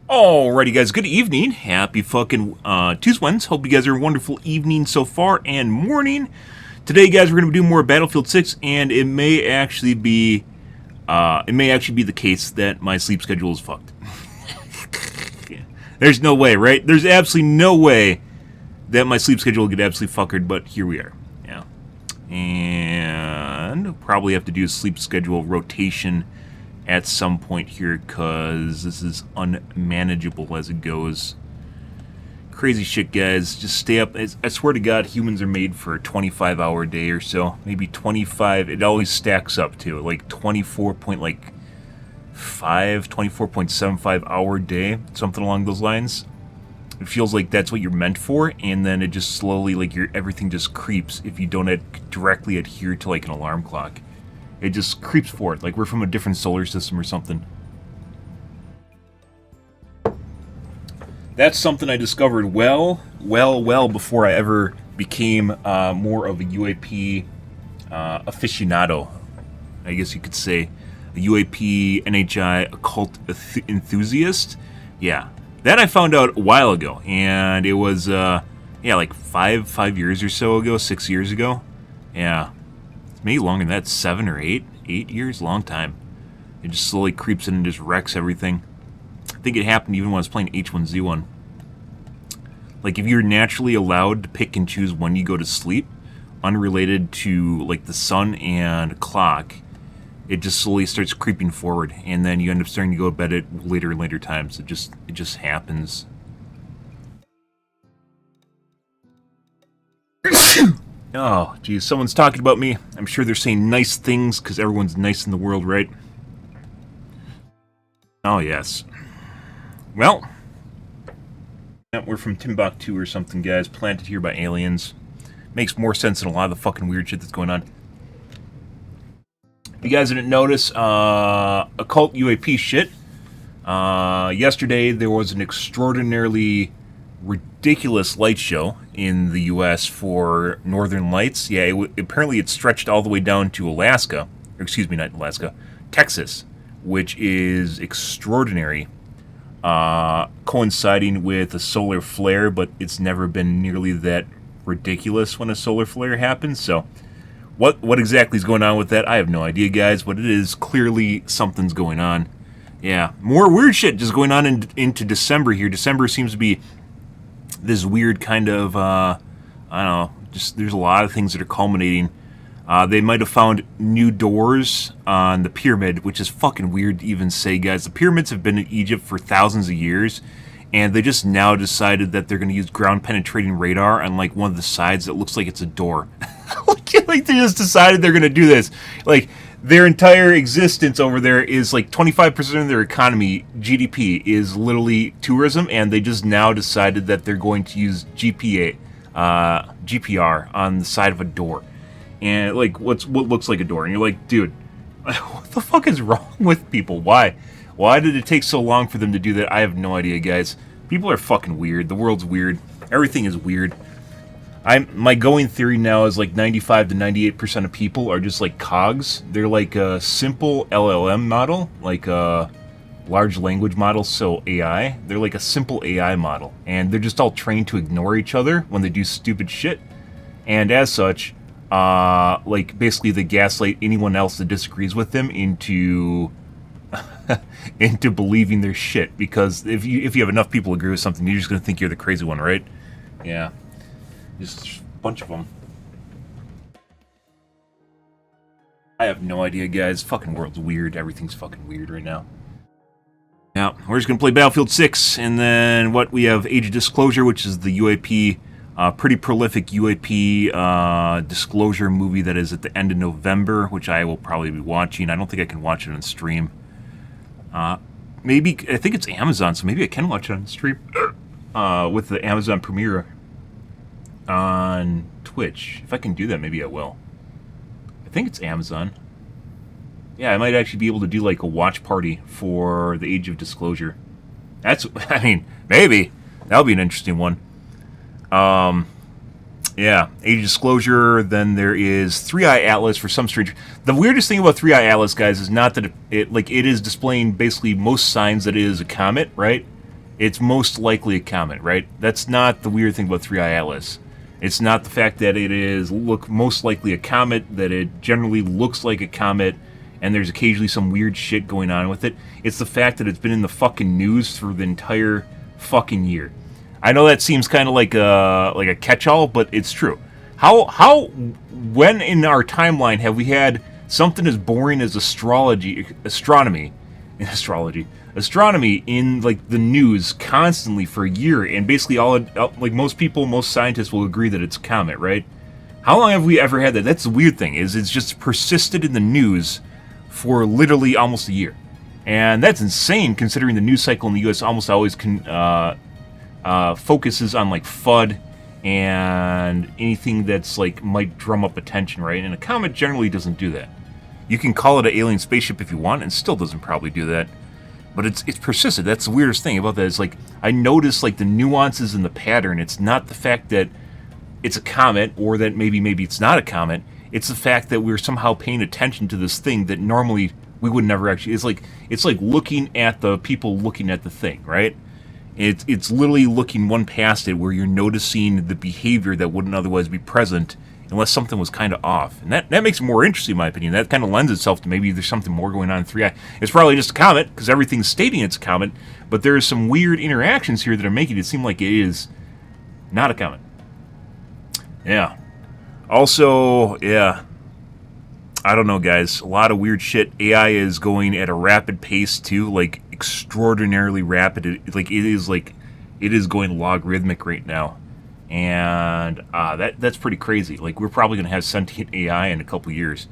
Alrighty guys, good evening. Happy fucking Tuesdays. Hope you guys are a wonderful evening so far and morning. Today guys, we're going to do more Battlefield 6 and it may actually be the case that my sleep schedule is fucked. Yeah. There's no way, right? There's absolutely no way that my sleep schedule will get absolutely fuckered, but here we are. Yeah. And probably have to do a sleep schedule rotation at some point here, because this is unmanageable as it goes. Crazy shit, guys. Just stay up. I swear to God, humans are made for a 25-hour day or so. Maybe 25. It always stacks up to like 24.75 hour day, something along those lines. It feels like that's what you're meant for, and then it just slowly, like, everything just creeps if you don't directly adhere to like an alarm clock. It just creeps forward, like we're from a different solar system or something. That's something I discovered well before I ever became more of a UAP aficionado. I guess you could say a UAP NHI occult enthusiast. Yeah, that I found out a while ago, and it was like five years or so ago, 6 years ago. Yeah. Maybe longer than that, 7 or 8 years, long time. It just slowly creeps in and just wrecks everything. I think it happened even when I was playing H1Z1. Like, if you're naturally allowed to pick and choose when you go to sleep, unrelated to, like, the sun and clock, it just slowly starts creeping forward, and then you end up starting to go to bed at later and later times. It just happens. Oh, geez, someone's talking about me. I'm sure they're saying nice things, because everyone's nice in the world, right? Oh, yes. Well, we're from Timbuktu or something, guys. Planted here by aliens. Makes more sense than a lot of the fucking weird shit that's going on. If you guys didn't notice, occult UAP shit. Yesterday, there was an extraordinarily ridiculous light show in the U.S. for Northern Lights. Yeah, apparently it stretched all the way down to Alaska. Or excuse me, not Alaska. Texas, which is extraordinary. Coinciding with a solar flare, but it's never been nearly that ridiculous when a solar flare happens. So, what exactly is going on with that? I have no idea, guys, but it is clearly something's going on. Yeah, more weird shit just going on into December here. December seems to be this weird kind of, I don't know, just there's a lot of things that are culminating. They might have found new doors on the pyramid, which is fucking weird to even say, guys. The pyramids have been in Egypt for thousands of years, and they just now decided that they're going to use ground-penetrating radar on, like, one of the sides that looks like it's a door. Like, they just decided they're going to do this. Like, their entire existence over there is like 25% of their economy, GDP, is literally tourism, and they just now decided that they're going to use GPR on the side of a door. And, like, what looks like a door. And you're like, dude, what the fuck is wrong with people? Why? Why did it take so long for them to do that? I have no idea, guys. People are fucking weird. The world's weird. Everything is weird. My going theory now is like 95 to 98% of people are just like cogs. They're like a simple LLM model, like a large language model, so AI. They're like a simple AI model, and they're just all trained to ignore each other when they do stupid shit. And as such, like, basically they gaslight anyone else that disagrees with them into into believing their shit. Because if you have enough people agree with something, you're just gonna think you're the crazy one, right? Yeah. Just a bunch of them. I have no idea, guys. Fucking world's weird. Everything's fucking weird right now. Now, we're just going to play Battlefield 6, and then what we have Age of Disclosure, which is the UAP, pretty prolific UAP disclosure movie that is at the end of November, which I will probably be watching. I don't think I can watch it on stream. Maybe, I think it's Amazon, so maybe I can watch it on stream with the Amazon Premiere on Twitch. If I can do that, maybe I will. I think it's Amazon. Yeah, I might actually be able to do like a watch party for the Age of Disclosure. That's, I mean, maybe. That'll be an interesting one. Yeah, Age of Disclosure, then there is 3-Eye Atlas for some strange... The weirdest thing about 3-Eye Atlas, guys, is not that it is displaying basically most signs that it is a comet, right? it's most likely a comet, right? That's not the weird thing about 3i Atlas. It's not the fact that it is most likely a comet, that it generally looks like a comet, and there's occasionally some weird shit going on with it. It's the fact that it's been in the fucking news for the entire fucking year. I know that seems kind of like a catch-all, but it's true. When in our timeline have we had something as boring as astronomy in like the news constantly for a year, and basically like most scientists will agree that it's a comet, right? How long have we ever had that? That's the weird thing, is it's just persisted in the news for literally almost a year. And that's insane, considering the news cycle in the US almost always focuses on like FUD and anything that's like might drum up attention, right? And a comet generally doesn't do that. You can call it an alien spaceship if you want, and still doesn't probably do that. But it's persisted. That's the weirdest thing about that. Is like I notice like the nuances in the pattern. It's not the fact that it's a comet, or that maybe it's not a comet. It's the fact that we're somehow paying attention to this thing that normally we would never actually. It's like looking at the people looking at the thing, right? It's literally looking one past it, where you're noticing the behavior that wouldn't otherwise be present unless something was kind of off. And that makes it more interesting, in my opinion. That kind of lends itself to maybe there's something more going on in 3i. It's probably just a comet, because everything's stating it's a comet, but there are some weird interactions here that are making it seem like it is not a comet. Yeah. Also, yeah, I don't know, guys. A lot of weird shit. AI is going at a rapid pace, too, like extraordinarily rapid. It is going logarithmic right now. And that's pretty crazy. Like, we're probably going to have sentient AI in a couple years,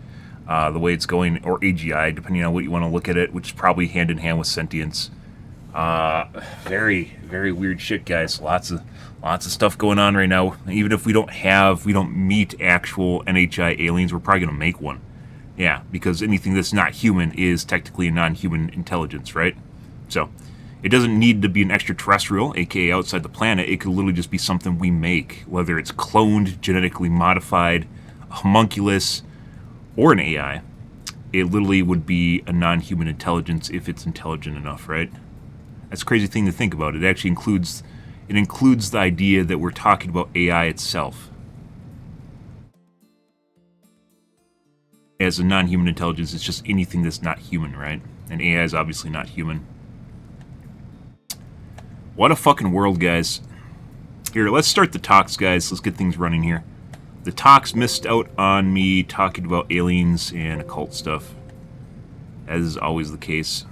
the way it's going, or AGI, depending on what you want to look at it, which is probably hand in hand with sentience. Very, very weird shit, guys. Lots of stuff going on right now. Even if we don't meet actual NHI aliens, we're probably going to make one. Yeah, because anything that's not human is technically a non-human intelligence, right? So it doesn't need to be an extraterrestrial, aka outside the planet. It could literally just be something we make, whether it's cloned, genetically modified, a homunculus, or an AI. It literally would be a non-human intelligence if it's intelligent enough, right? That's a crazy thing to think about. It actually includes the idea that we're talking about AI itself as a non-human intelligence. It's just anything that's not human, right? And AI is obviously not human. What a fucking world, guys. Here, let's start the talks, guys. Let's get things running here. The talks missed out on me talking about aliens and occult stuff, as is always the case.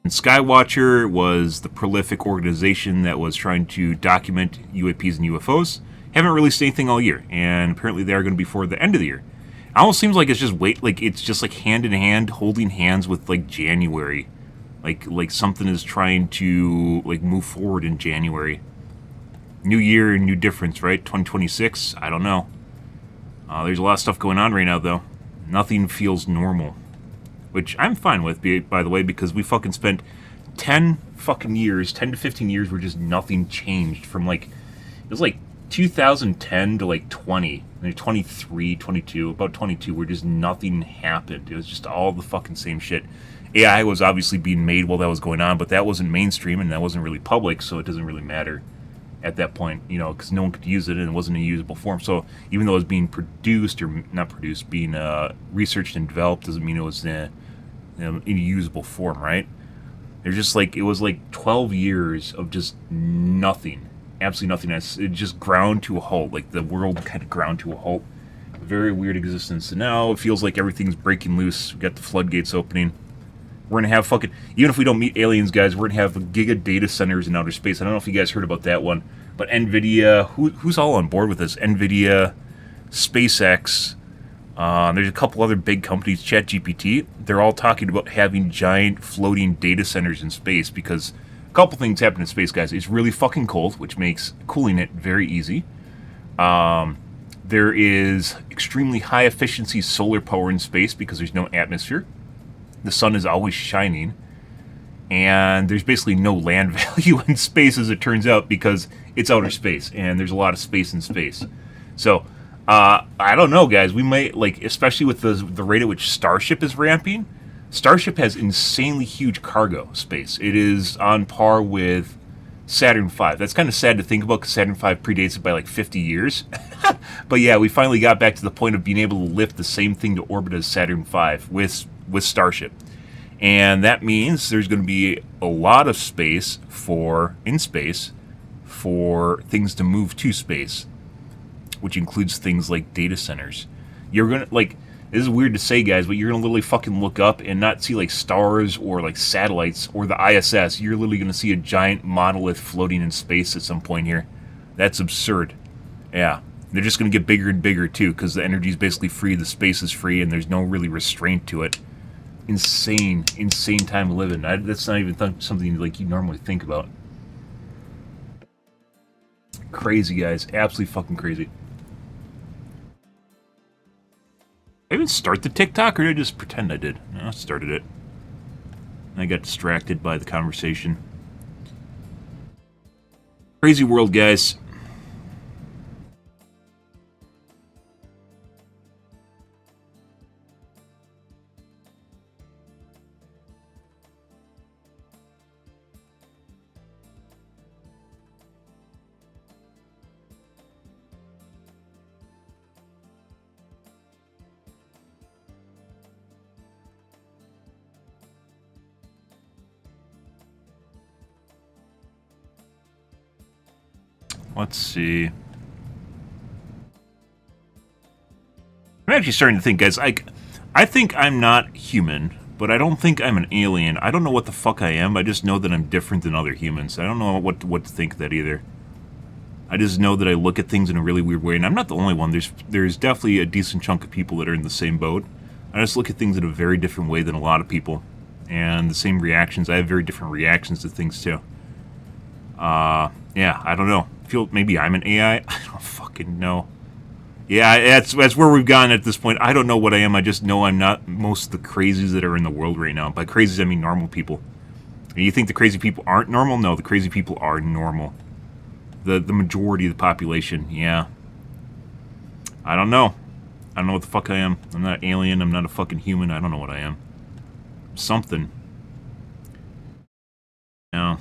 And Skywatcher was the prolific organization that was trying to document UAPs and UFOs. Haven't released anything all year, and apparently they are going to be for the end of the year. It almost seems like it's just like hand in hand, holding hands with like January. Like something is trying to like move forward in January. New year, new difference, right? 2026? I don't know. There's a lot of stuff going on right now, though. Nothing feels normal. Which I'm fine with, by the way, because we fucking spent 10 to 15 years where just nothing changed from like, it was like 2010 to like 20, like 23, 22, about 22, where just nothing happened. It was just all the fucking same shit. AI was obviously being made while that was going on, but that wasn't mainstream and that wasn't really public, so it doesn't really matter at that point, you know, because no one could use it and it wasn't a usable form. So even though it was being produced, or not produced, being researched and developed, doesn't mean it was in a usable form, right? There's just like, it was like 12 years of just nothing, absolutely nothing. It just ground to a halt, like the world kind of ground to a halt. A very weird existence. And now it feels like everything's breaking loose. We got the floodgates opening. We're going to have fucking, even if we don't meet aliens, guys, we're going to have giga data centers in outer space. I don't know if you guys heard about that one, but NVIDIA, who's all on board with this? NVIDIA, SpaceX, there's a couple other big companies, ChatGPT, they're all talking about having giant floating data centers in space, because a couple things happen in space, guys. It's really fucking cold, which makes cooling it very easy. There is extremely high efficiency solar power in space because there's no atmosphere. The sun is always shining, and there's basically no land value in space, as it turns out, because it's outer space, and there's a lot of space in space. So, I don't know, guys. We might, like, especially with the rate at which Starship is ramping, Starship has insanely huge cargo space. It is on par with Saturn V. That's kind of sad to think about because Saturn V predates it by like 50 years. But yeah, we finally got back to the point of being able to lift the same thing to orbit as Saturn V with Starship. And that means there's going to be a lot of space in space for things to move to space, which includes things like data centers. You're going to, like, this is weird to say, guys, but you're going to literally fucking look up and not see, like, stars or, like, satellites or the ISS. You're literally going to see a giant monolith floating in space at some point here. That's absurd. Yeah. They're just going to get bigger and bigger, too, because the energy is basically free, the space is free, and there's no really restraint to it. Insane time living. That's not even something, like, you normally think about. Crazy, guys. Absolutely fucking crazy. I even start the TikTok, or did I just pretend I did? No, I started it. I got distracted by the conversation. Crazy world, guys. Let's see. I'm actually starting to think, guys, I think I'm not human, but I don't think I'm an alien. I don't know what the fuck I am. I just know that I'm different than other humans. I don't know what to think of that either. I just know that I look at things in a really weird way, and I'm not the only one. There's definitely a decent chunk of people that are in the same boat. I just look at things in a very different way than a lot of people, and the same reactions. I have very different reactions to things too. Yeah, I don't know. I feel maybe I'm an AI. I don't fucking know. Yeah, that's where we've gone at this point. I don't know what I am. I just know I'm not most of the crazies that are in the world right now. By crazies, I mean normal people. And you think the crazy people aren't normal? No, the crazy people are normal. The majority of the population, yeah. I don't know. I don't know what the fuck I am. I'm not an alien. I'm not a fucking human. I don't know what I am. Something. Yeah.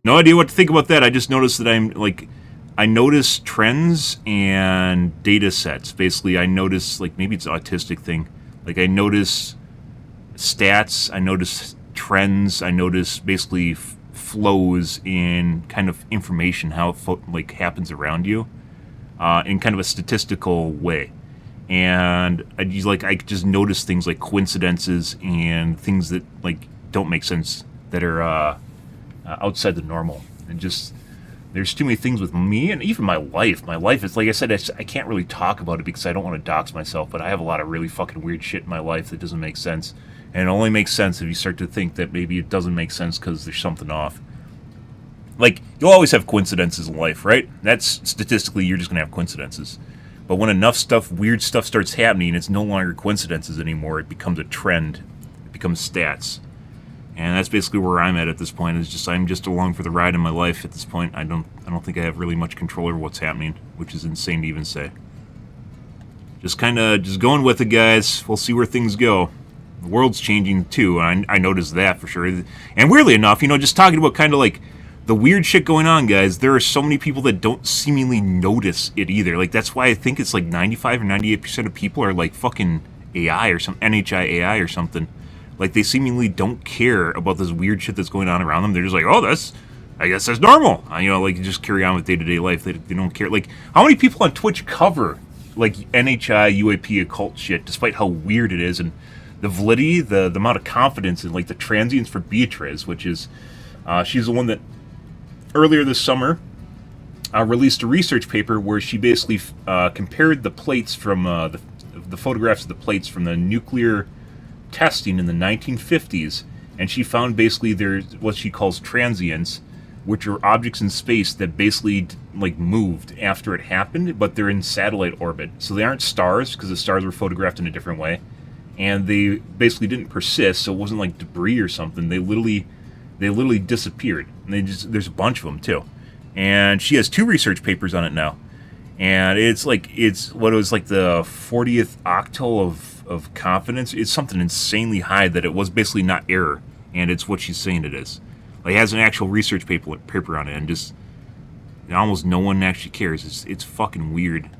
No idea what to think about that. I just noticed that I'm, like, I notice trends and data sets. Basically, I notice, like, maybe it's an autistic thing. Like, I notice stats, I notice trends, I notice basically flows in kind of information, how it happens around you, in kind of a statistical way. And I just notice things like coincidences and things that, like, don't make sense, that are outside the normal. And just, there's too many things with me and even my life. My life is, like I said, I can't really talk about it because I don't want to dox myself, but I have a lot of really fucking weird shit in my life that doesn't make sense. And it only makes sense if you start to think that maybe it doesn't make sense because there's something off. Like, you'll always have coincidences in life, right? That's, statistically, you're just going to have coincidences. But when enough stuff, weird stuff starts happening, it's no longer coincidences anymore. It becomes a trend. It becomes stats. And that's basically where I'm at this point. Is just I'm just along for the ride in my life at this point. I don't think I have really much control over what's happening, which is insane to even say. Just kind of just going with it, guys. We'll see where things go. The world's changing too. I noticed that for sure. And weirdly enough, just talking about kind of like the weird shit going on, guys. There are so many people that don't seemingly notice it either. Like, that's why I think it's like 95 or 98% of people are like fucking AI or some NHI AI or something. Like, they seemingly don't care about this weird shit that's going on around them. They're just like, oh, I guess that's normal. Like, just carry on with day-to-day life. They don't care. Like, how many people on Twitch cover, like, NHI, UAP, occult shit, despite how weird it is, and the validity, the amount of confidence, and, like, the transience for Beatriz, which is, she's the one that, earlier this summer, released a research paper where she basically compared the plates from, the photographs of the plates from the nuclear testing in the 1950s, and she found basically there's what she calls transients, which are objects in space that basically like moved after it happened, but they're in satellite orbit, so they aren't stars because the stars were photographed in a different way, and they basically didn't persist, so it wasn't like debris or something. They literally disappeared, and there's a bunch of them too, and she has 2 research papers on it now. And it's what it was like the 40th octal of confidence. It's something insanely high that it was basically not error, and it's what she's saying it is. Like, it has an actual research paper on it, and just almost no one actually cares. It's fucking weird.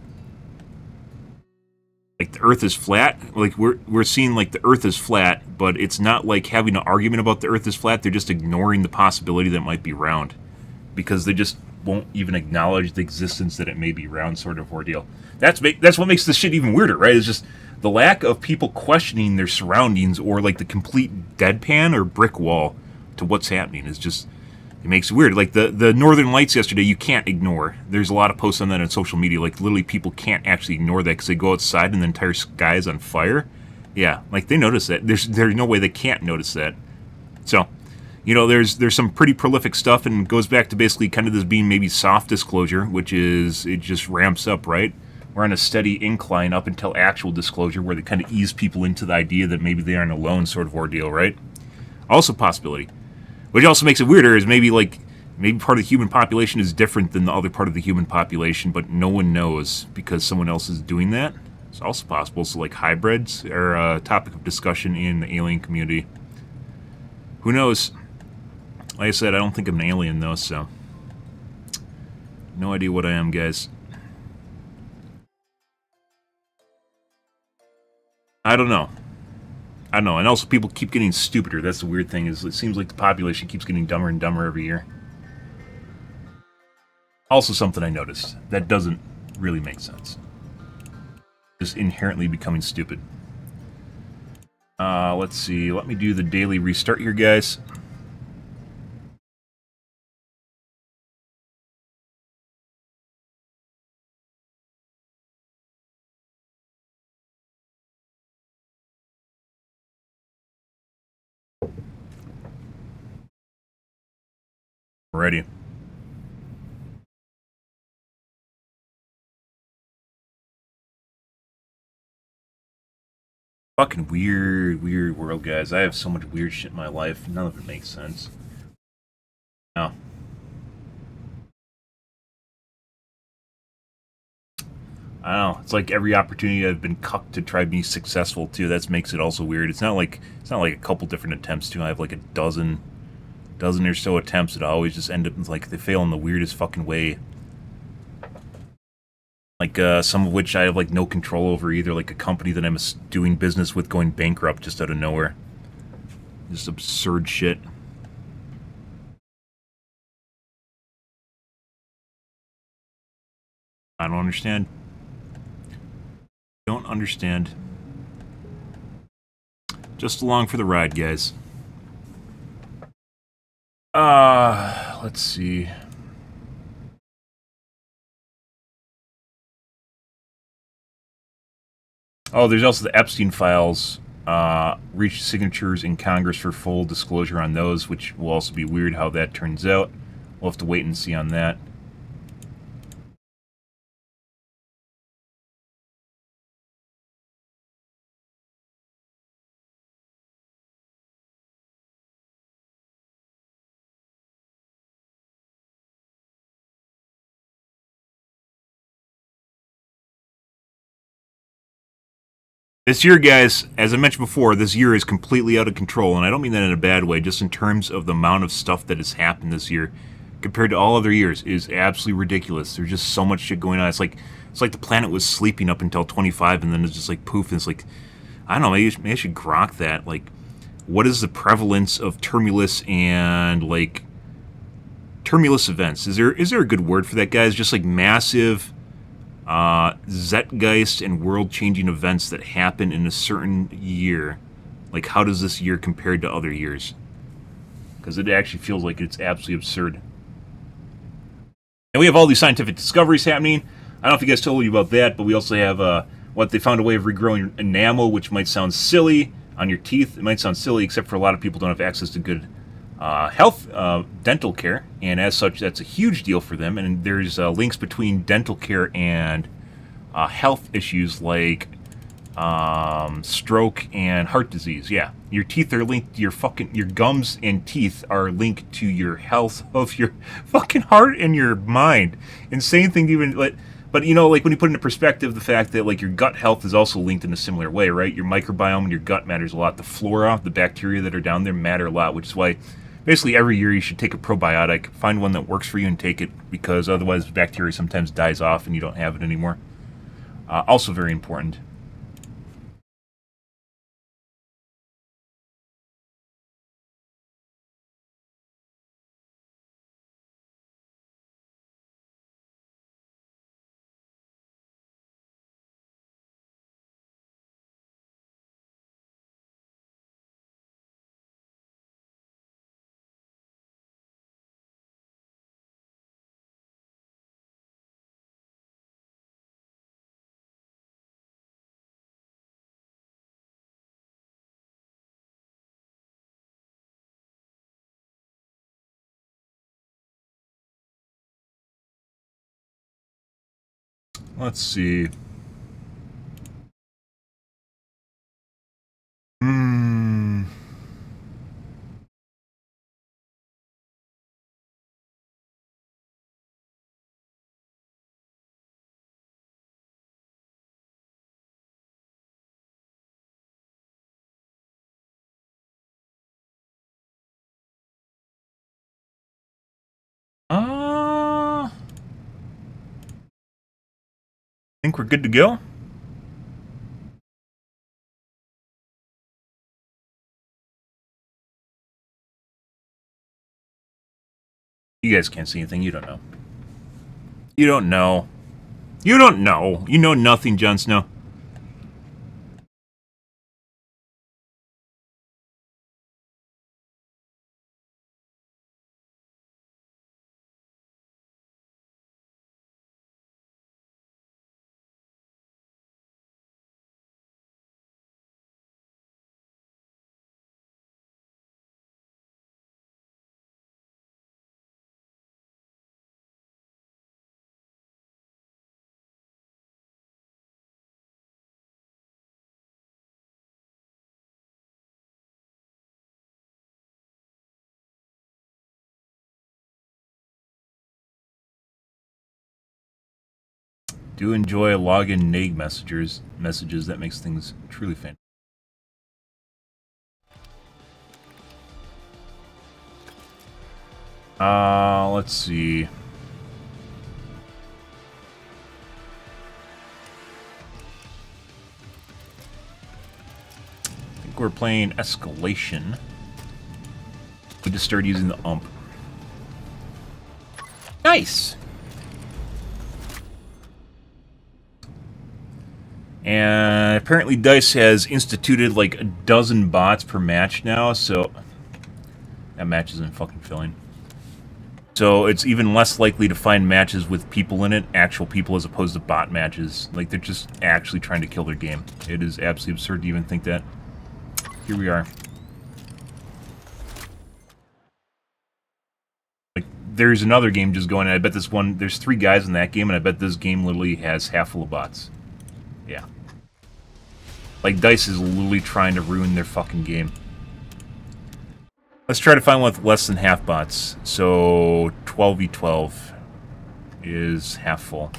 Like, the Earth is flat. Like, we're seeing like the Earth is flat, but it's not like having an argument about the Earth is flat. They're just ignoring the possibility that it might be round, because they just won't even acknowledge the existence that it may be round, sort of ordeal. That's what makes this shit even weirder, right? It's just the lack of people questioning their surroundings, or like the complete deadpan or brick wall to what's happening is just, it makes it weird. Like the Northern Lights yesterday, you can't ignore. There's a lot of posts on that on social media. Like, literally, people can't actually ignore that because they go outside and the entire sky is on fire. Yeah, like, they notice that. There's no way they can't notice that. So, you know, there's some pretty prolific stuff, and goes back to basically kind of this being maybe soft disclosure, which is, it just ramps up, right? We're on a steady incline up until actual disclosure, where they kind of ease people into the idea that maybe they aren't alone, sort of ordeal, right? Also possibility. Which also makes it weirder is maybe part of the human population is different than the other part of the human population, but no one knows because someone else is doing that. It's also possible. So, like, hybrids are a topic of discussion in the alien community. Who knows? Like I said, I don't think I'm an alien, though, so no idea what I am, guys. I don't know. And also people keep getting stupider. That's the weird thing, is it seems like the population keeps getting dumber and dumber every year. Also something I noticed that doesn't really make sense. Just inherently becoming stupid. Let's see. Let me do the daily restart here, guys. Alrighty. Fucking weird world, guys. I have so much weird shit in my life. None of it makes sense. No. I don't know. It's like every opportunity I've been cucked to try to be successful too. That makes it also weird. It's not like a couple different attempts too. I have like a dozen or so attempts that always just end up like they fail in the weirdest fucking way. Like some of which I have like no control over either. Like a company that I'm doing business with going bankrupt just out of nowhere. Just absurd shit. I don't understand. Don't understand. Just along for the ride, guys. Let's see. Oh, there's also the Epstein files. Reached signatures in Congress for full disclosure on those, which will also be weird how that turns out. We'll have to wait and see on that. This year, guys, as I mentioned before, this year is completely out of control, and I don't mean that in a bad way, just in terms of the amount of stuff that has happened this year compared to all other years is absolutely ridiculous. There's just so much shit going on. It's like the planet was sleeping up until 25, and then it's just like poof, and it's like, I don't know, maybe I should grok that. Like, what is the prevalence of tumulus and, like, tumulus events? Is there a good word for that, guys? Just like massive zeitgeist and world-changing events that happen in a certain year. Like, how does this year compare to other years? Because it actually feels like it's absolutely absurd. And we have all these scientific discoveries happening. I don't know if you guys told you about that, but we also have what they found a way of regrowing enamel, which might sound silly on your teeth. It might sound silly, except for a lot of people don't have access to good health, dental care, and as such, that's a huge deal for them. And there's links between dental care and health issues like stroke and heart disease. Yeah, your teeth are linked to your gums and teeth are linked to your health of your fucking heart and your mind. Insane thing to even let. But, you know, like, when you put into perspective the fact that, like, your gut health is also linked in a similar way, right? Your microbiome and your gut matters a lot. The flora, the bacteria that are down there matter a lot, which is why basically every year you should take a probiotic, find one that works for you and take it, because otherwise bacteria sometimes dies off and you don't have it anymore. Also very important. Let's see. Hmm. I think we're good to go. You guys can't see anything. You don't know. You don't know. You don't know. You know nothing, Jon Snow. Do enjoy login nag messages. That makes things truly fantastic. Let's see. I think we're playing Escalation. We just started using the ump. Nice! And apparently DICE has instituted like a dozen bots per match now, so that match isn't fucking filling. So it's even less likely to find matches with people in it, actual people, as opposed to bot matches. Like, they're just actually trying to kill their game. It is absolutely absurd to even think that. Here we are. Like, there's another game just going, and I bet this one, there's 3 guys in that game, and I bet this game literally has half full of bots. Yeah. Like, DICE is literally trying to ruin their fucking game. Let's try to find one with less than half bots. So 12v12 is half full.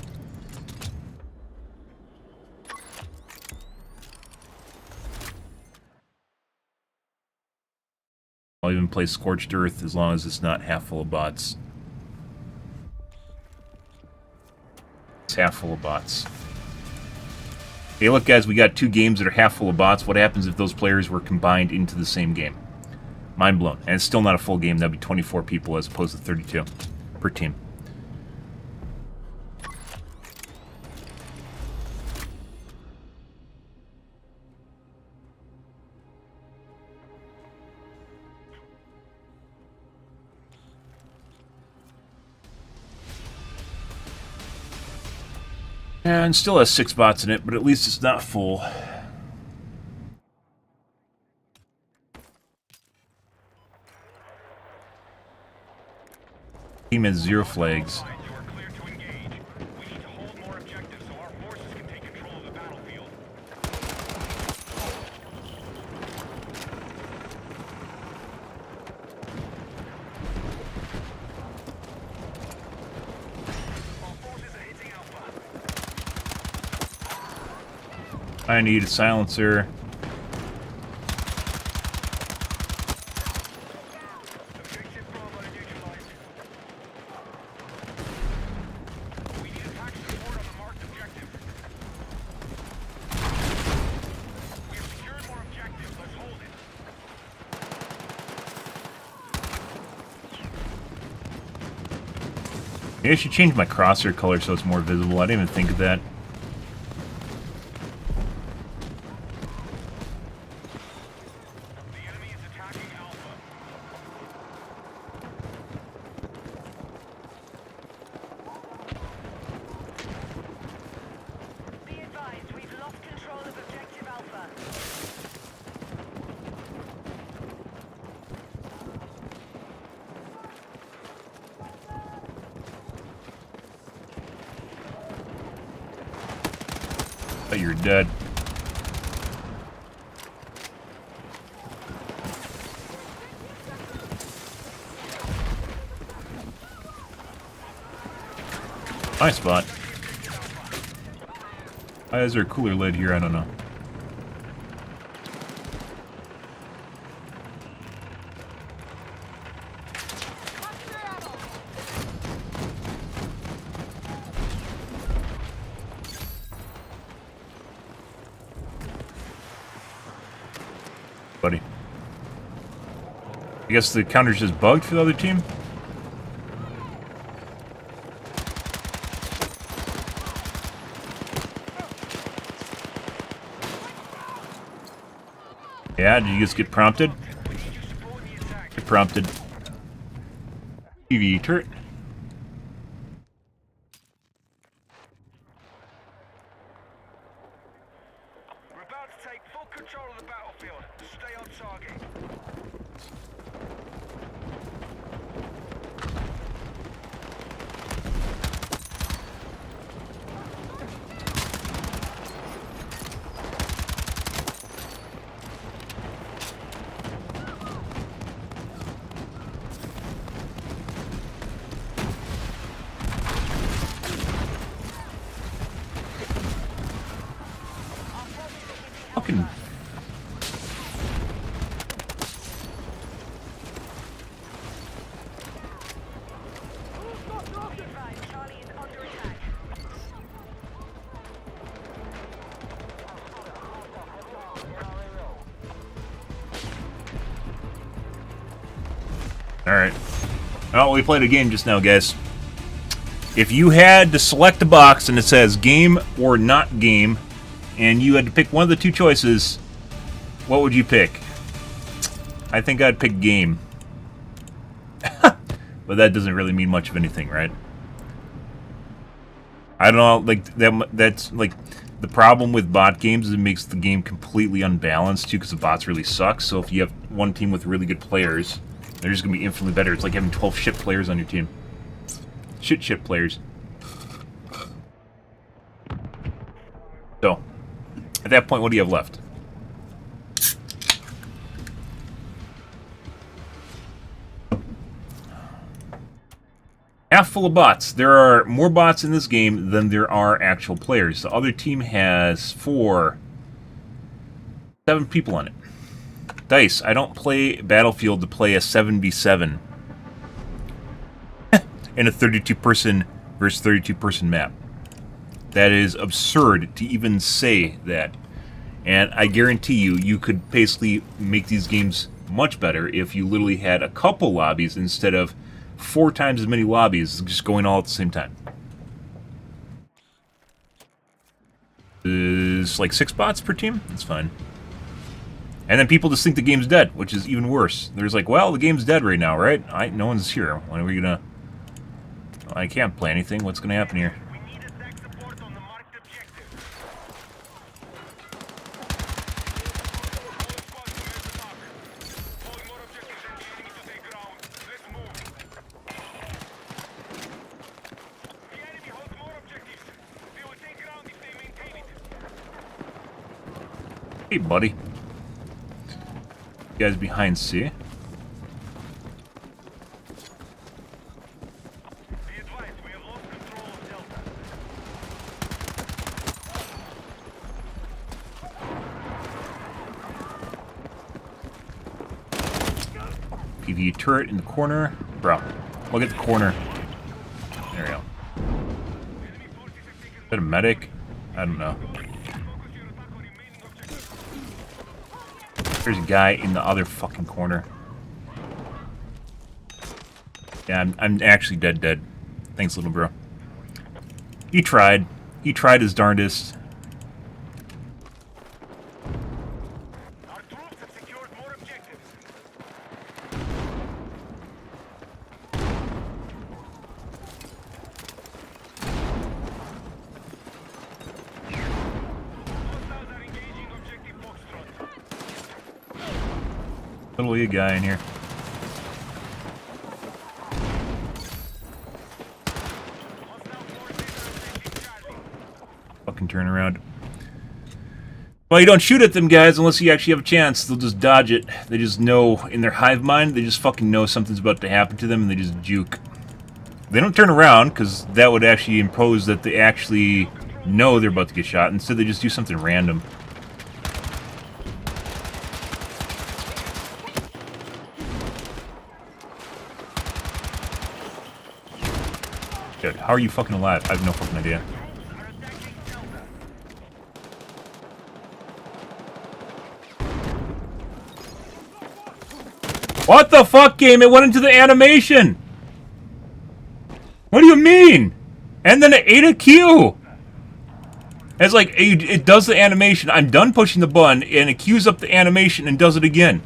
I'll even play Scorched Earth as long as it's not half full of bots. It's half full of bots. Hey, look, guys, we got 2 games that are half full of bots. What happens if those players were combined into the same game? Mind blown. And it's still not a full game. That'd be 24 people as opposed to 32 per team. And still has 6 bots in it, but at least it's not full. Team has 0 flags. I need a silencer. Maybe I should change my crosshair color so it's more visible. I didn't even think of that. The enemy is attacking Alpha. Be advised, we've lost control of objective Alpha. Oh, you're dead. Nice spot. Why is there a cooler lid here? I don't know. Buddy. I guess the counter's just bugged for the other team? Yeah, did you just get prompted? Get prompted. TV turret. We're about to take full control of the battlefield. Stay on target. Fucking. Be advised, Charlie is under attack. Alright. Well, we played a game just now, guys. If you had to select a box and it says game or not game, and you had to pick one of the two choices, what would you pick? I think I'd pick game. But that doesn't really mean much of anything, right? I don't know, like, that's, like, the problem with bot games is it makes the game completely unbalanced, too, because the bots really suck. So if you have one team with really good players, they're just going to be infinitely better. It's like having 12 shit players on your team. Shit players. So, at that point, what do you have left? Half full of bots. There are more bots in this game than there are actual players. The other team has 7 people on it. Dice, I don't play Battlefield to play a 7v7 in a 32-person versus 32-person map. That is absurd to even say that. And I guarantee you, you could basically make these games much better if you literally had a couple lobbies instead of 4 times as many lobbies just going all at the same time. Is like 6 bots per team? That's fine. And then people just think the game's dead, which is even worse. There's like, well, the game's dead right now, right? No one's here. When are we gonna... I can't play anything. What's gonna happen here? We need attack support on the marked objective. All squads near the mark. Hold more objectives and the enemy to take ground. Let's move. The enemy holds more objectives. They will take ground if they maintain it. Hey, buddy. You guys behind C. Be advised, we have lost control of Delta. EV turret in the corner. Bro, look at the corner. There we go. Is that a medic? I don't know. There's a guy in the other fucking corner. Yeah, I'm actually dead. Thanks, little bro. He tried. He tried his darndest. Our troops have secured more objectives. Hostiles are engaging objective Foxtrot. Little you guy in here. Hostile forces are attacking Charlie. Fucking turn around. Well, you don't shoot at them, guys, unless you actually have a chance. They'll just dodge it. They just know, in their hive mind, they just fucking know something's about to happen to them, and they just juke. They don't turn around, because that would actually impose that they actually know they're about to get shot. Instead, they just do something random. Dude, how are you fucking alive? I have no fucking idea. What the fuck, game? It went into the animation! What do you mean? And then it ate a Q! It's like, it does the animation. I'm done pushing the button, and it queues up the animation and does it again.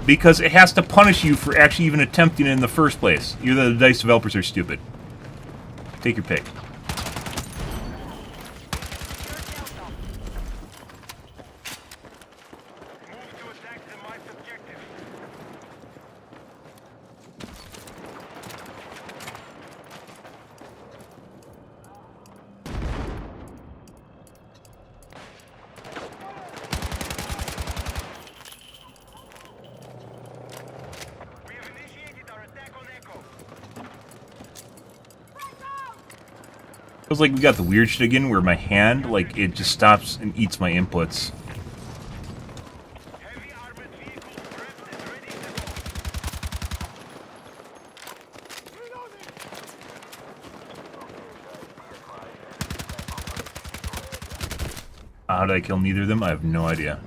Because it has to punish you for actually even attempting it in the first place. Either the DICE developers are stupid. Take your pick. Move to attack the marked objective. We have initiated our attack on Echo. Feels like we got the weird shit again where my hand, like, it just stops and eats my inputs. Heavy armored vehicle prepped and ready to How did I kill neither of them? I have no idea.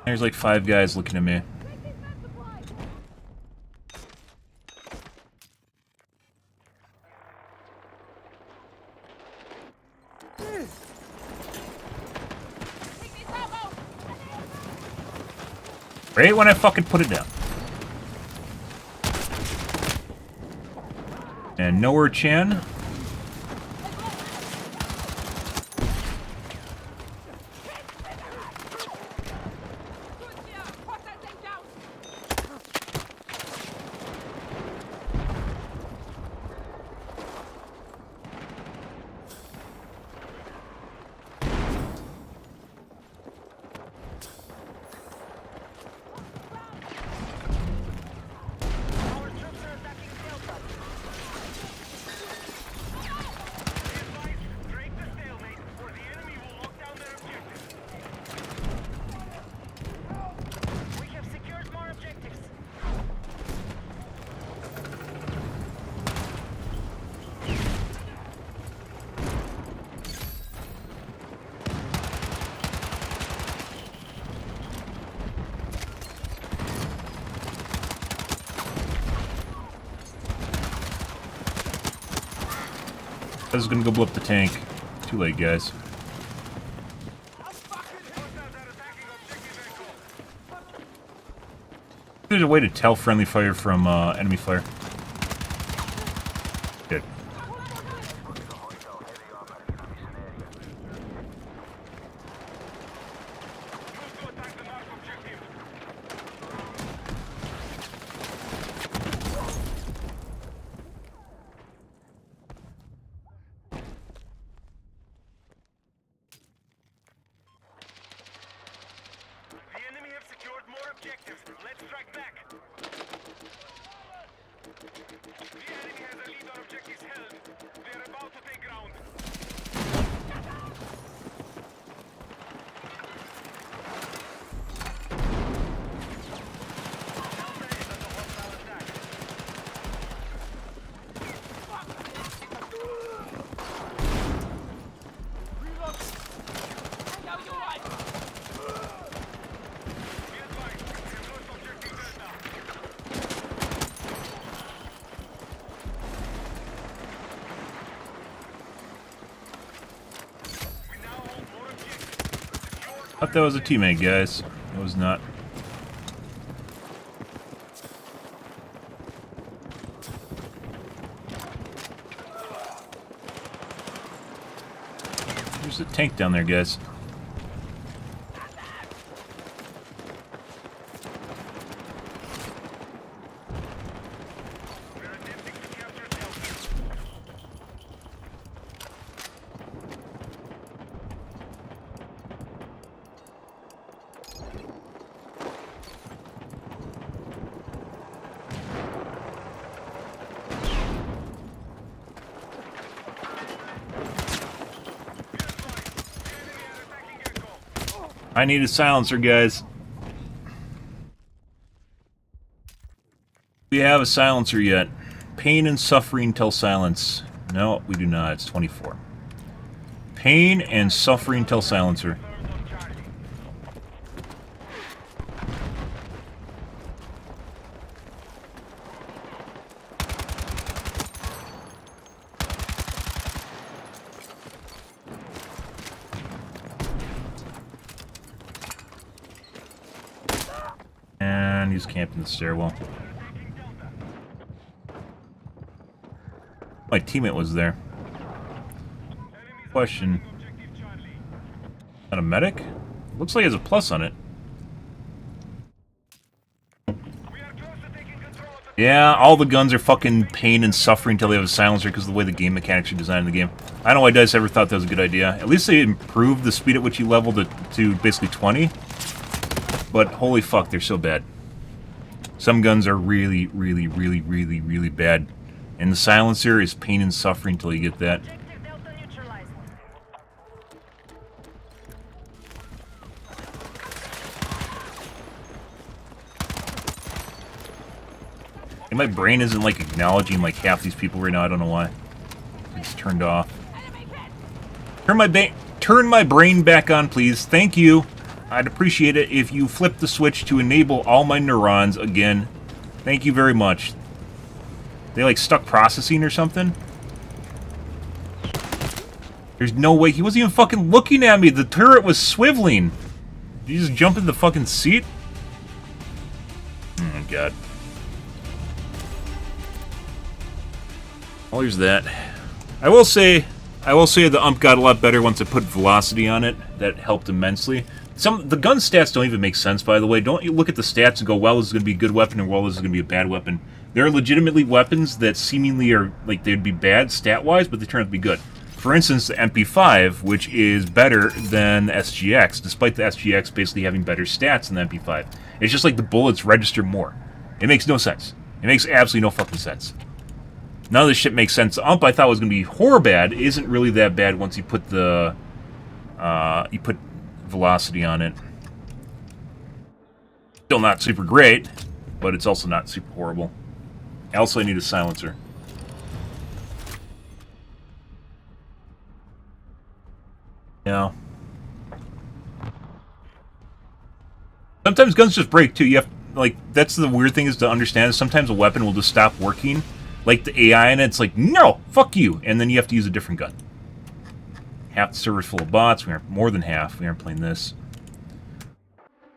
There's like 5 guys looking at me. Right when I fucking put it down. And nowhere Chan. Our troops are attacking Delta. Be advised, break the stalemate, or the enemy will lock down their objective. We have secured more objectives. I was gonna go blow up the tank. Too late, guys. Hostiles are attacking objective Echo. There's a way to tell friendly fire from enemy fire. Good. Move to attack the marked objective. The enemy have secured more objectives. Let's strike back. about to take ground. I thought that was a teammate, guys. It was not. There's a tank down there, guys. I need a silencer, guys. We have a silencer yet. Pain and suffering till silence. No, we do not. It's 24. Pain and suffering till silencer. And he's camping the stairwell. My teammate was there. Question. Not a medic? Looks like it has a plus on it. Yeah, all the guns are fucking pain and suffering until they have a silencer because of the way the game mechanics are designed in the game. I don't know why Dice ever thought that was a good idea. At least they improved the speed at which you leveled it to basically 20. But holy fuck, they're so bad. Some guns are really, really, really, really, really bad. And the silencer is pain and suffering until you get that. And my brain isn't like acknowledging like half these people right now. I don't know why. It's turned off. Turn my brain back on, please. Thank you. I'd appreciate it if you flip the switch to enable all my neurons again. Thank you very much. They like stuck processing or something? There's no way. He wasn't even fucking looking at me. The turret was swiveling. Did you just jump in the fucking seat? Oh my god. Well, there's that. I will say the ump got a lot better once I put velocity on it. That helped immensely. The gun stats don't even make sense, by the way. Don't you look at the stats and go, well, this is going to be a good weapon, or well, this is going to be a bad weapon. There are legitimately weapons that seemingly are, like, they'd be bad stat-wise, but they turn out to be good. For instance, the MP5, which is better than the SGX, despite the SGX basically having better stats than the MP5. It's just like the bullets register more. It makes no sense. It makes absolutely no fucking sense. None of this shit makes sense. The ump I thought was going to be horror bad isn't really that bad once you put the... you put velocity on it. Still not super great, but it's also not super horrible. Also, I need a silencer. Yeah. Sometimes guns just break too. You have like that's the weird thing is to understand. Sometimes a weapon will just stop working. Like the AI in it's like, no, fuck you, and then you have to use a different gun. Half the server's full of bots. We aren't more than half. We aren't playing this.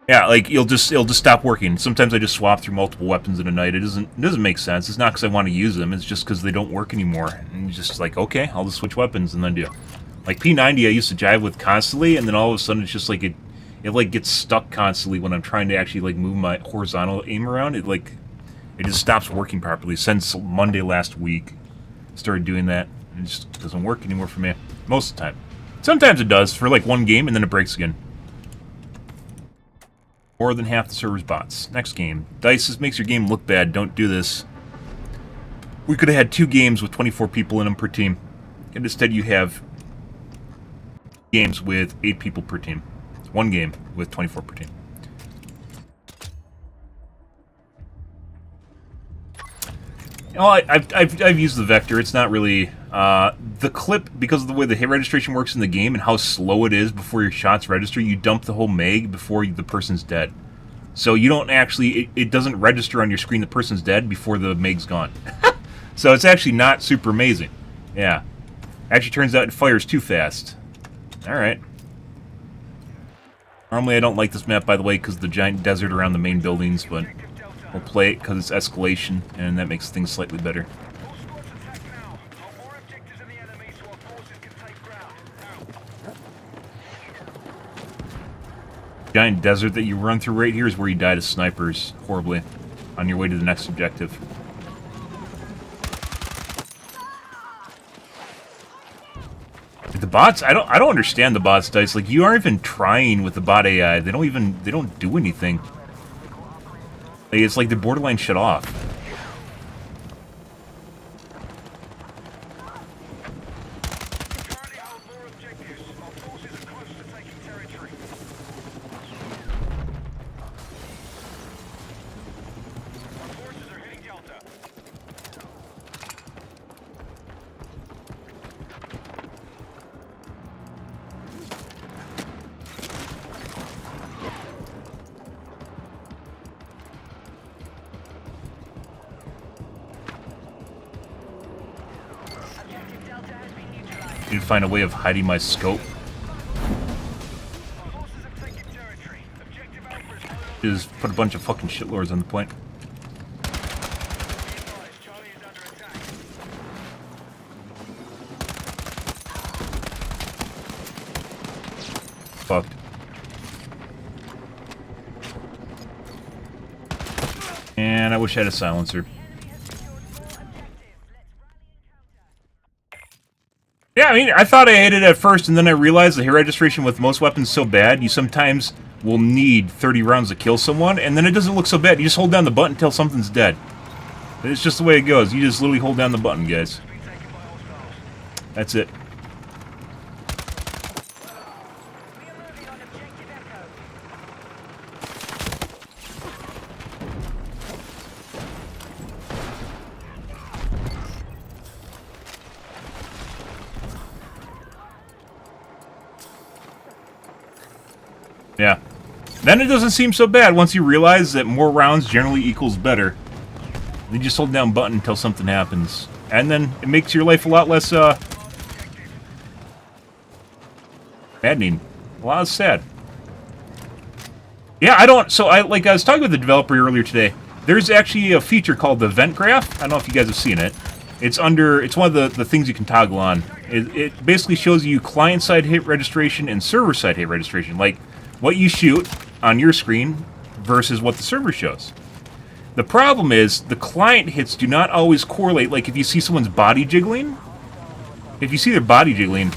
Yeah, like it'll just stop working. Sometimes I just swap through multiple weapons in a night. It doesn't make sense. It's not because I want to use them. It's just because they don't work anymore. And you're just like, okay, I'll just switch weapons and then do. Like P90, I used to jive with constantly, and then all of a sudden it's just like it like gets stuck constantly when I'm trying to actually like move my horizontal aim around. It just stops working properly. Since Monday last week, started doing that. It just doesn't work anymore for me most of the time. Sometimes it does for like one game, and then it breaks again. More than half the server's bots. Next game. Dice, this makes your game look bad. Don't do this. We could have had 2 games with 24 people in them per team. And instead you have games with 8 people per team. One game with 24 per team. Well, I've used the vector. It's not really... the clip, because of the way the hit registration works in the game and how slow it is before your shots register, you dump the whole mag before the person's dead. So you don't actually... It doesn't register on your screen the person's dead before the mag's gone. So it's actually not super amazing. Yeah. Actually turns out it fires too fast. Alright. Normally I don't like this map, by the way, because of the giant desert around the main buildings, but we'll play it because it's escalation, and that makes things slightly better. All squads attack now. Hold more objectives than the enemy so our forces can take ground. Giant desert that you run through right here is where you die to snipers horribly on your way to the next objective. The bots, I don't understand the bots dice. Like, you aren't even trying with the bot AI. They don't do anything. Like, it's like they're borderline shut off. Currently hold more objectives. Our forces are close to taking territory. Our forces are hitting Delta. Need to find a way of hiding my scope. Our forces have taken territory. Objective Alpha is loaded on. Just put a bunch of fucking shitlords on the point. Be advised, Charlie is under attack. Fucked. And I wish I had a silencer. Yeah, I mean, I thought I hated it at first, and then I realized the hit registration with most weapons is so bad, you sometimes will need 30 rounds to kill someone, and then it doesn't look so bad. You just hold down the button until something's dead. It's just the way it goes. You just literally hold down the button, guys. That's it. Yeah. Then it doesn't seem so bad once you realize that more rounds generally equals better. You just hold down button until something happens. And then it makes your life a lot less, maddening. A lot less sad. Yeah, I was talking with the developer earlier today. There's actually a feature called the event graph. I don't know if you guys have seen it. It's one of the things you can toggle on. It basically shows you client-side hit registration and server-side hit registration. Like, what you shoot on your screen versus what the server shows. The problem is, the client hits do not always correlate. Like, if you see someone's body jiggling, if you see their body jiggling,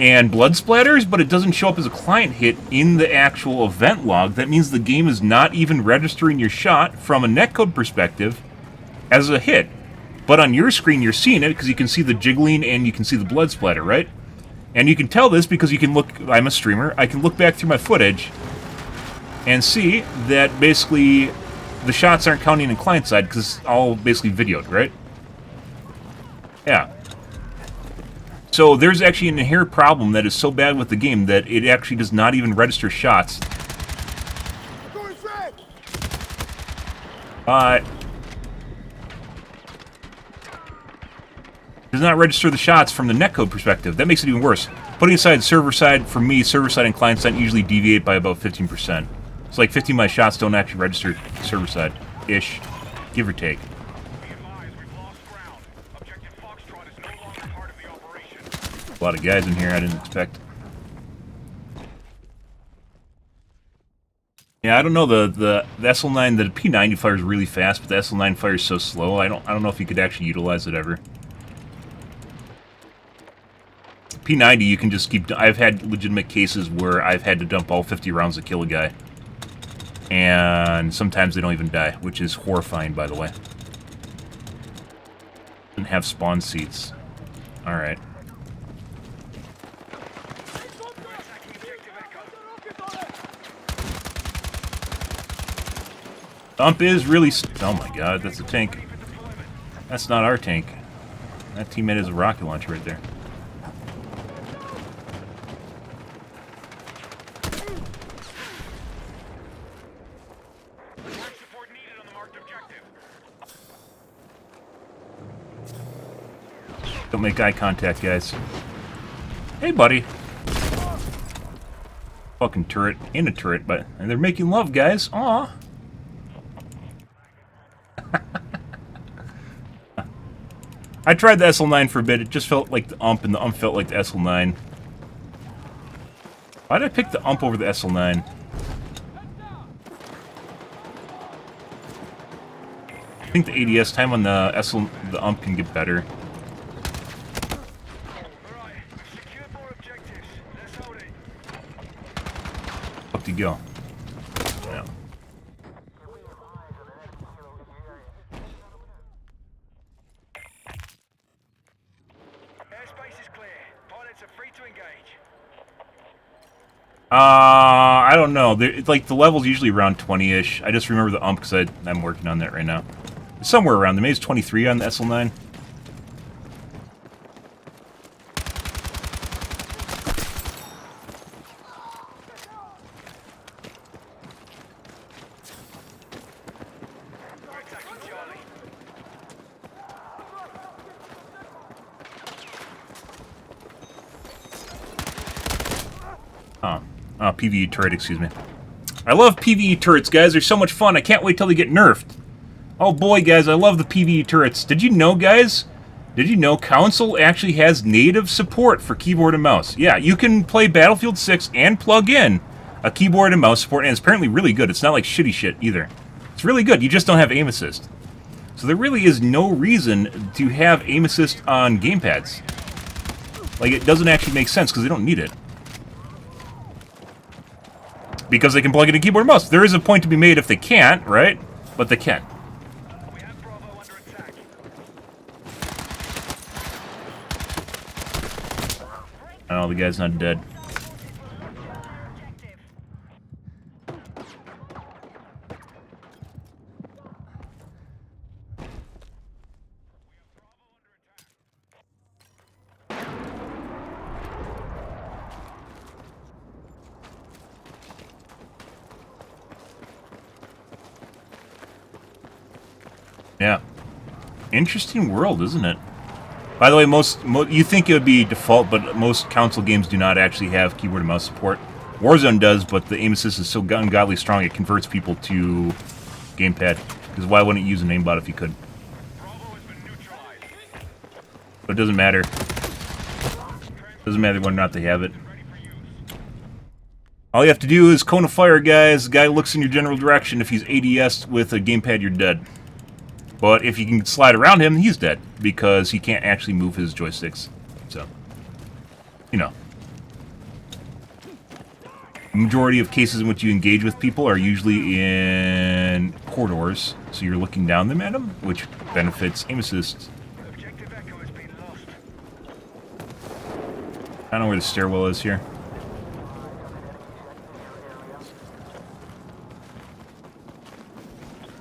and blood splatters, but it doesn't show up as a client hit in the actual event log, that means the game is not even registering your shot from a netcode perspective as a hit. But on your screen, you're seeing it because you can see the jiggling and you can see the blood splatter, right? And you can tell this because you can look... I'm a streamer. I can look back through my footage and see that basically the shots aren't counting in client side because it's all basically videoed, right? Yeah. So there's actually an inherent problem that is so bad with the game that it actually does not even register shots. Does not register the shots from the netcode perspective. That makes it even worse. Putting aside server side, for me, server side and client side usually deviate by about 15%. It's like 15 of my shots don't actually register server side-ish, give or take. Be advised, we've lost ground. Objective Foxtrot is no longer part of the operation. A lot of guys in here I didn't expect. Yeah, I don't know, the SL9, the P90 fires really fast, but the SL9 fires so slow, I don't know if you could actually utilize it ever. P90, you can just keep... I've had legitimate cases where I've had to dump all 50 rounds to kill a guy. And sometimes they don't even die, which is horrifying, by the way. Didn't have spawn seats. Alright. Dump is really... Oh my god, that's a tank. That's not our tank. That teammate is a rocket launcher right there. Support needed on the marked objective. Don't make eye contact, guys. Hey, buddy. Fucking turret. In a turret, but... And they're making love, guys. Aw. I tried the SL9 for a bit. It just felt like the ump, and the ump felt like the SL9. Why did I pick the ump over the SL9? I think the ADS time on the the ump can get better. Up you go. Yeah. Airspace is clear. Pilots are free to engage. I don't know. It's like the level's usually around 20-ish. I just remember the ump because I'm working on that right now. It's somewhere around there. Maybe it's 23 on the SL9. We're attacking Charlie. PvE turret, excuse me. I love PvE turrets, guys. They're so much fun. I can't wait till they get nerfed. Oh boy, guys, I love the PvE turrets. Did you know, guys? Did you know Console actually has native support for keyboard and mouse? Yeah, you can play Battlefield 6 and plug in a keyboard and mouse support, and it's apparently really good. It's not like shitty shit either. It's really good. You just don't have aim assist. So there really is no reason to have aim assist on gamepads. Like, it doesn't actually make sense because they don't need it. Because they can plug in a keyboard and mouse. There is a point to be made if they can't, right? But they can. We have Bravo under attack. Oh, the guy's not dead. Yeah. Interesting world, isn't it? By the way, you think it would be default, but most console games do not actually have keyboard and mouse support. Warzone does, but the aim assist is so ungodly strong it converts people to gamepad. Because why wouldn't you use an aimbot if you could? Bravo has been neutralized. But it doesn't matter. Doesn't matter whether or not they have it. Ready for use. All you have to do is cone of fire, guys. The guy looks in your general direction. If he's ADS with a gamepad, you're dead. But if you can slide around him, he's dead. Because he can't actually move his joysticks. So, you know. The majority of cases in which you engage with people are usually in corridors. So you're looking down them at them, which benefits aim assist. Objective Echo has been lost. I don't know where the stairwell is here.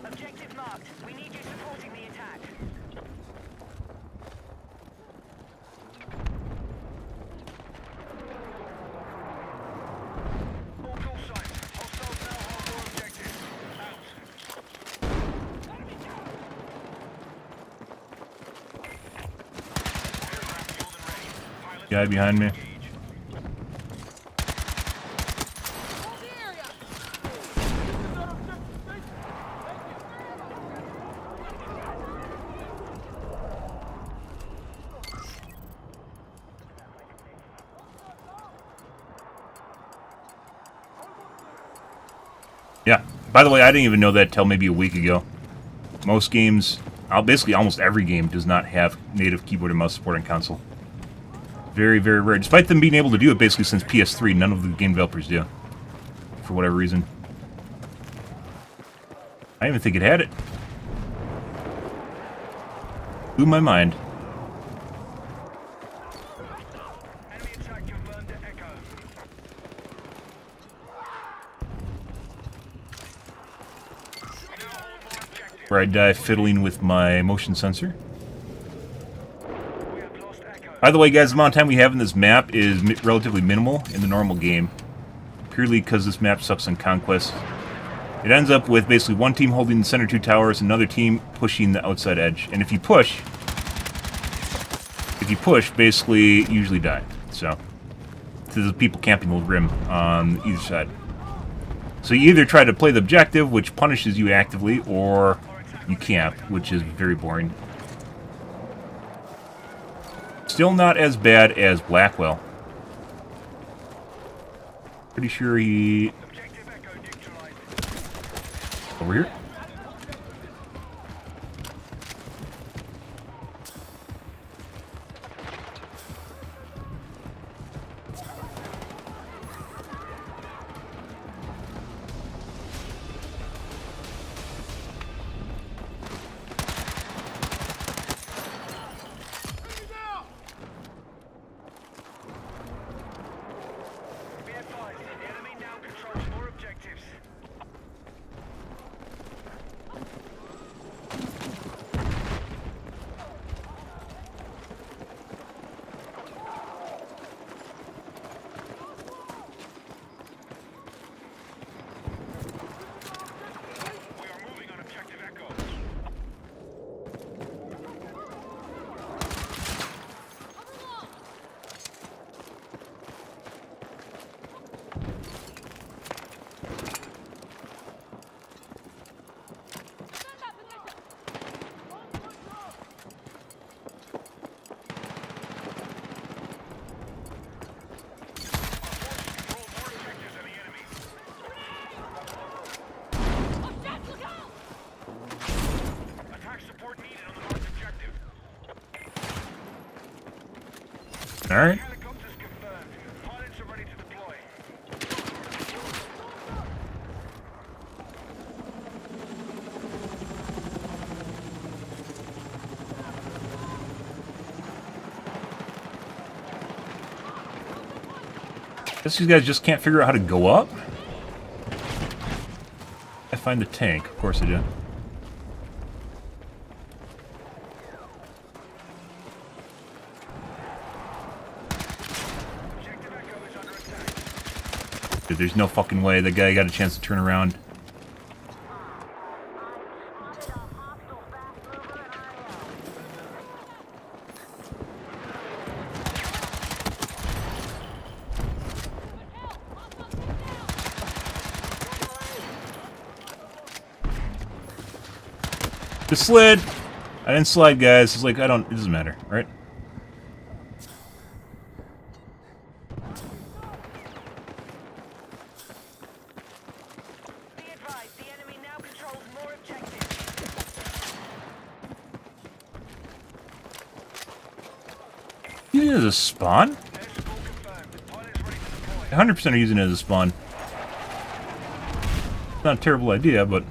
Objective marked. We need you supporting the attack. All call signs. Hostiles now hold all objectives. Out. Guy behind me. Yeah. By the way, I didn't even know that till maybe a week ago. Most games, basically almost every game, does not have native keyboard and mouse support on console. Very, very rare. Despite them being able to do it basically since PS3, none of the game developers do. For whatever reason. I didn't even think it had it. Blew my mind. where I die fiddling with my motion sensor. We have lost Echo. By the way, guys, the amount of time we have in this map is relatively minimal in the normal game, purely because this map sucks on conquest. It ends up with basically one team holding the center 2 towers, another team pushing the outside edge. And if you push, basically, you usually die. So, there's people camping the rim on either side. So you either try to play the objective, which punishes you actively, or you camp, which is very boring. Still not as bad as Blackwell. Pretty sure he... Objective Echo neutralized. Over here? Be advised, the enemy now controls more objectives. We are moving on objective Echo. Control more objectives than the enemy. Attack support needed on the marked objective. Alright. Helicopters confirmed. Pilots are ready to deploy. Guess these guys just can't figure out how to go up? I find the tank. Of course I do. Objective Echo is under attack. Dude, there's no fucking way that guy got a chance to turn around. Just slid. I didn't slide, guys. It's like, it doesn't matter, right? Be advised, the enemy now controls more objectives. Using it as a spawn? There's all confirmed. Pilots ready to deploy. 100% are using it as a spawn. Not a terrible idea, but...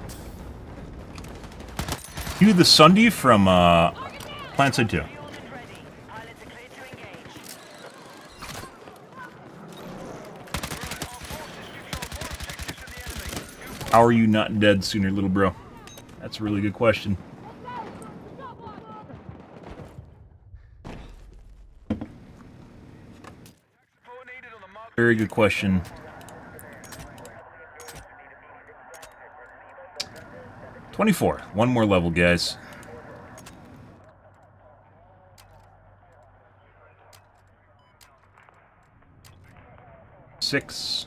You the Sunday from, Plant Side 2. Fueled and ready. Pilots are clear to engage. How are you not dead sooner, little bro? That's a really good question. Support needed on the marked. Very good question. $24. One more level, guys. $6.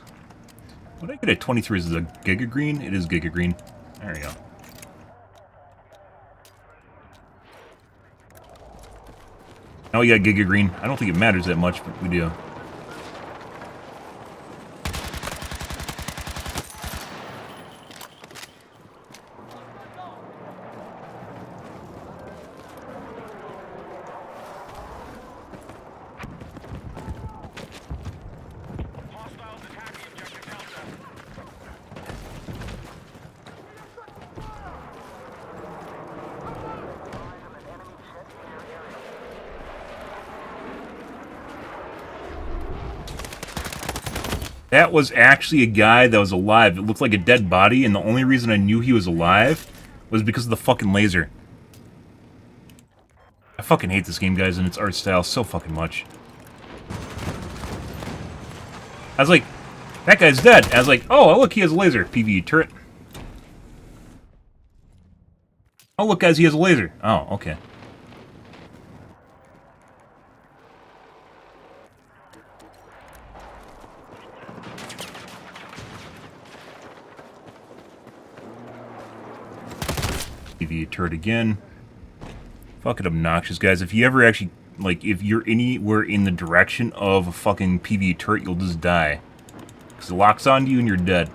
What did I get at 23? Is it a Giga Green? It is Giga Green. There we go. Now we got Giga Green. I don't think it matters that much, but we do. Hostiles attacking objective Delta. That was actually a guy that was alive. It looked like a dead body, and the only reason I knew he was alive was because of the fucking laser. I fucking hate this game, guys, and its art style so fucking much. I was like, that guy's dead. I was like, oh, look, he has a laser. PvE turret. Oh, look, guys, he has a laser. Oh, okay. PvE turret again. Fucking obnoxious, guys. If you ever actually, like, if you're anywhere in the direction of a fucking PvE turret, you'll just die. Because it locks onto you and you're dead.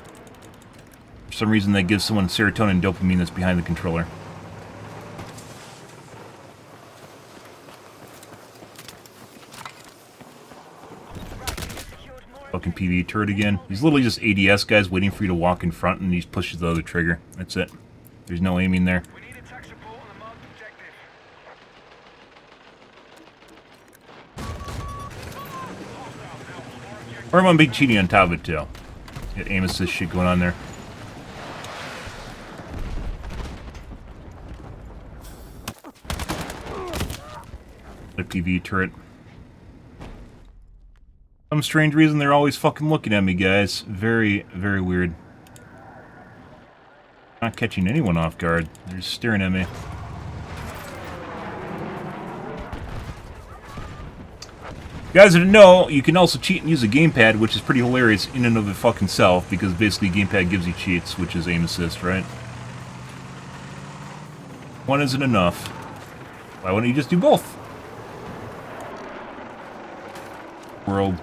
For some reason, that gives someone serotonin and dopamine that's behind the controller. Fucking PvE turret again. He's literally just ADS, guys, waiting for you to walk in front, and he just pushes the other trigger. That's it. There's no aiming there. We need attack support on the marked objective. Or I'm gonna be cheating on top of it, too. Got aim assist shit going on there. The PvE turret. Some strange reason they're always fucking looking at me, guys. Very, very weird. Not catching anyone off guard. They're just staring at me. Guys didn't know, you can also cheat and use a gamepad, which is pretty hilarious in and of it fucking self, because basically gamepad gives you cheats, which is aim assist, right? One isn't enough. Why wouldn't you just do both? World.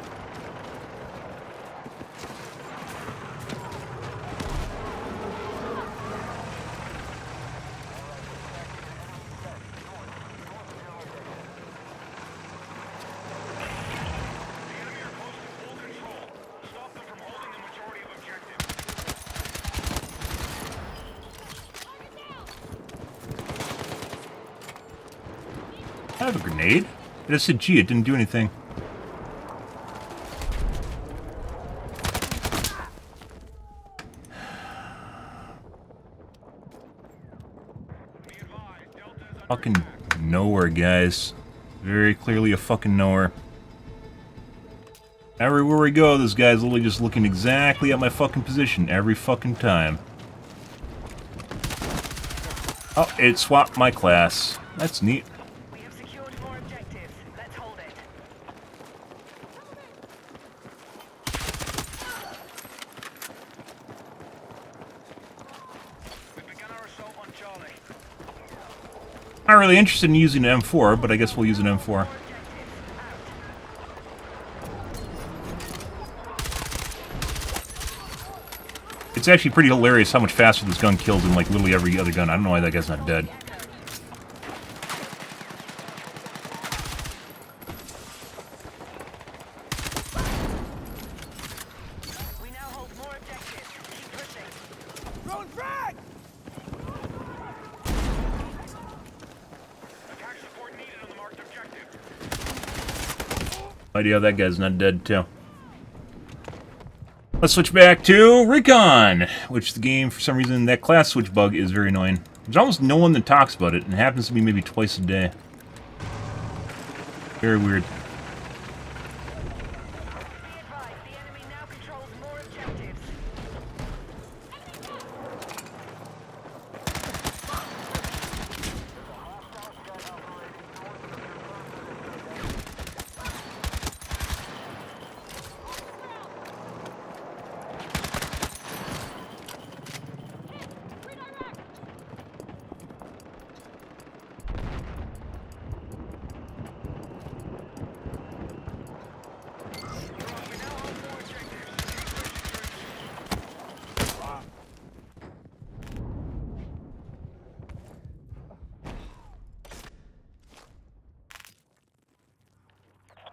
I have a grenade. It just said G, it didn't do anything. Fucking nowhere, guys. Very clearly a fucking nowhere. Everywhere we go, this guy's literally just looking exactly at my fucking position every fucking time. Oh, it swapped my class. That's neat. We have secured more objectives. Let's hold it. We've begun our assault on Charlie. Not really interested in using an M4, but I guess we'll use an M4. It's actually pretty hilarious how much faster this gun kills than like literally every other gun. I don't know why that guy's not dead. We now hold more objectives. Keep pushing. Throwing frag! Attack support needed on the marked objective. Idea that guy's not dead too. Let's switch back to Recon, which the game, for some reason, that class switch bug is very annoying. There's almost no one that talks about it, and it happens to be maybe twice a day. Very weird. Be advised, the enemy now controls more objectives.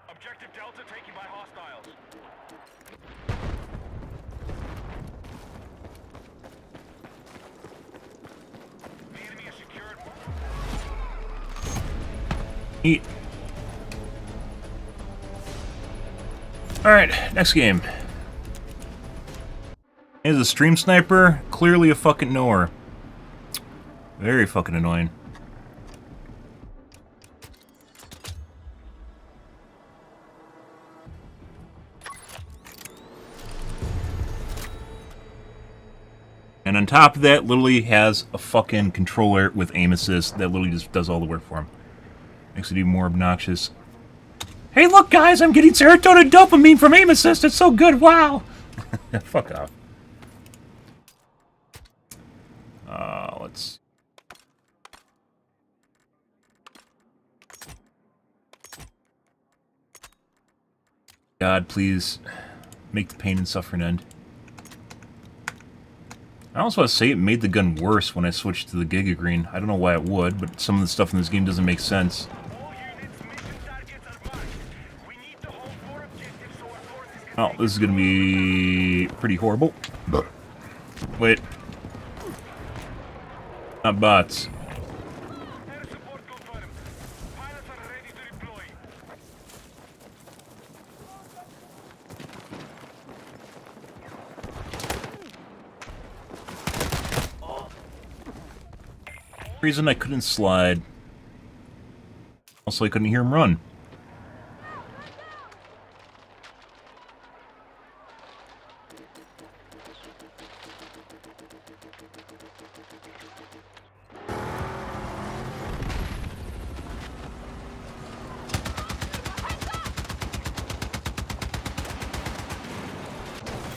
Objective Delta taken by hostiles. The enemy is secured. Neat. Alright, next game. Is a stream sniper, clearly a fucking knower. Very fucking annoying. And on top of that, literally has a fucking controller with aim assist that literally just does all the work for him. Makes it even more obnoxious. Hey, look, guys, I'm getting serotonin dopamine from aim assist. It's so good. Wow. Fuck off. Let's. God, please make the pain and suffering end. I also want to say it made the gun worse when I switched to the Giga Green. I don't know why it would, but some of the stuff in this game doesn't make sense. Oh, this is going to be pretty horrible. Wait. Not bots. Reason I couldn't slide. Also, I couldn't hear him run.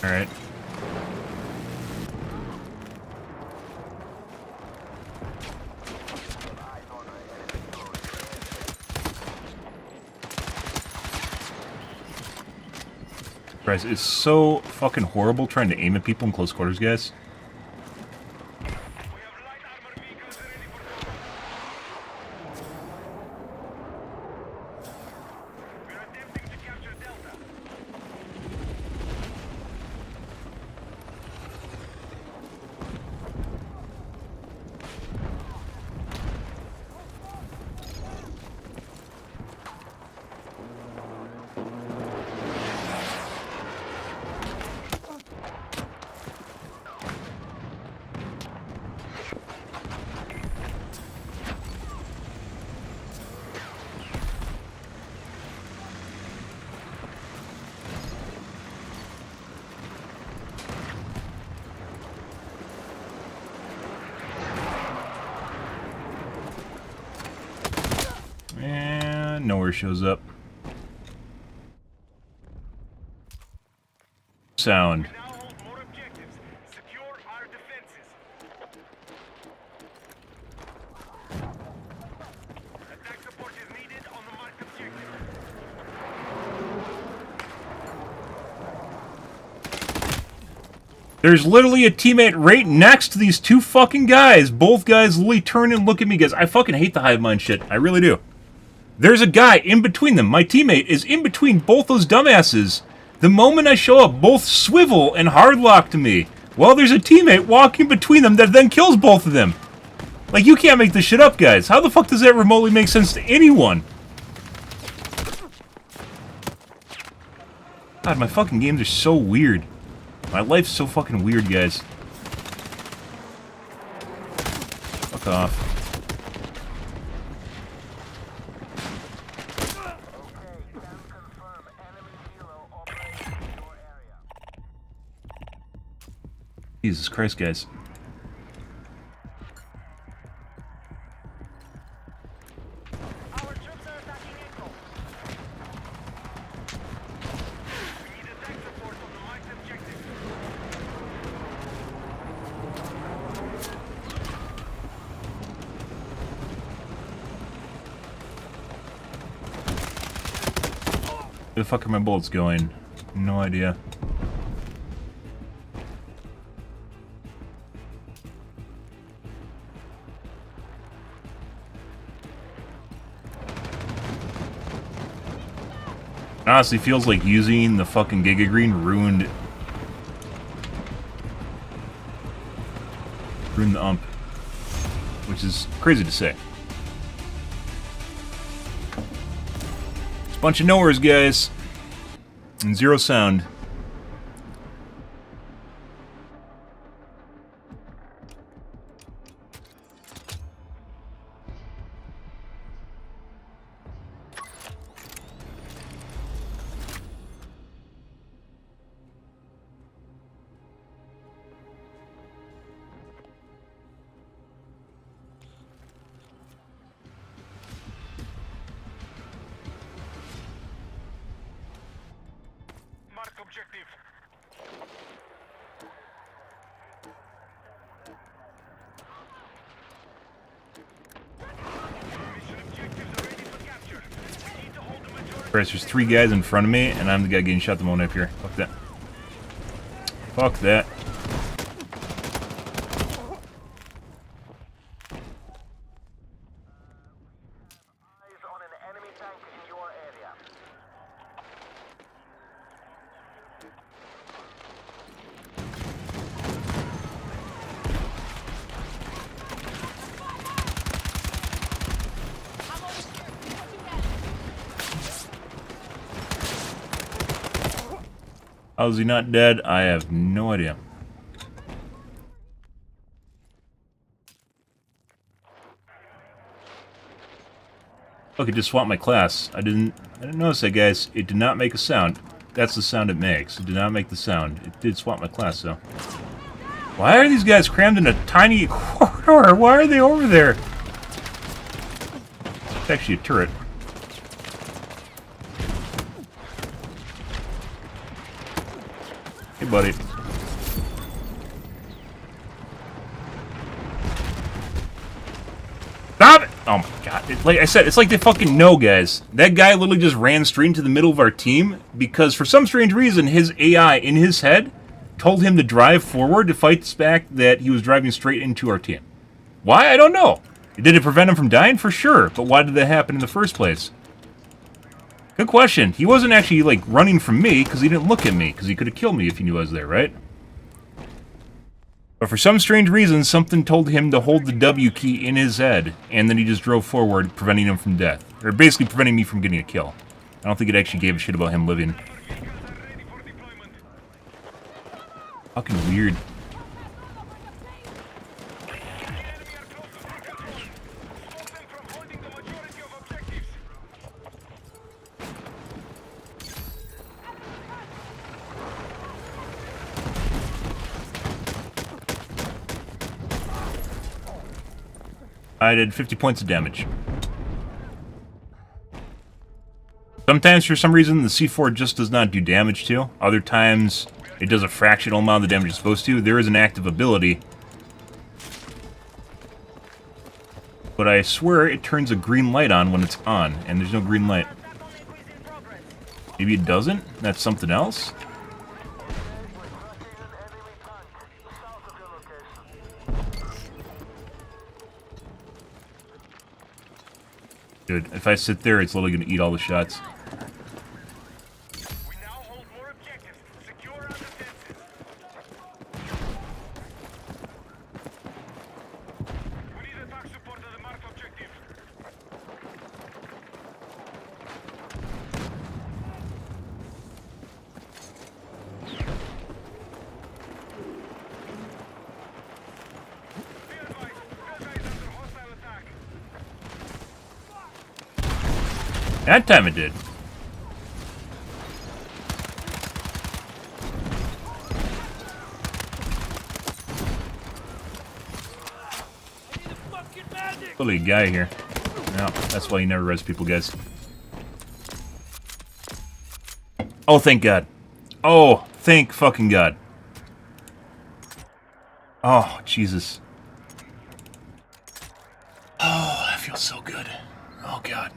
All right. Guys, it's so fucking horrible trying to aim at people in close quarters, guys. And nowhere shows up. Sound. There's literally a teammate right next to these two fucking guys. Both guys literally turn and look at me, guys. I fucking hate the hive mind shit. I really do. There's a guy in between them. My teammate is in between both those dumbasses. The moment I show up, both swivel and hardlock to me. Well, there's a teammate walking between them that then kills both of them. Like, you can't make this shit up, guys. How the fuck does that remotely make sense to anyone? God, my fucking games are so weird. My life's so fucking weird, guys. Fuck off. Jesus Christ, guys. Where the fuck are my bullets going? No idea. It honestly feels like using the fucking Giga Green ruined the ump. Which is crazy to say. It's a bunch of nowheres, guys. And zero sound. objective. Mission objectives are ready for capture. We need to hold the majority. Christ, there's 3 guys in front of me, and I'm the guy getting shot the moment up here. Fuck that. Fuck that. Eyes on an enemy tank in your area. How is he not dead? I have no idea. Look, it just swapped my class. I didn't notice that, guys. It did not make a sound. That's the sound it makes. It did not make the sound. It did swap my class, though. Why are these guys crammed in a tiny corridor? Why are they over there? It's actually a turret. Hey, buddy. Stop it! Oh my god. Like I said, it's like they fucking know, guys. That guy literally just ran straight into the middle of our team because for some strange reason, his AI in his head told him to drive forward to fight this back that he was driving straight into our team. Why? I don't know. Did it prevent him from dying? For sure. But why did that happen in the first place? Good question. He wasn't actually, like, running from me because he didn't look at me because he could have killed me if he knew I was there, right? But for some strange reason, something told him to hold the W key in his head, and then he just drove forward, preventing him from death. Or basically preventing me from getting a kill. I don't think it actually gave a shit about him living. Fucking weird. I did 50 points of damage. Sometimes, for some reason, the C4 just does not do damage to. Other times, it does a fractional amount of the damage it's supposed to. There is an active ability. But I swear it turns a green light on when it's on, and there's no green light. Maybe it doesn't? That's something else? Good. If I sit there, it's literally going to eat all the shots. We now hold more objectives. Secure our defenses. We need attack support to the marked objective. Be advised, Delta is under hostile attack. That time it did. Totally a guy here. No, that's why you never res people, guys. Oh, thank God. Oh, thank fucking God. Oh, Jesus. Oh, that feels so good. Oh, God.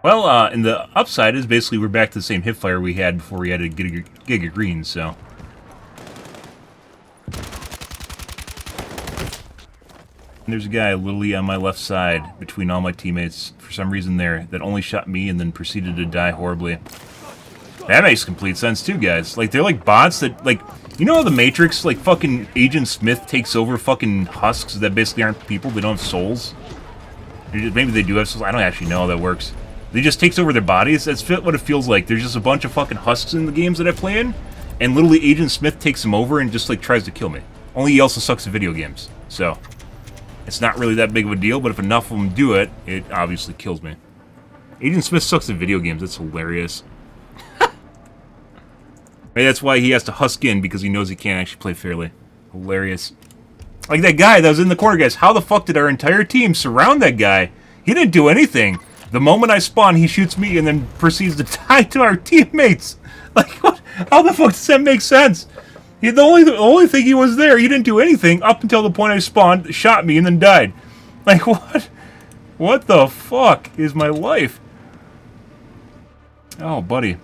Well, and the upside is basically we're back to the same hipfire we had before we had a gig of green, so. And there's a guy literally on my left side between all my teammates for some reason there that only shot me and then proceeded to die horribly. That makes complete sense too, guys. Like, they're like bots that, like, you know how the Matrix, like, fucking Agent Smith takes over fucking husks that basically aren't people, they don't have souls? Maybe they do have souls, I don't actually know how that works. They just takes over their bodies. That's what it feels like. There's just a bunch of fucking husks in the games that I play in, and literally Agent Smith takes them over and just like tries to kill me. Only he also sucks at video games, so it's not really that big of a deal. But if enough of them do it, it obviously kills me. Agent Smith sucks at video games. That's hilarious. Maybe that's why he has to husk in because he knows he can't actually play fairly. Hilarious. Like that guy that was in the corner, guys. How the fuck did our entire team surround that guy? He didn't do anything. The moment I spawn, he shoots me and then proceeds to die to our teammates. Like, what? How the fuck does that make sense? The only thing he was there, he didn't do anything up until the point I spawned, shot me, and then died. Like, what? What the fuck is my life? Oh, buddy.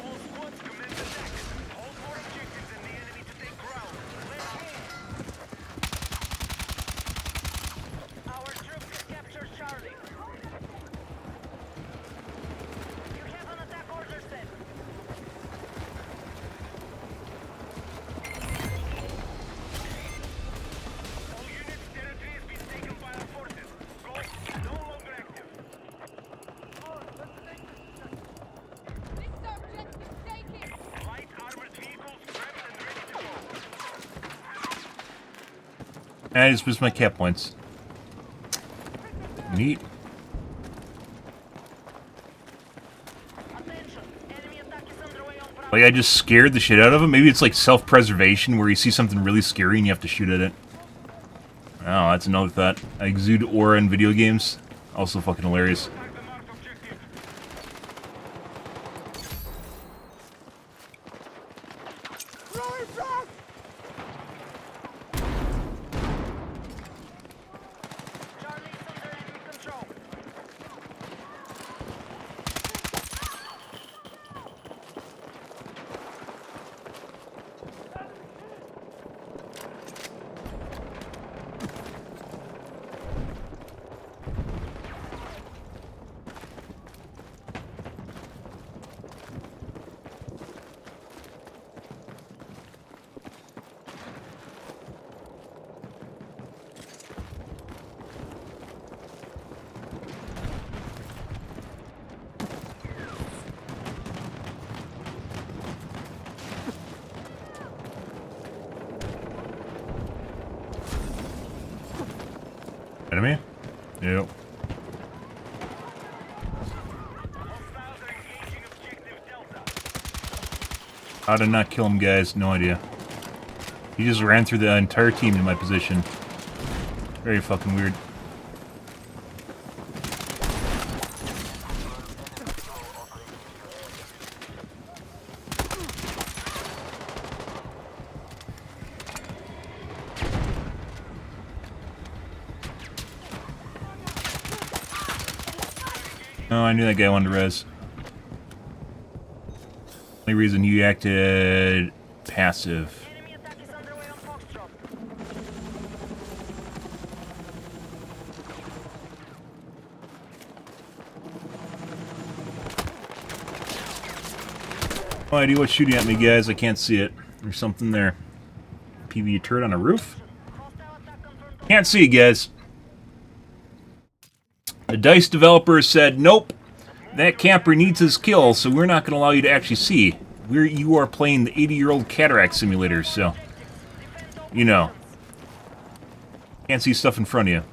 All squads commence attack. Hold more objectives and the enemy to take ground. Let's move. Our troops have captured Charlie. You have an attack order set. All units, territory has been taken by our forces. Ghost no longer active. Light armored vehicles prepped and ready to go. I just missed my cap points. Neat. Attention! Enemy attack is underway on Bravo. Like, I just scared the shit out of him. Maybe it's like self-preservation where you see something really scary and you have to shoot at it. Oh, that's another thought. I exude aura in video games. Also fucking hilarious. Attack the marked objective. Charlie is under enemy control. Enemy? Yep. Hostiles are engaging objective Delta. How to not kill him, guys? No idea. He just ran through the entire team in my position. Very fucking weird. Oh, I knew that guy wanted to res. Only reason he acted passive. Enemy attack is underway on Foxtrot. No idea what's shooting at me, guys. I can't see it. There's something there. PV turret on a roof? Hostile attack confirmed on Can't see, guys. The DICE developer said, nope, that camper needs his kill, so we're not going to allow you to actually see. You are playing the 80-year-old cataract simulator, so, you know. Can't see stuff in front of you.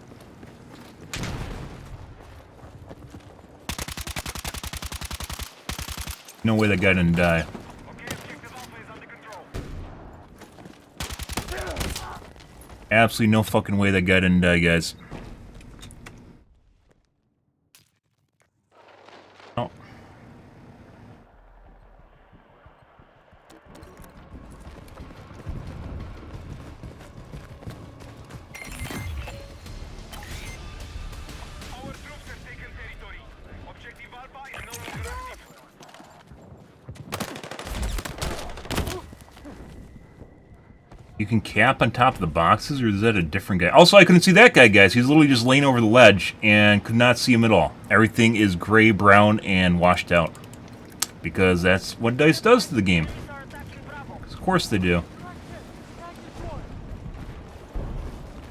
No way that guy didn't die. Okay, objective Alpha is under control. Absolutely no fucking way that guy didn't die, guys. Oh. Our troops have taken territory. Objective Alpha is no longer active. You can cap on top of the boxes, or is that a different guy? Also, I couldn't see that guy, guys. He's literally just laying over the ledge and could not see him at all. Everything is gray, brown, and washed out. Because that's what DICE does to the game. Enemies are attacking Bravo. Of course they do.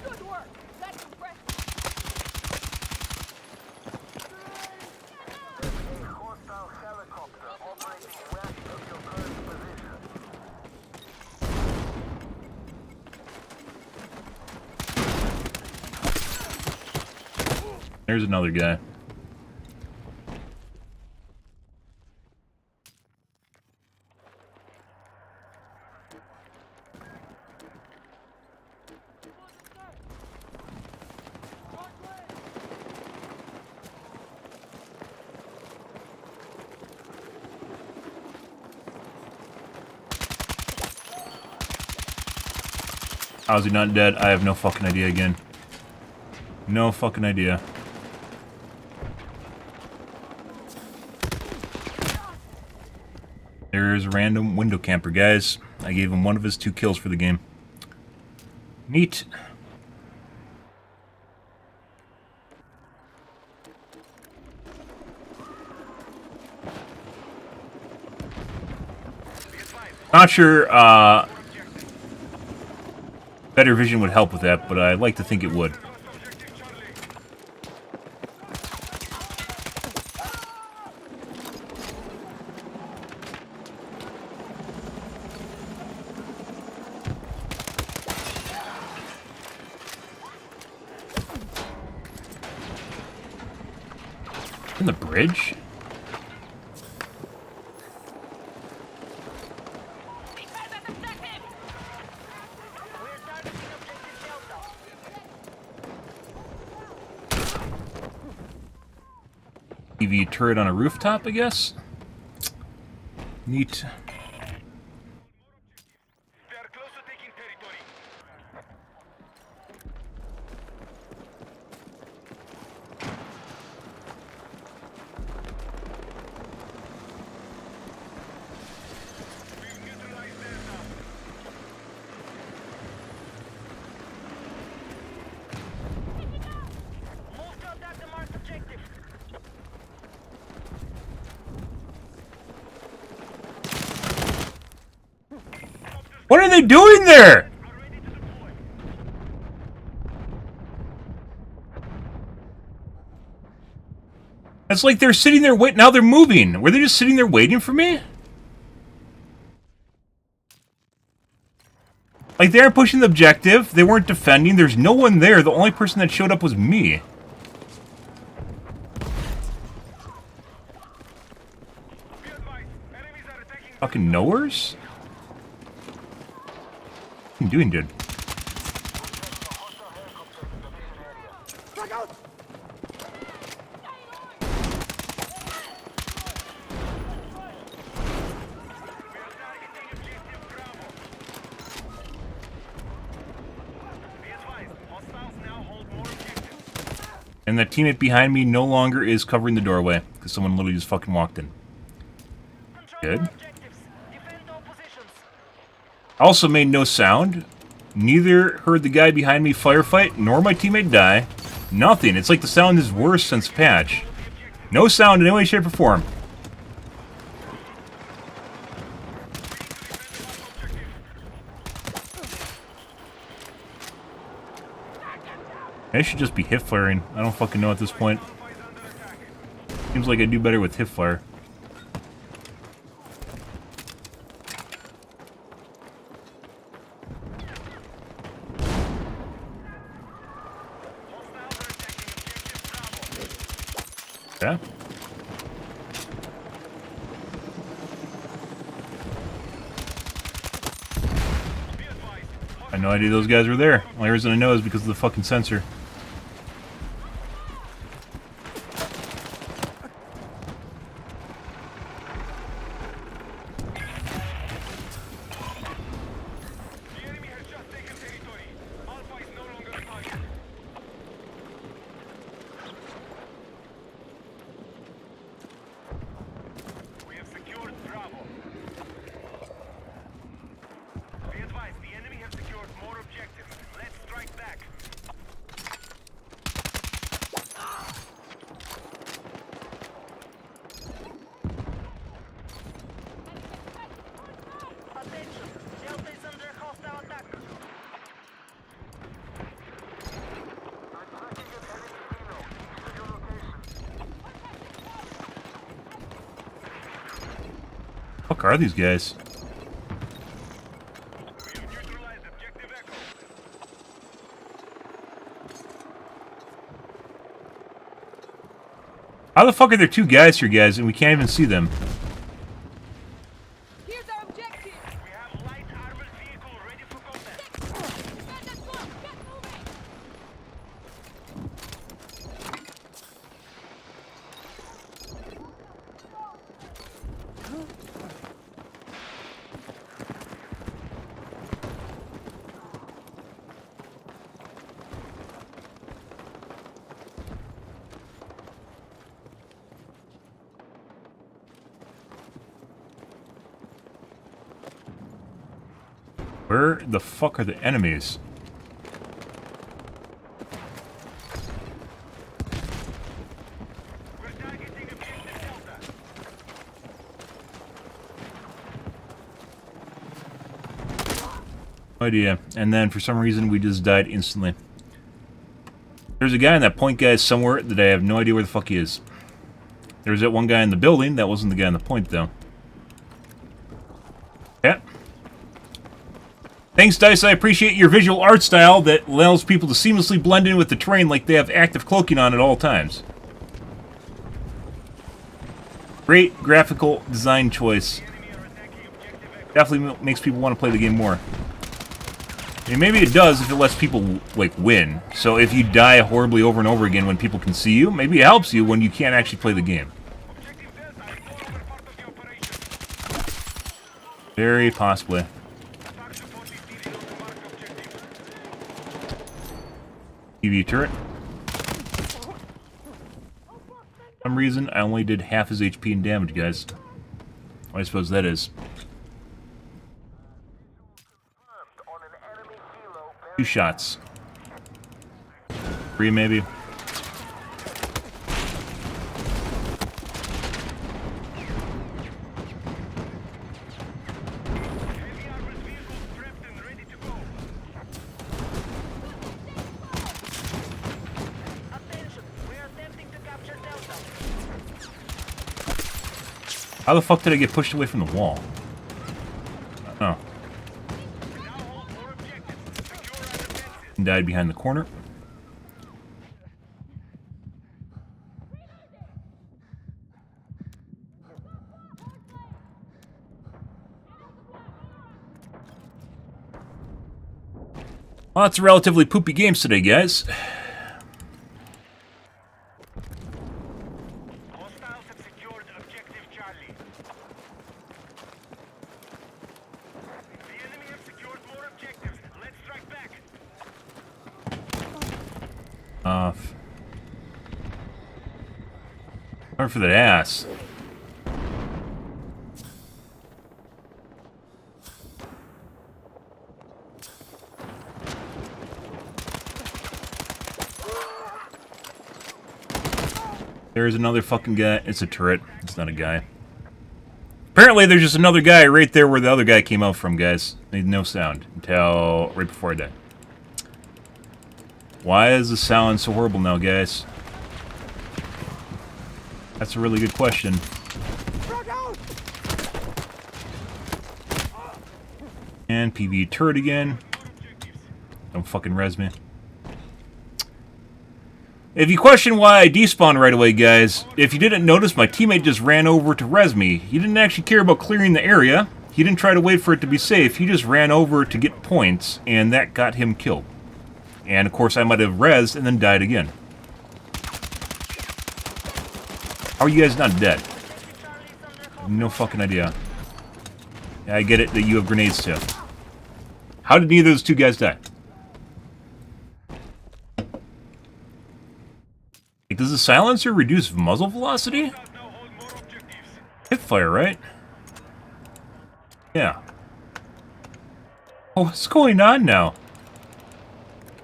Good work. That's impressive. Hostile helicopter operating west of your current position. There's another guy. How's he not dead? I have no fucking idea again. No fucking idea. There's a random window camper, guys. I gave him one of his 2 kills for the game. Neat. Not sure better vision would help with that, but I'd like to think it would. In the bridge? TV turret on a rooftop, I guess? Neat. They are close to taking territory. We've neutralized their now. Move to attack the marked objective. What are they doing there? It's like they're sitting there waiting. Now they're moving. Were they just sitting there waiting for me? Like, they aren't pushing the objective. They weren't defending. There's no one there. The only person that showed up was me. Be advised, enemies are attacking. Fucking knowers? What are you doing, dude? And the teammate behind me no longer is covering the doorway, because someone literally just fucking walked in. Good. Also made no sound. Neither heard the guy behind me firefight, nor my teammate die. Nothing. It's like the sound is worse since patch. No sound in any way, shape, or form. I should just be hip firing. I don't fucking know at this point. Seems like I do better with hip fire. Yeah. I had no idea those guys were there. Only reason I know is because of the fucking sensor. What the fuck are these guys? How the fuck are there 2 guys here, guys, and we can't even see them? Here's our objective. We have light armored vehicle ready for combat. Get moving. Where the fuck are the enemies? We're targeting objective Delta. No idea. And then for some reason we just died instantly. There's a guy in that point, guys, somewhere that I have no idea where the fuck he is. There's that one guy in the building. That wasn't the guy in the point, though. Yeah. Thanks, Dice. I appreciate your visual art style that allows people to seamlessly blend in with the terrain like they have active cloaking on at all times. Great graphical design choice. Definitely makes people want to play the game more. I mean, maybe it does if it lets people, like, win. So if you die horribly over and over again when people can see you, maybe it helps you when you can't actually play the game. Objective Delta is no longer part of the operation. Very possibly. Attack support is needed on the marked objective. TV turret. For some reason, I only did half his HP in damage, guys. I suppose that is. 2 shots. 3, maybe. Heavy armored vehicles prepped and ready to go. Attention, we are attempting to capture Delta. How the fuck did I get pushed away from the wall? Oh. Now hold more objectives. Secure our defenses. And died behind the corner. Lots of relatively poopy games today, guys. Hostiles have secured objective Charlie. The enemy have secured more objectives. Let's strike back. Sorry for that ass. There's another fucking guy. It's a turret. It's not a guy. Apparently, there's just another guy right there where the other guy came out from, guys. Made no sound until right before I died. Why is the sound so horrible now, guys? That's a really good question. And PV turret again. Don't fucking res me. If you question why I despawned right away, guys, if you didn't notice, my teammate just ran over to res me. He didn't actually care about clearing the area. He didn't try to wait for it to be safe. He just ran over to get points, and that got him killed. And, of course, I might have rezzed and then died again. How are you guys not dead? No fucking idea. Yeah, I get it that you have grenades, too. How did neither of those two guys die? Like, does the silencer reduce muzzle velocity? Now hold more objectives. Hipfire, right? Yeah. Oh, what's going on now?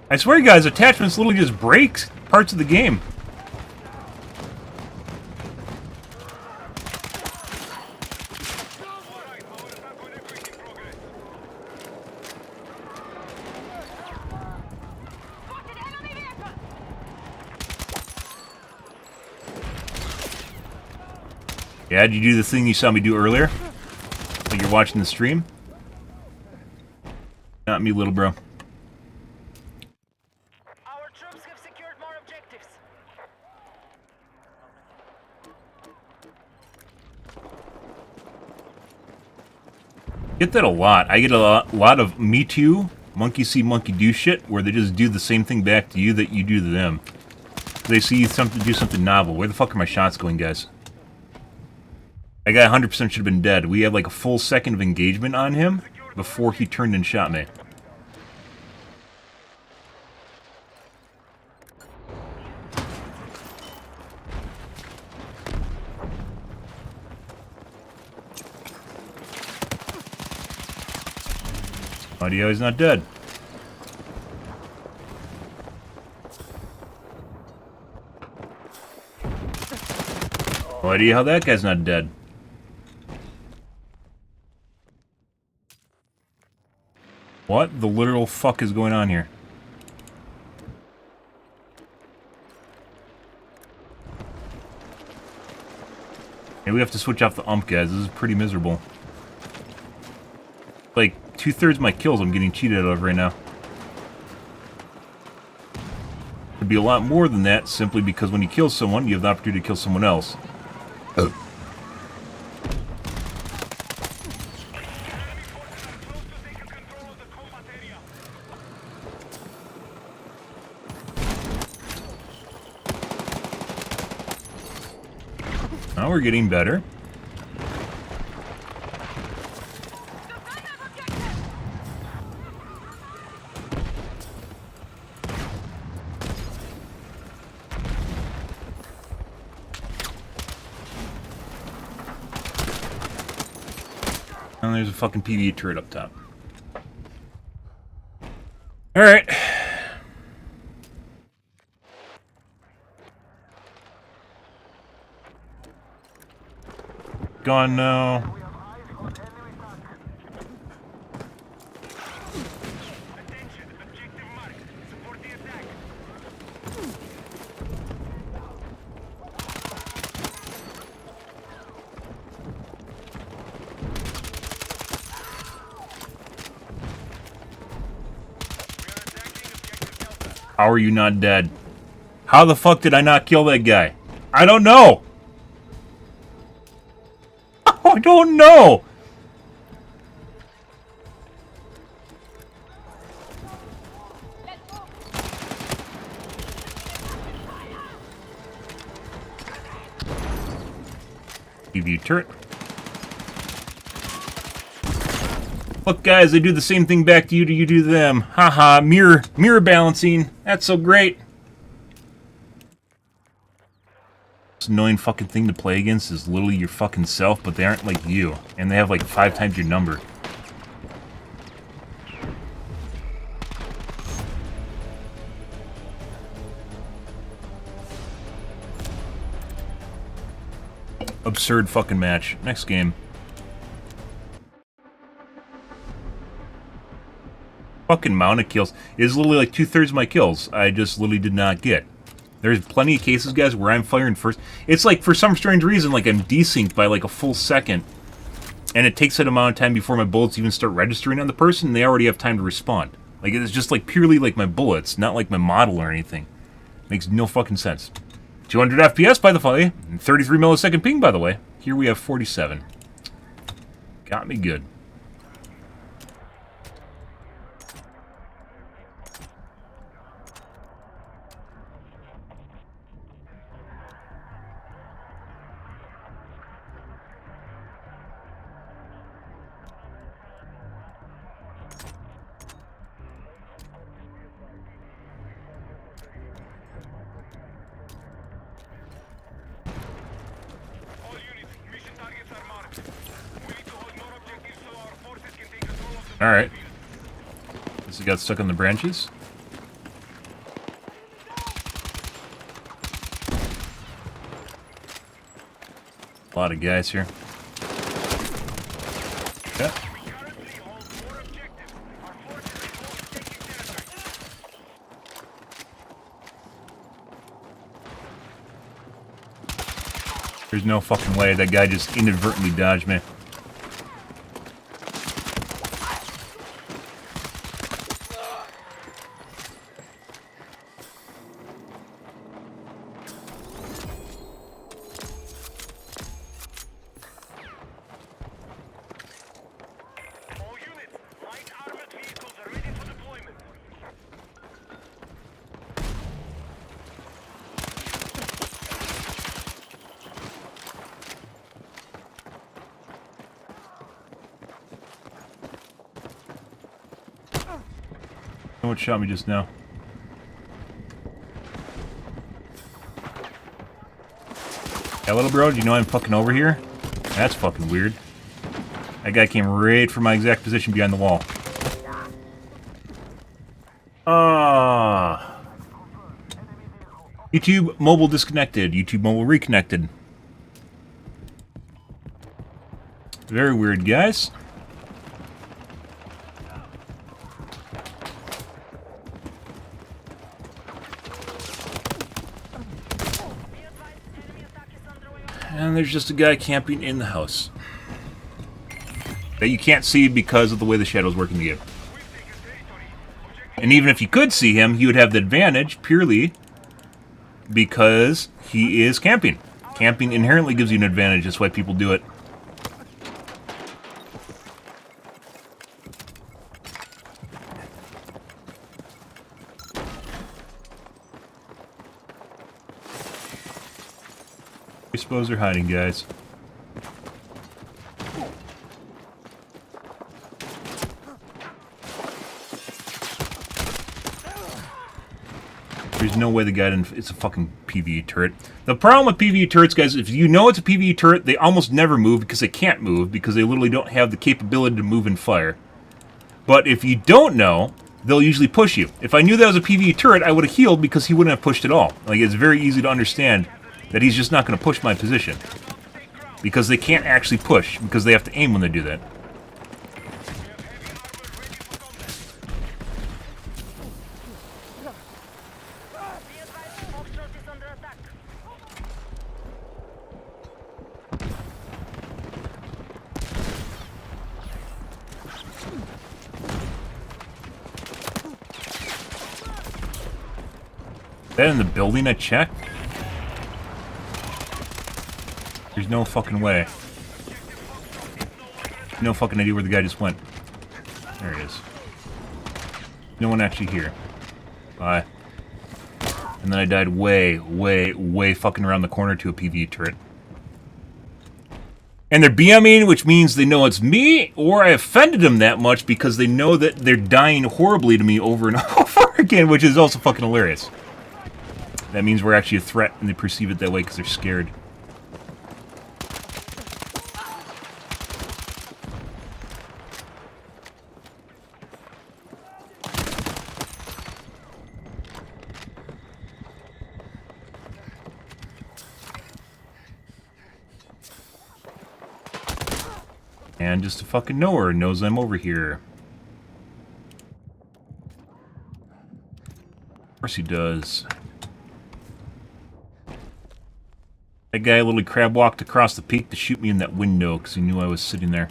I swear, guys, attachments literally just break parts of the game. Alright, power attack on equipment in progress. Spotted enemy vehicle! Yeah, did you do the thing you saw me do earlier? Like you're watching the stream? Not me, little bro. Our troops have secured more objectives. Get that a lot. I get a lot of me too, monkey see, monkey do shit, where they just do the same thing back to you that you do to them. They see you do something novel. Where the fuck are my shots going, guys? That guy 100% should have been dead. We had like a full second of engagement on him before he turned and shot me. idea he's not dead. No idea how that guy's not dead. What the literal fuck is going on here? Hey, we have to switch off the ump, guys. This is pretty miserable. Like, 2/3 of my kills I'm getting cheated out of right now. Could be a lot more than that, simply because when you kill someone, you have the opportunity to kill someone else. Oh. Now we're getting better. And there's a fucking PvE turret up top. Alright. Gone now. How are you not dead? How the fuck did I not kill that guy? I don't know! I don't know! PvE turret. Look, guys, they do the same thing back to you do to them. Haha, mirror balancing. That's so great. This annoying fucking thing to play against is literally your fucking self, but they aren't like you. And they have like 5 times your number. Absurd fucking match. Next game. Fucking amount of kills is literally like 2/3 of my kills I just literally did not get. There's plenty of cases, guys, where I'm firing first. It's like, for some strange reason, like I'm desynced by like a full second. And it takes that amount of time before my bullets even start registering on the person, and they already have time to respond. Like, it's just like purely like my bullets, not like my model or anything. Makes no fucking sense. 200 FPS, by the way, and 33 millisecond ping, by the way. Here we have 47. Got me good. Alright. This got stuck on the branches. A lot of guys here. Yeah. There's no fucking way that guy just inadvertently dodged me. What shot me just now? Yeah, little bro, do you know I'm fucking over here? That's fucking weird. That guy came right from my exact position behind the wall. YouTube mobile disconnected. YouTube mobile reconnected. Very weird, guys. And there's just a guy camping in the house that you can't see because of the way the shadows work in the game. And even if you could see him, he would have the advantage purely because he is camping. Camping inherently gives you an advantage. That's why people do it. I suppose they're hiding, guys. There's no way the guy didn't... It's a fucking PvE turret. The problem with PvE turrets, guys, if you know it's a PvE turret, they almost never move because they can't move because they literally don't have the capability to move and fire. But if you don't know, they'll usually push you. If I knew that was a PvE turret, I would have healed because he wouldn't have pushed at all. Like, it's very easy to understand that he's just not going to push my position. Because they can't actually push, because they have to aim when they do that. That in the building I checked? There's no fucking way. No fucking idea where the guy just went. There he is. No one actually here. Bye. And then I died way, way, way fucking around the corner to a PvE turret. And they're BMing, which means they know it's me, or I offended them that much because they know that they're dying horribly to me over and over again, which is also fucking hilarious. That means we're actually a threat, and they perceive it that way because they're scared. And just a fucking knower knows I'm over here. Of course he does. That guy literally crab walked across the peak to shoot me in that window because he knew I was sitting there.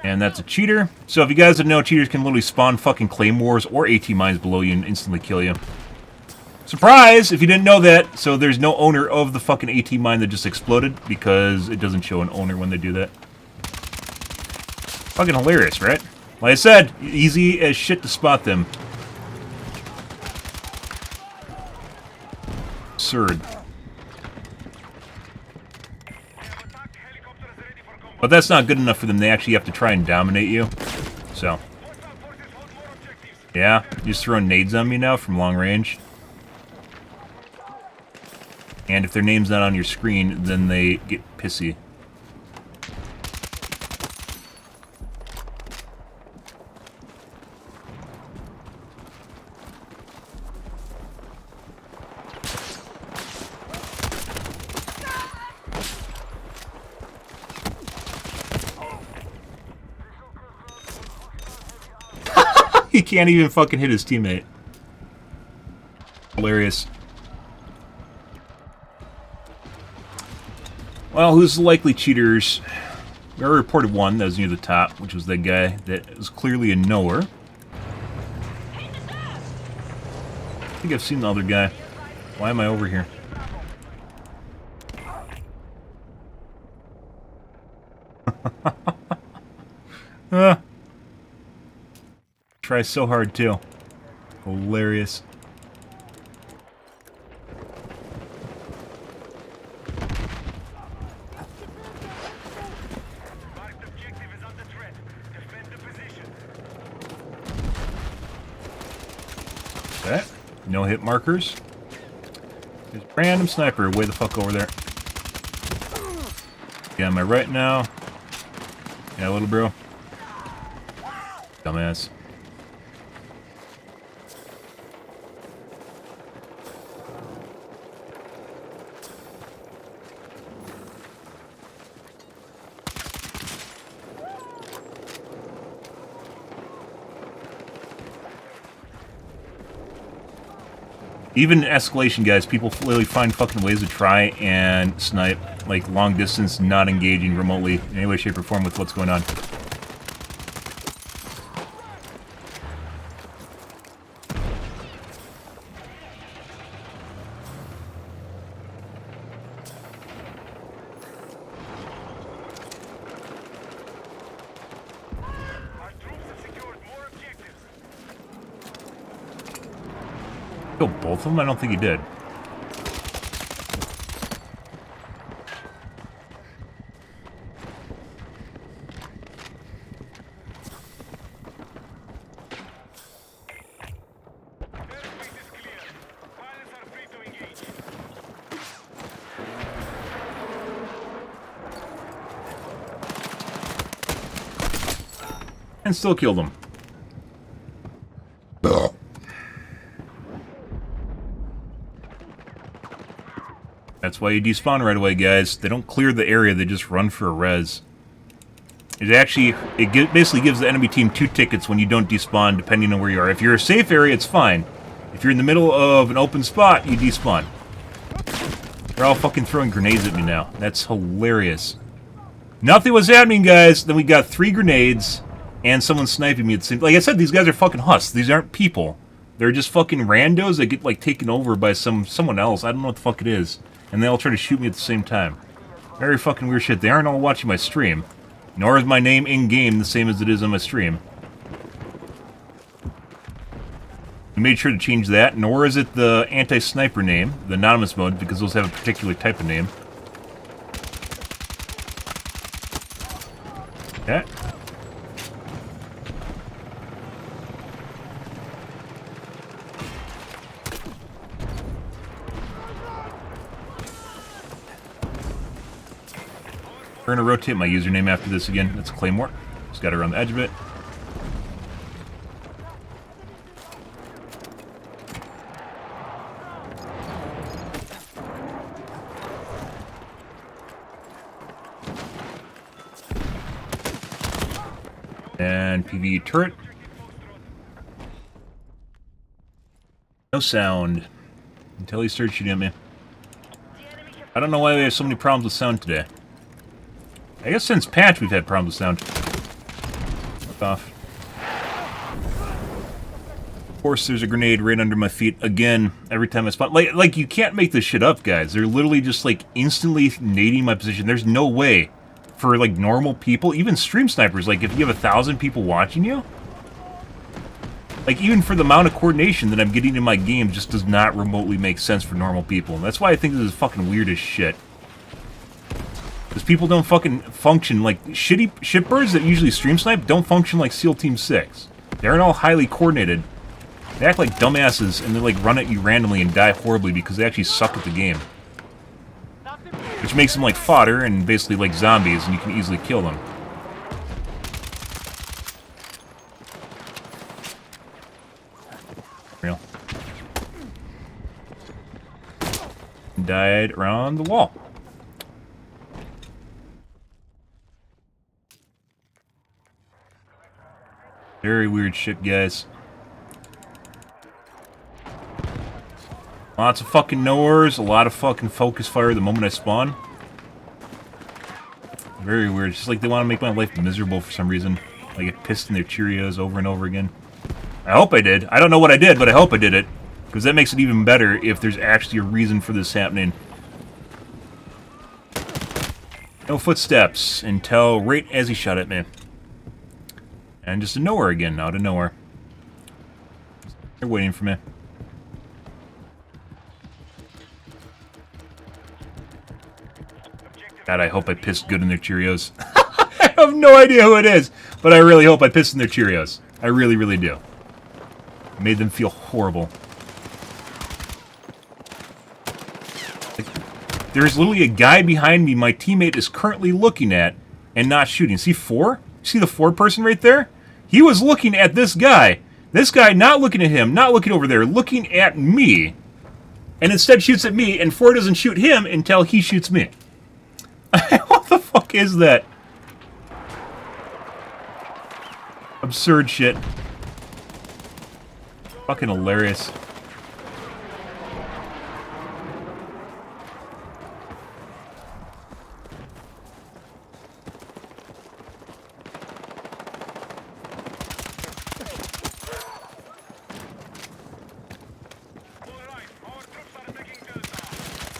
And that's a cheater. So if you guys didn't know, cheaters can literally spawn fucking claymores or AT mines below you and instantly kill you. Surprise! If you didn't know that, so there's no owner of the fucking AT mine that just exploded because it doesn't show an owner when they do that. Fucking hilarious, right? Like I said, easy as shit to spot them. Absurd. But that's not good enough for them. They actually have to try and dominate you. So. Yeah, you're just throwing nades on me now from long range. And if their name's not on your screen, then they get pissy. He can't even fucking hit his teammate. Hilarious. Well, who's the likely cheaters? We already reported one that was near the top, which was that guy that was clearly a knower. I think I've seen the other guy. Why am I over here? Try so hard too. Hilarious. Marked objective is under threat. Defend the position. Okay. No hit markers. There's a random sniper way the fuck over there. Yeah, am I right now? Yeah, little bro. Dumbass. Even escalation, guys, people literally find fucking ways to try and snipe, like, long distance, not engaging remotely in any way, shape, or form with what's going on. Our troops have secured more objectives. Killed both of them? I don't think he did. Airspace is clear. Pilots are free to engage. And still killed him. That's why you despawn right away, guys. They don't clear the area, they just run for a res. Basically gives the enemy team 2 tickets when you don't despawn, depending on where you are. If you're a safe area, it's fine. If you're in the middle of an open spot, you despawn. They're all fucking throwing grenades at me now. That's hilarious. Nothing was happening, guys. Then we got 3 grenades, and someone sniping me at the same... Like I said, these guys are fucking husks. These aren't people. They're just fucking randos that get, like, taken over by someone else. I don't know what the fuck it is. And they all try to shoot me at the same time. Very fucking weird shit. They aren't all watching my stream. Nor is my name in-game the same as it is on my stream. We made sure to change that. Nor is it the anti-sniper name, the anonymous mode, because those have a particular type of name. Okay. We're going to rotate my username after this again. That's Claymore. Just got to around the edge of it. And PvE turret. No sound. Until he starts shooting at me. I don't know why we have so many problems with sound today. I guess since patch we've had problems with sound. Fuck off. Of course there's a grenade right under my feet again every time I spawn. Like you can't make this shit up, guys. They're literally just like instantly nading my position. There's no way for like normal people, even stream snipers, like if you have 1,000 people watching you, like even for the amount of coordination that I'm getting in my game just does not remotely make sense for normal people. And that's why I think this is fucking weird as shit. Because people don't fucking function like shitbirds that usually stream snipe don't function like SEAL Team 6. They aren't all highly coordinated. They act like dumbasses and they like run at you randomly and die horribly because they actually suck at the game. Which makes them like fodder and basically like zombies and you can easily kill them. Real. Died around the wall. Very weird shit, guys. Lots of fucking knowers, a lot of fucking focus fire the moment I spawn. Very weird. It's just like they want to make my life miserable for some reason. I get pissed in their Cheerios over and over again. I hope I did. I don't know what I did, but I hope I did it. Because that makes it even better if there's actually a reason for this happening. No footsteps until right as he shot at me. And just a nowhere again, out of nowhere. They're waiting for me. God, I hope I pissed good in their Cheerios. I have no idea who it is, but I really hope I pissed in their Cheerios. I really, really do. Made them feel horrible. Like, there's literally a guy behind me my teammate is currently looking at and not shooting. See 4? See the 4 person right there? He was looking at this guy. This guy not looking at him, not looking over there, looking at me. And instead shoots at me, and 4 doesn't shoot him until he shoots me. What the fuck is that? Absurd shit. Fucking hilarious.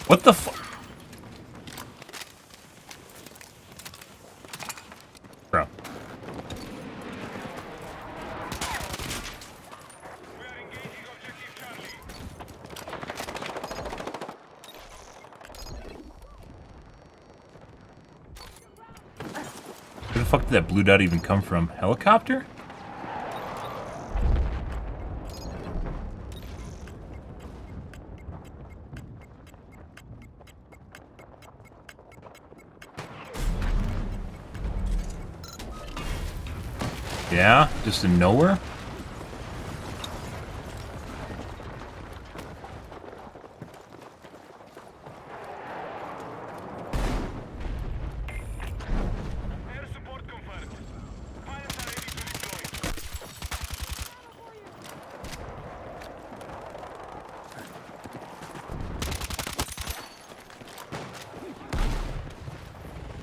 What the fuck? Bro. We are engaging objective Charlie. Where the fuck did that blue dot even come from? Helicopter? Yeah, just in nowhere? Air support confirmed. Pilots are ready to deploy.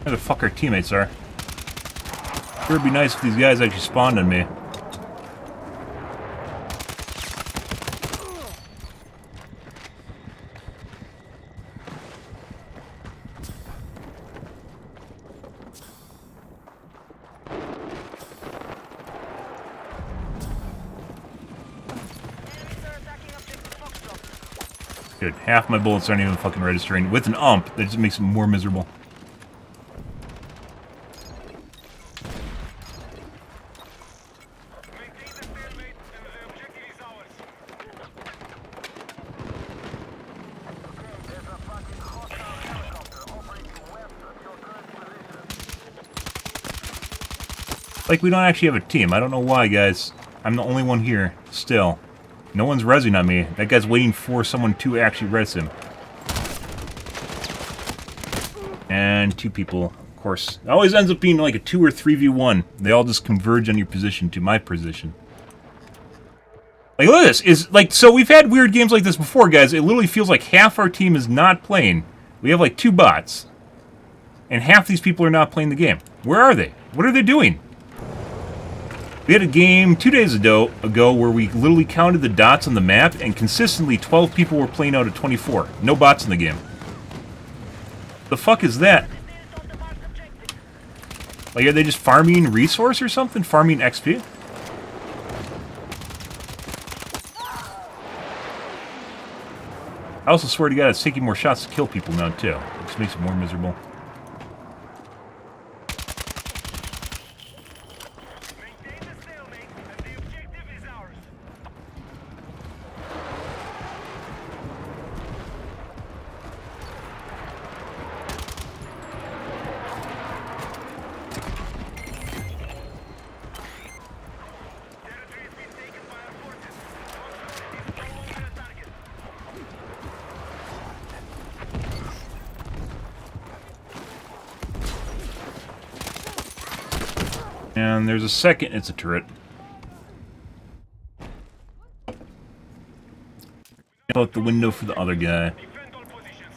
Where the fuck our teammates are? Sure would be nice if these guys actually spawned on me. Dude, half my bullets aren't even fucking registering. With an ump, that just makes it more miserable. Maintain the stalemate and the objective is ours. There's a fucking hostile helicopter operating west of your current position. Like, we don't actually have a team. I don't know why, guys. I'm the only one here, still. No one's rezzing on me. That guy's waiting for someone to actually res him. And 2 people, of course. It always ends up being like a 2 or 3v1. They all just converge on your position to my position. Like, look at this. So we've had weird games like this before, guys. It literally feels like half our team is not playing. We have like 2 bots. And half these people are not playing the game. Where are they? What are they doing? We had a game 2 days ago where we literally counted the dots on the map, and consistently 12 people were playing out of 24. No bots in the game. The fuck is that? Like, are they just farming resource or something? Farming XP? I also swear to God, it's taking more shots to kill people now, too. It just makes it more miserable. Maintain the stalemate and the objective is ours. Territory has been taken by our forces. Hostile is no longer a target. And there's a second, it's a turret. Out the window for the other guy. Defend all positions.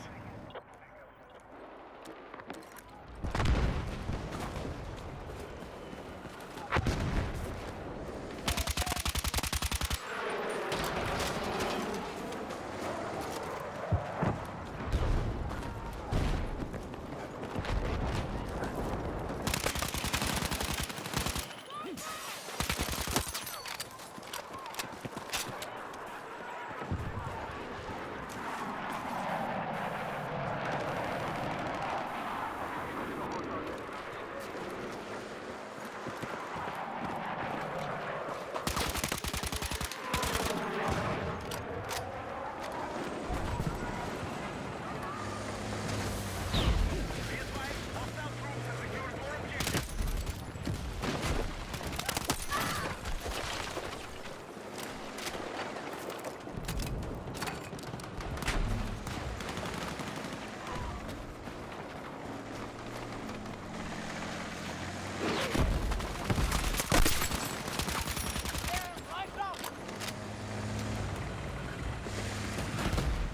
Be advised, hostile troops have secured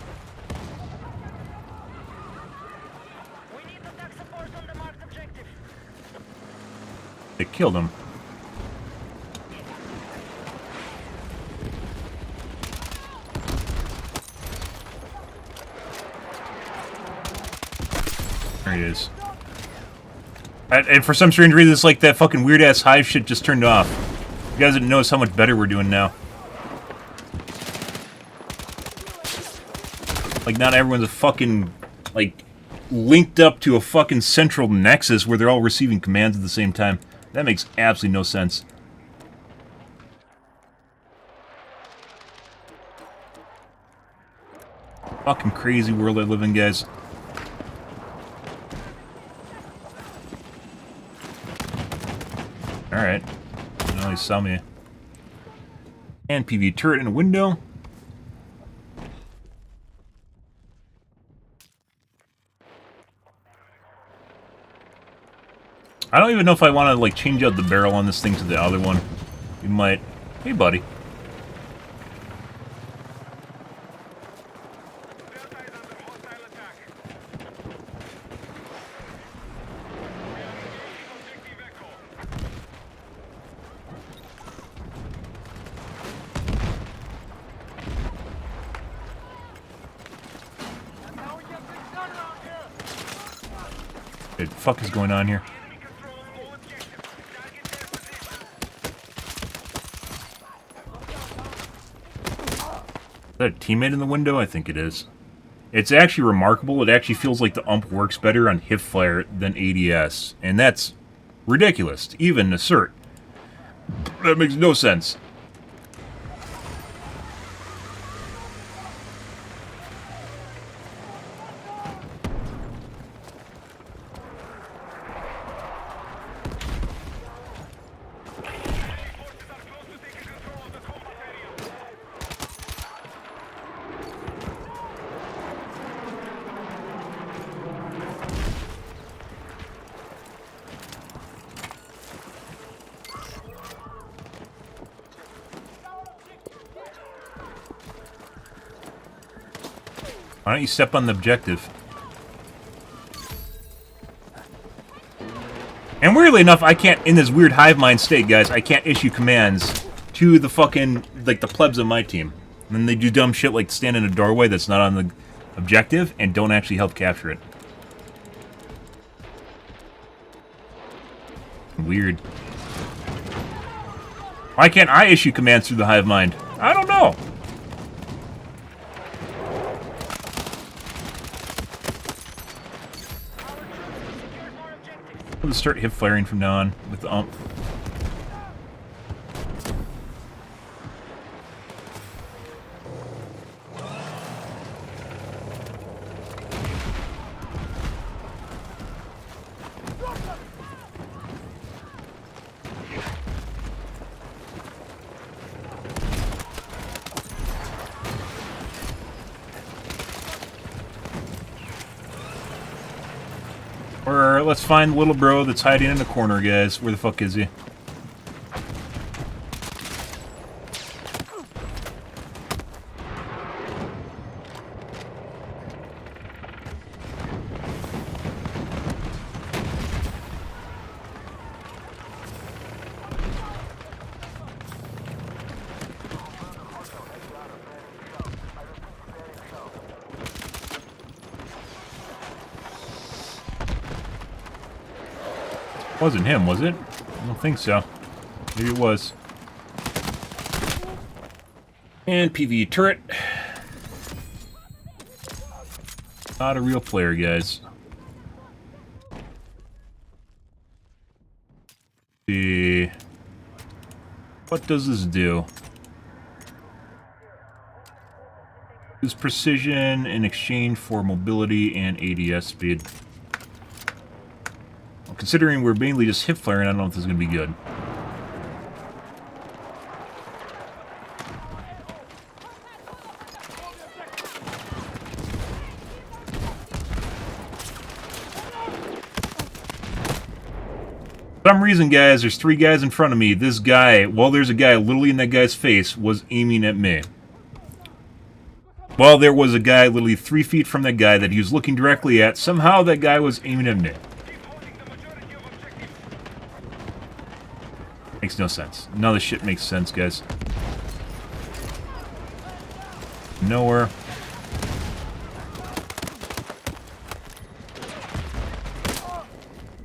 more objectives. We need attack support on the marked objective. They killed him. There he is. And for some strange reason, it's like that fucking weird-ass hive shit just turned off. You guys didn't notice how much better we're doing now. Like, not everyone's a fucking, like, linked up to a fucking central nexus where they're all receiving commands at the same time. That makes absolutely no sense. Fucking crazy world I live in, guys. Alright. Now he saw me. And PV turret in a window. I don't even know if I want to, like, change out the barrel on this thing to the other one. You might. Hey, buddy. Delta is under hostile attack. Objective Echo. What the fuck is going on here? Enemy control all objectives. Target their position. Is that a teammate in the window? I think it is. It's actually remarkable. It actually feels like the ump works better on hip fire than ADS. And that's ridiculous to even assert. That makes no sense. Forces are close to taking control of the combat area. Why don't you step on the objective? And weirdly enough, I can't, in this weird hive mind state, guys, I can't issue commands to the fucking, like, the plebs of my team. And then they do dumb shit like stand in a doorway that's not on the objective and don't actually help capture it. Weird. Why can't I issue commands through the hive mind? I don't know. Let's start hip firing from now on with the ump. Or let's find little bro that's hiding in the corner, guys. Where the fuck is he? Wasn't him, was it? I don't think so. Maybe it was. And PV turret. Not a real player, guys. See. What does this do? Use precision in exchange for mobility and ADS speed. Well, considering we're mainly just hip firing, I don't know if this is going to be good. For some reason, guys, there's 3 guys in front of me. This guy, well, there's a guy literally in that guy's face, was aiming at me. Well, there was a guy literally 3 feet from that guy that he was looking directly at. Somehow that guy was aiming at me. Makes no sense. None of this shit makes sense, guys. Nowhere.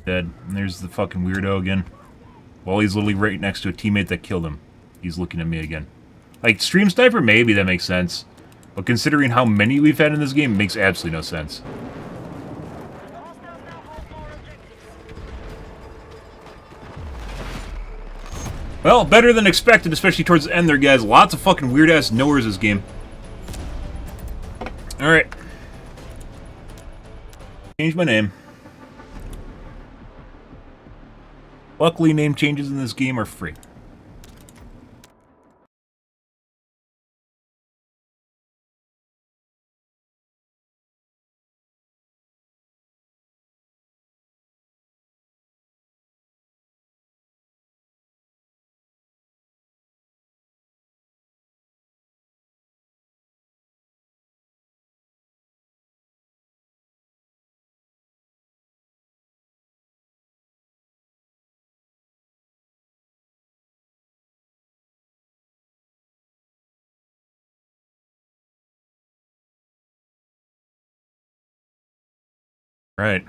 Dead. And there's the fucking weirdo again. Well, he's literally right next to a teammate that killed him. He's looking at me again. Like, stream sniper, maybe that makes sense. But considering how many we've had in this game, it makes absolutely no sense. Well, better than expected, especially towards the end there, guys. Lots of fucking weird-ass nowheres this game. Alright. Change my name. Luckily, name changes in this game are free. Right.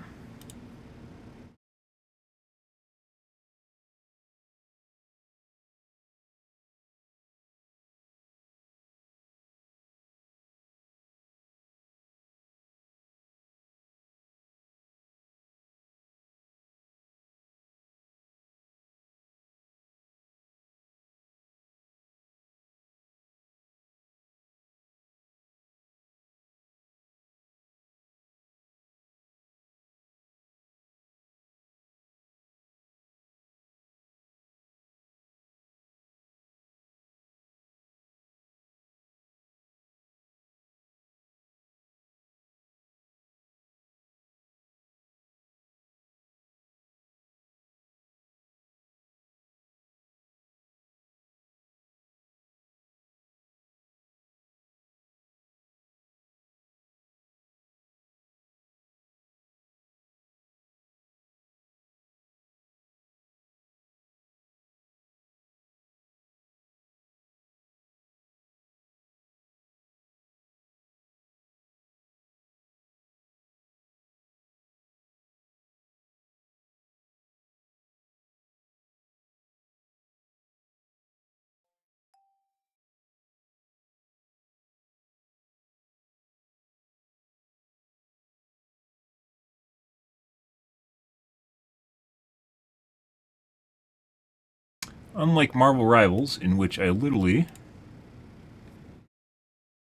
Unlike Marvel Rivals, in which I literally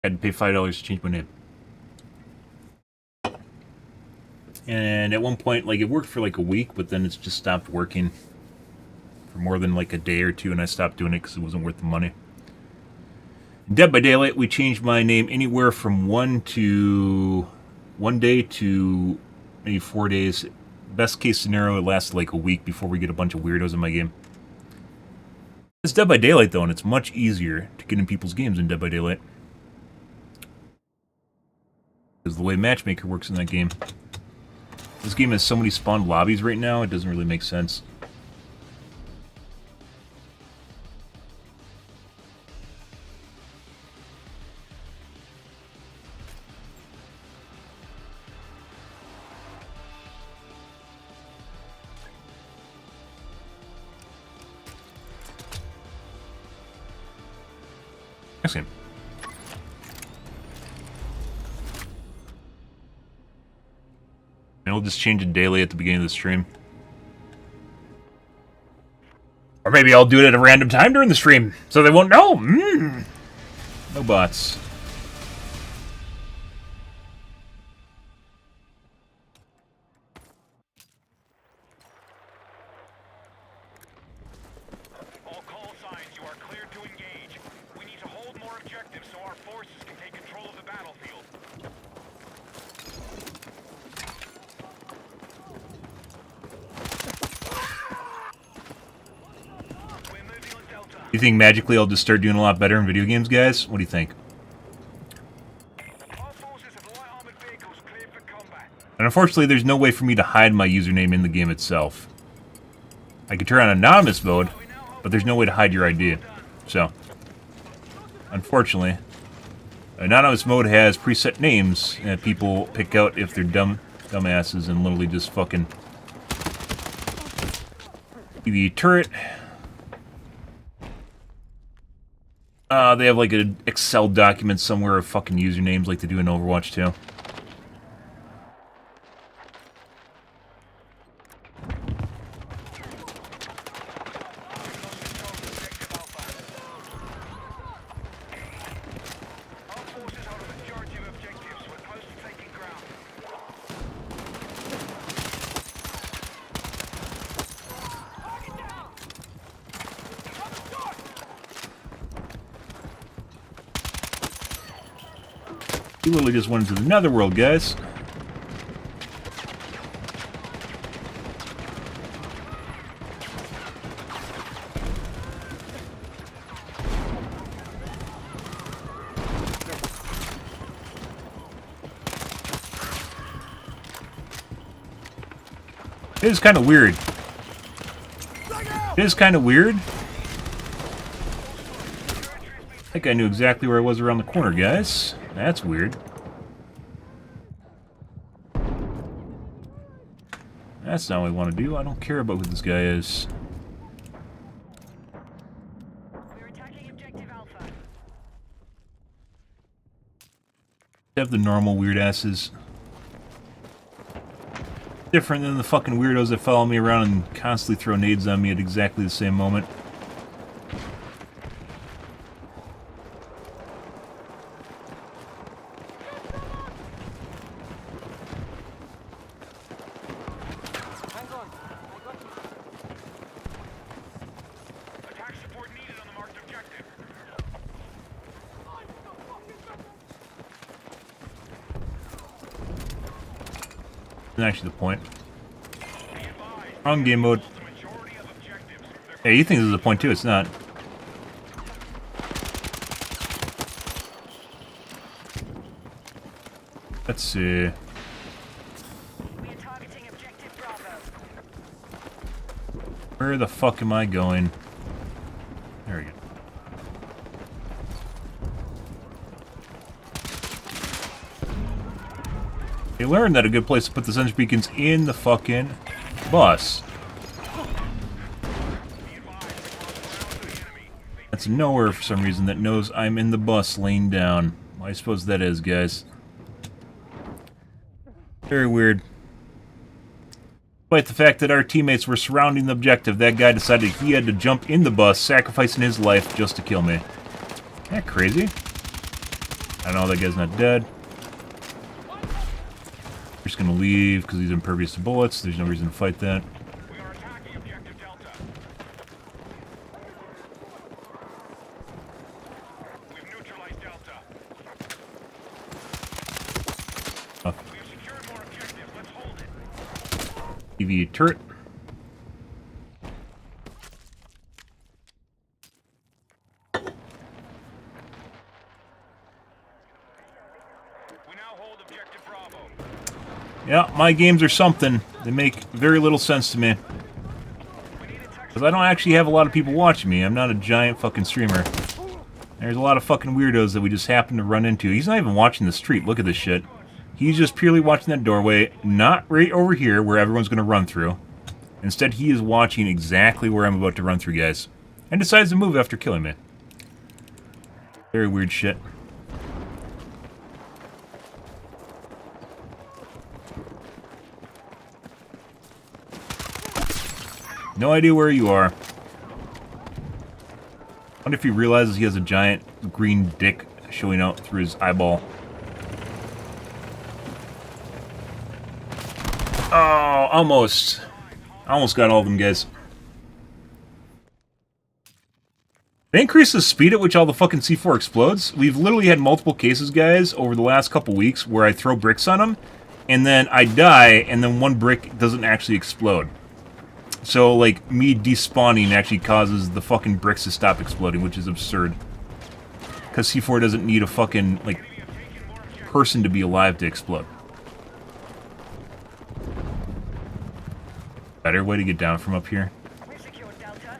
had to pay $5 to change my name. And at one point, like, it worked for like a week, but then it's just stopped working for more than like a day or two, and I stopped doing it because it wasn't worth the money. In Dead by Daylight, we changed my name anywhere from 1 day to maybe 4 days. Best case scenario, it lasts like a week before we get a bunch of weirdos in my game. It's Dead by Daylight, though, and it's much easier to get in people's games in Dead by Daylight. Because the way Matchmaker works in that game. This game has so many spawned lobbies right now, it doesn't really make sense. Next game. And we'll just change it daily at the beginning of the stream. Or maybe I'll do it at a random time during the stream, so they won't know. No bots. All call signs, you are cleared to engage. We need to hold more objectives so our forces can take control of the battlefield. We're moving on Delta. You think magically I'll just start doing a lot better in video games, guys? What do you think? All forces have light armored vehicles cleared for combat. And unfortunately, there's no way for me to hide my username in the game itself. I could turn on anonymous mode, but there's no way to hide your ID. So, unfortunately, anonymous mode has preset names that people pick out if they're dumbasses and literally just fucking TV turret. They have like an Excel document somewhere of fucking usernames like they do in Overwatch 2. He literally just went into the netherworld, guys. It is kind of weird. It is kind of weird. I think I knew exactly where I was around the corner, guys. That's weird. That's not what I want to do. I don't care about who this guy is. We're attacking objective Alpha. Have the normal weird asses. Different than the fucking weirdos that follow me around and constantly throw nades on me at exactly the same moment. Attack support needed on the marked objective. That's actually the point. Wrong game mode. The majority of objectives. Hey, you think this is a point too? It's not. Let's see. We are targeting objective Bravo. Where the fuck am I going? There we go. They learned that a good place to put the sentry beacons in the fucking bus. That's nowhere for some reason that knows I'm in the bus laying down. Well, I suppose that is, guys. Very weird. Despite the fact that our teammates were surrounding the objective, that guy decided he had to jump in the bus, sacrificing his life just to kill me. Isn't that crazy? I know that guy's not dead. We're just gonna leave because he's impervious to bullets. There's no reason to fight that. We are attacking objective Delta. We've neutralized Delta. Oh, We've secured more objectives. Let's hold it. TV turret. We now hold objective Bravo. Yeah, my games are something. They make very little sense to me. Because I don't actually have a lot of people watching me. I'm not a giant fucking streamer. There's a lot of fucking weirdos that we just happen to run into. He's not even watching the street. Look at this shit. He's just purely watching that doorway, not right over here where everyone's going to run through. Instead, he is watching exactly where I'm about to run through, guys. And decides to move after killing me. Very weird shit. No idea where you are. I wonder if he realizes he has a giant green dick showing out through his eyeball. Oh, almost. I almost got all of them, guys. They increase the speed at which all the fucking C4 explodes. We've literally had multiple cases, guys, over the last couple weeks where I throw bricks on them, and then I die, and then one brick doesn't actually explode. So, like, me despawning actually causes the fucking bricks to stop exploding, which is absurd. Because C4 doesn't need a fucking, like, person to be alive to explode. Better way to get down from up here? We've secured Delta.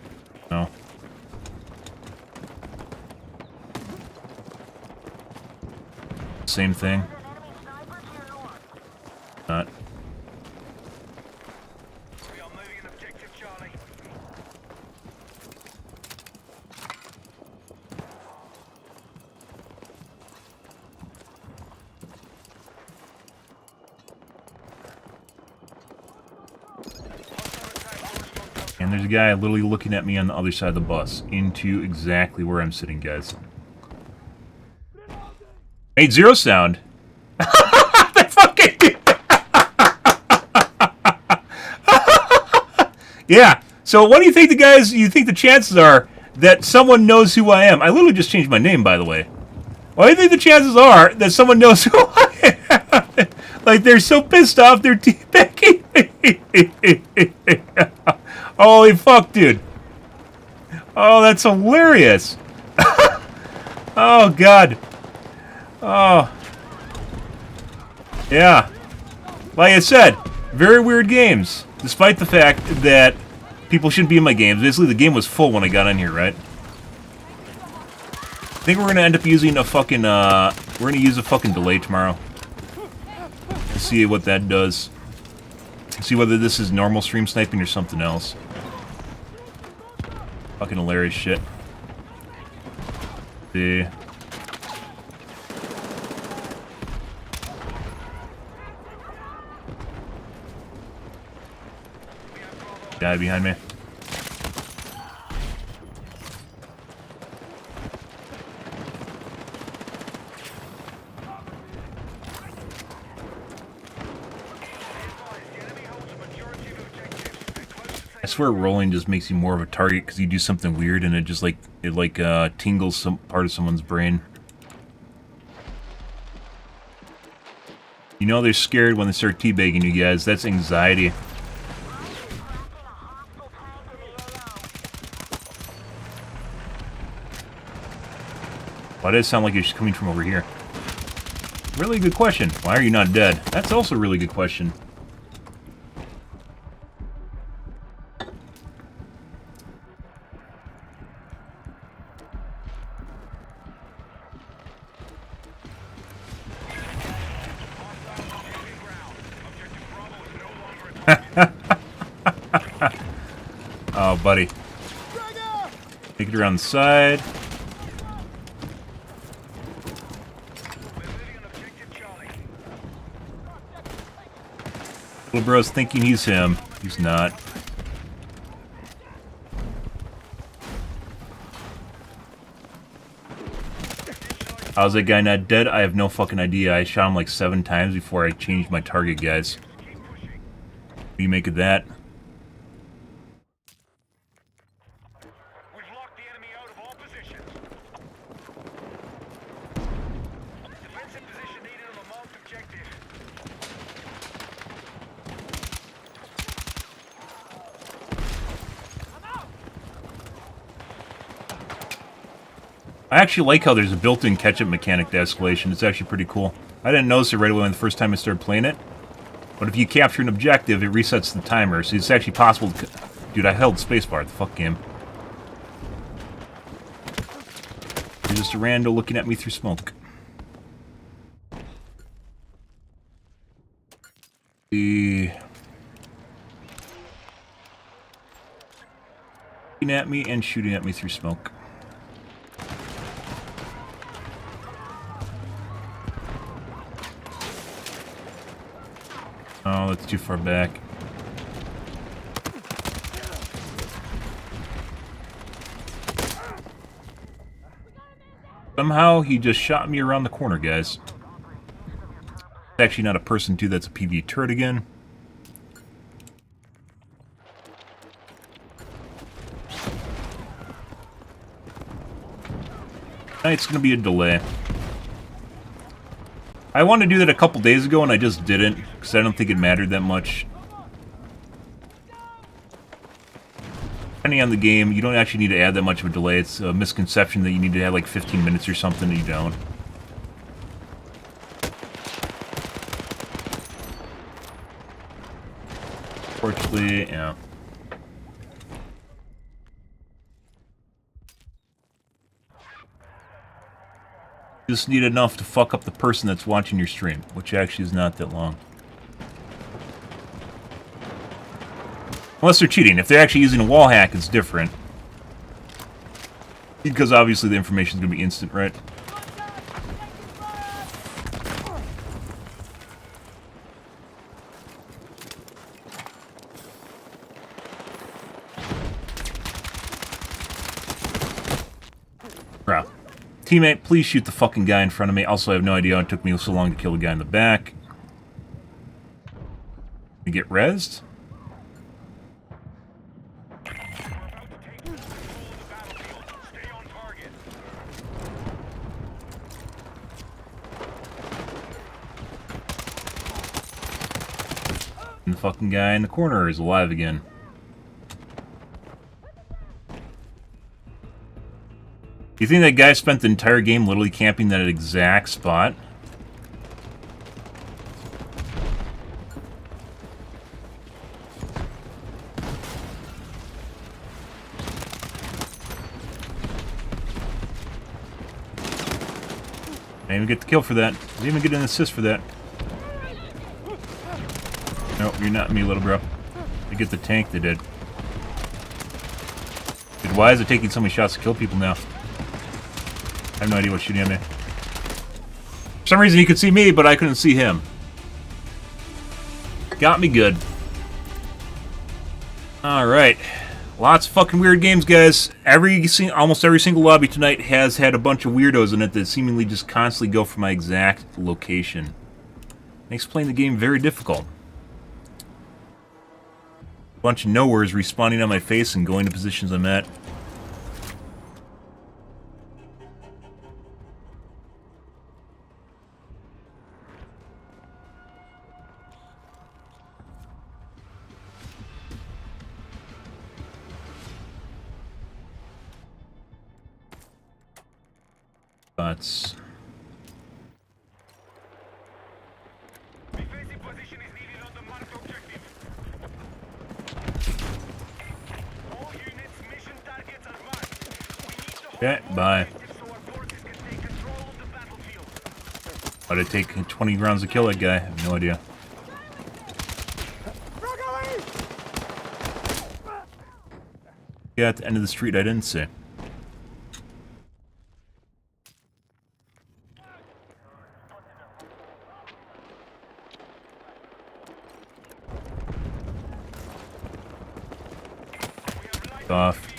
No. Same thing. Not. We are moving an objective Charlie. And there's a guy literally looking at me on the other side of the bus, into exactly where I'm sitting, guys. Made zero sound. That fucking... Yeah. So what do you think you think the chances are that someone knows who I am? I literally just changed my name, by the way. What do you think the chances are that someone knows who I am? Like, they're so pissed off, they're teabagging me. Holy fuck, dude. Oh, that's hilarious. Oh, God. Oh. Yeah. Like I said, very weird games. Despite the fact that people shouldn't be in my games. Basically, the game was full when I got in here, right? I think we're going to end up using a fucking, we're going to use a fucking delay tomorrow. See what that does. See whether this is normal stream sniping or something else. Fucking hilarious shit. See. Guy behind me. I swear rolling just makes you more of a target because you do something weird and it just like tingles some part of someone's brain. You know they're scared when they start teabagging you guys. That's anxiety. Why does it sound like it's coming from over here? Really good question. Why are you not dead? That's also a really good question. Oh, buddy. Take it around the side. Little bro's thinking he's him. He's not. How's that guy not dead? I have no fucking idea. I shot him like 7 times before I changed my target, guys. What do you make of that? We've locked the enemy out of all positions. Defensive position needed on the marked objective. I actually like how there's a built-in catch-up mechanic to escalation. It's actually pretty cool. I didn't notice it right away when the first time I started playing it. But if you capture an objective, it resets the timer. So it's actually possible to... Dude, I held spacebar. The fuck game. There's just a rando looking at me through smoke. Looking at me and shooting at me through smoke. Oh, that's too far back. Somehow he just shot me around the corner, guys. It's actually not a person, too. That's a PV turret again. Tonight's gonna be a delay. I wanted to do that a couple days ago, and I just didn't, because I don't think it mattered that much. Depending on the game, you don't actually need to add that much of a delay. It's a misconception that you need to have like 15 minutes or something, and you don't. Fortunately, yeah. Just need enough to fuck up the person that's watching your stream, which actually is not that long. Unless they're cheating. If they're actually using a wall hack, it's different. Because obviously the information is going to be instant, right? Teammate, please shoot the fucking guy in front of me. Also, I have no idea how it took me so long to kill the guy in the back. You get rezzed? And the fucking guy in the corner is alive again. You think that guy spent the entire game literally camping that exact spot? I didn't even get the kill for that. I didn't even get an assist for that. Nope, you're not me, little bro. They get the tank, they did. Dude, why is it taking so many shots to kill people now? I have no idea what's shooting at me. For some reason he could see me, but I couldn't see him. Got me good. Alright. Lots of fucking weird games, guys. Almost every single lobby tonight has had a bunch of weirdos in it that seemingly just constantly go for my exact location. Makes playing the game very difficult. A bunch of nowheres respawning on my face and going to positions I'm at. But Defensive position is needed on the marked objective. All units, mission targets are marked. We need to hold okay, more bye. objectives so our forces can take control of the battlefield. Why'd it take 20 rounds to kill that guy? I have no idea. Yeah, at the end of the street, I didn't see. Off.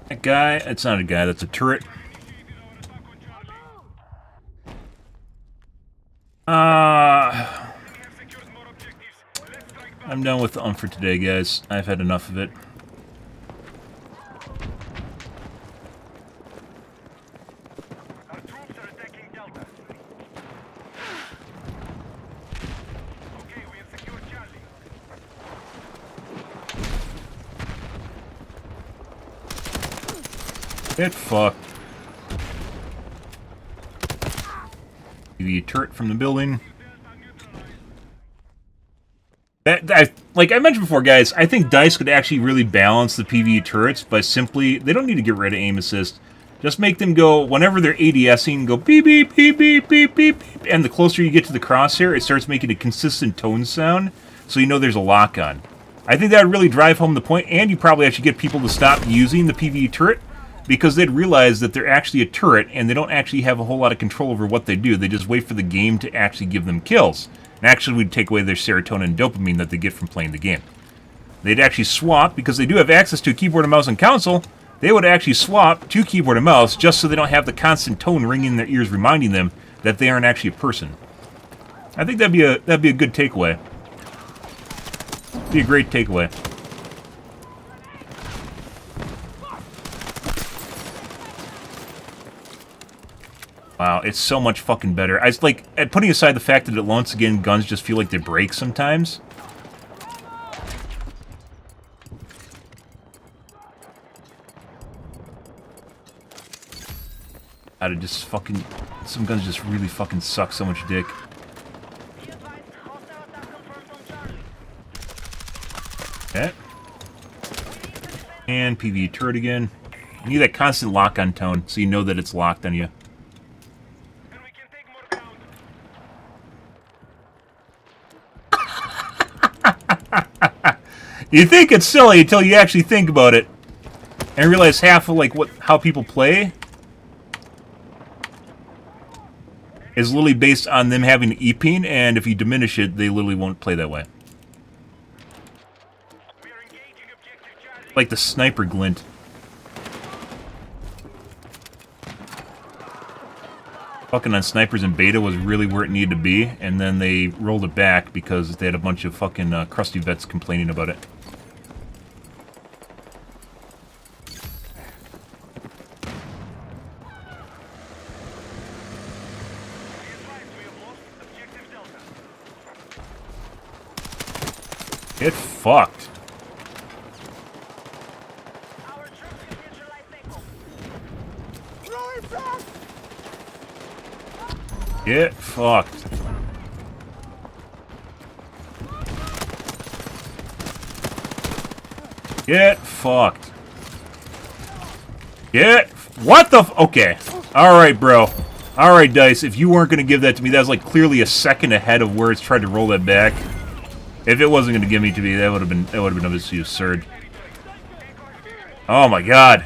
That guy, it's not a guy, that's a turret. I'm done with the for today, guys. I've had enough of it. Our troops are attacking Delta. Okay, we have secured Charlie. Get fucked. The turret from the building. Like I mentioned before, guys, I think DICE could actually really balance the PvE turrets by simply... They don't need to get rid of aim assist. Just make them go, whenever they're ADSing, go beep, beep, beep, beep, beep, beep, beep. And the closer you get to the crosshair, it starts making a consistent tone sound, so you know there's a lock on. I think that would really drive home the point, and you probably actually get people to stop using the PvE turret, because they'd realize that they're actually a turret, and they don't actually have a whole lot of control over what they do. They just wait for the game to actually give them kills. And actually would take away their serotonin and dopamine that they get from playing the game. They'd actually swap, because they do have access to a keyboard and mouse and console, they would actually swap to keyboard and mouse just so they don't have the constant tone ringing in their ears reminding them that they aren't actually a person. I think that'd be a good takeaway. Be a great takeaway. Wow, it's so much fucking better. I like, putting aside the fact that once again, guns just feel like they break sometimes. I'd just fucking... Some guns just really fucking suck so much dick. Okay. And PvE turret again. You need that constant lock-on tone, so you know that it's locked on you. And we can take more ground You think it's silly until you actually think about it. And realize half of, like, how people play is literally based on them having E-ping, and if you diminish it, they literally won't play that way. Like the sniper glint. Fucking on snipers in beta was really where it needed to be, and then they rolled it back because they had a bunch of fucking crusty vets complaining about it. Get fucked. Get fucked. Get fucked. Get... What the f... Okay. Alright, bro. Alright, Dice. If you weren't going to give that to me, that was like clearly a second ahead of where it's tried to roll that back. If it wasn't going to give me to me, that would have been obviously absurd. Oh my god.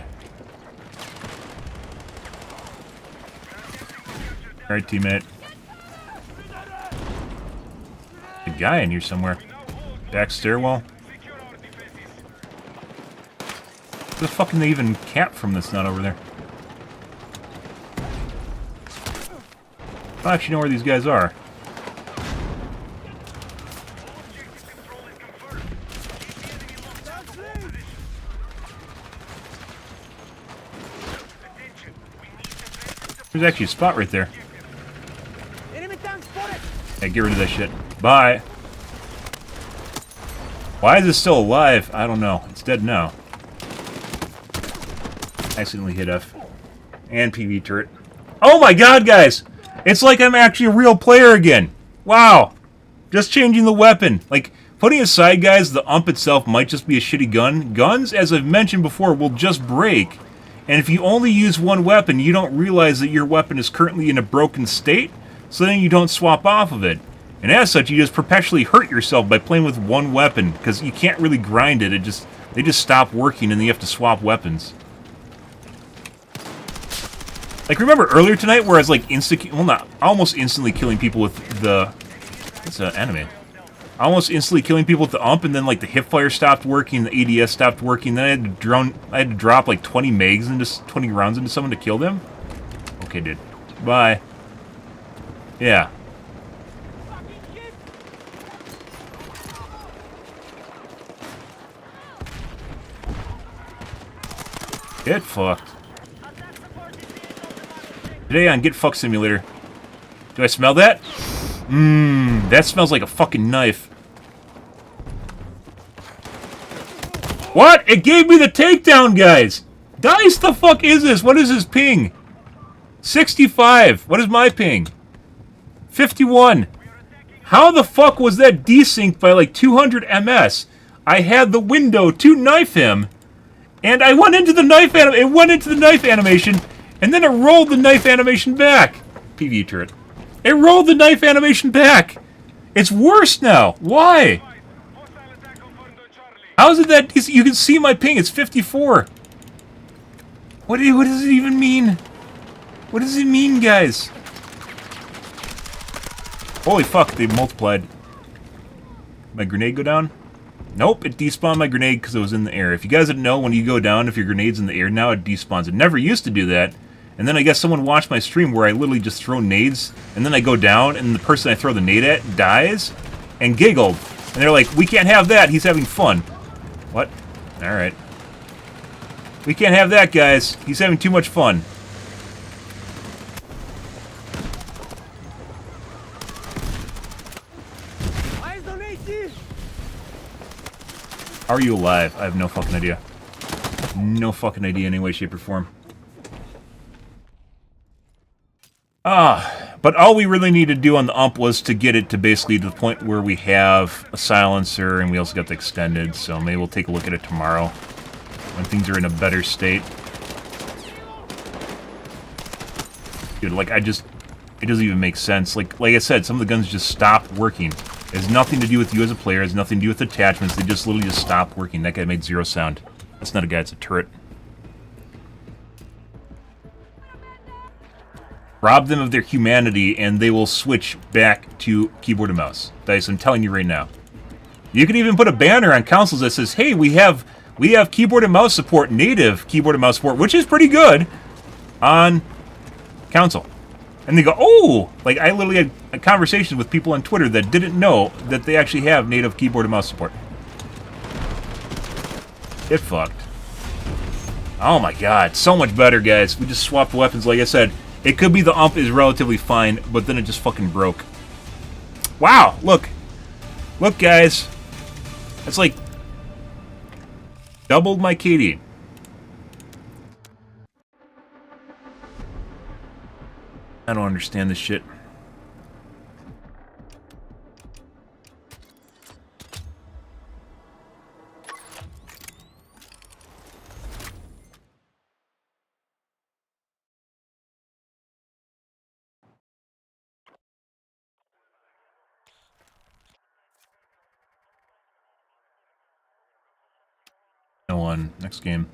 Alright, teammate. A guy in here somewhere. Back stairwell. Where the fuck can they even cap from this nut over there? I don't actually know where these guys are. There's actually a spot right there. Hey, get rid of that shit. Bye. Why is this still alive? I don't know. It's dead now. Accidentally hit F. And PV turret. Oh my god, guys! It's like I'm actually a real player again. Wow. Just changing the weapon. Like, putting aside, guys, the ump itself might just be a shitty gun. Guns, as I've mentioned before, will just break. And if you only use one weapon, you don't realize that your weapon is currently in a broken state, so then you don't swap off of it. And as such, you just perpetually hurt yourself by playing with one weapon, because you can't really grind it. They just stop working, and then you have to swap weapons. Like, remember earlier tonight where I was like almost instantly killing people with the... It's an anime. Almost instantly killing people with the ump, and then like the hipfire stopped working, the ADS stopped working, then I had to drop like 20 mags into 20 rounds into someone to kill them. Okay, dude. Bye. Yeah. Get fucked. Today on Get Fucked Simulator. Do I smell that? Mmm, that smells like a fucking knife. What? It gave me the takedown, guys! Dice, the fuck is this? What is his ping? 65. What is my ping? 51. How the fuck was that desynced by like 200 ms? I had the window to knife him, and I went into the knife animation, and then it rolled the knife animation back. PV turret. It rolled the knife animation back. It's worse now. Why? How is it that you can see my ping? It's 54. What does it even mean? What does it mean, guys? Holy fuck, they multiplied. My grenade go down? Nope, it despawned my grenade because it was in the air. If you guys didn't know, when you go down, if your grenade's in the air, now it despawns. It never used to do that. And then I guess someone watched my stream where I literally just throw nades, and then I go down, and the person I throw the nade at dies, and giggled. And they're like, we can't have that, he's having fun. What? Alright. We can't have that, guys. He's having too much fun. How are you alive? I have no fucking idea. No fucking idea in any way, shape, or form. But all we really need to do on the ump was to get it to basically to the point where we have a silencer, and we also got the extended, so maybe we'll take a look at it tomorrow when things are in a better state. Dude, like, it doesn't even make sense. Like I said, some of the guns just stopped working. It has nothing to do with you as a player. It has nothing to do with attachments. They just literally just stopped working. That guy made 0 sound. That's not a guy, it's a turret. Rob them of their humanity, and they will switch back to keyboard and mouse. Dice, I'm telling you right now. You can even put a banner on consoles that says, hey, we have keyboard and mouse support, native keyboard and mouse support, which is pretty good on console. And they go, oh! Like, I literally had a conversation with people on Twitter that didn't know that they actually have native keyboard and mouse support. Get fucked. Oh my god, so much better, guys. We just swapped weapons, like I said. It could be the ump is relatively fine, but then it just fucking broke. Wow, look. Look, guys. That's like doubled my KD. I don't understand this shit. No one. Next game.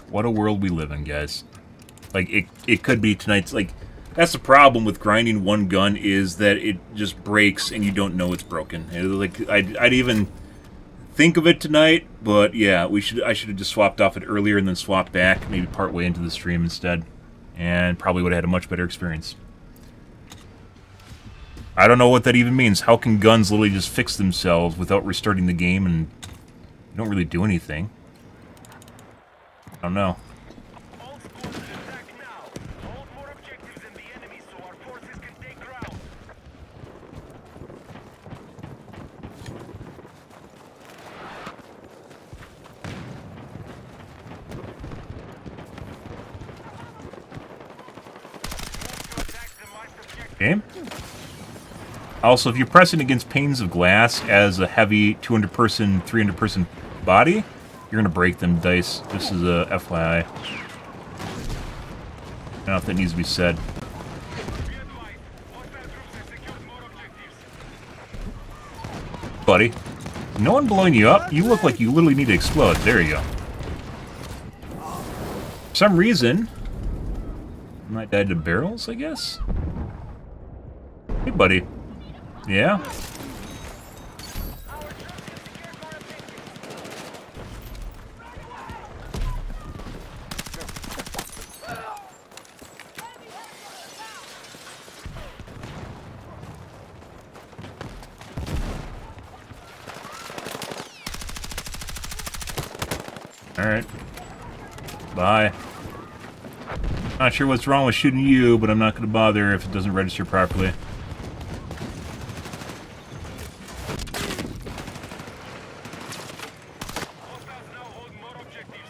What a world we live in, guys. Like, it could be tonight's, like, that's the problem with grinding one gun, is that it just breaks and you don't know it's broken. Like, I'd even think of it tonight, but yeah, I should have just swapped off it earlier and then swapped back, maybe part way into the stream instead, and probably would have had a much better experience. I don't know what that even means. How can guns literally just fix themselves without restarting the game and you don't really do anything? I don't know. All squads attack now. Hold more objectives than the enemy so our forces can take ground. Move to attack the marked objective. Okay. Also, if you're pressing against panes of glass as a heavy 200-person, 300-person body, you're going to break them, Dice. This is a FYI. I don't know if that needs to be said. Be advised, hostile troops have secured more objectives. Buddy. No one blowing you up? You look like you literally need to explode. There you go. For some reason, I might die to barrels, I guess? Hey, buddy. Yeah? Our troops have secured more objectives. Alright. Bye. Not sure what's wrong with shooting you, but I'm not going to bother if it doesn't register properly. Hostiles now hold more objectives.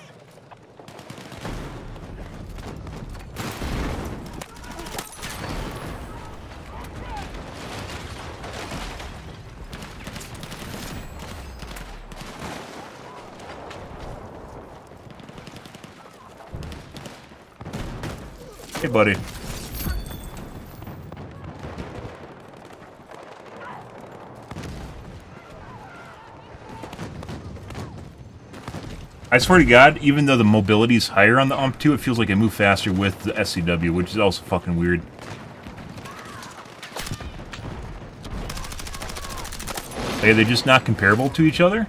Hey, buddy. I swear to God, even though the mobility is higher on the UMP2, it feels like I move faster with the SCW, which is also fucking weird. Are they just not comparable to each other?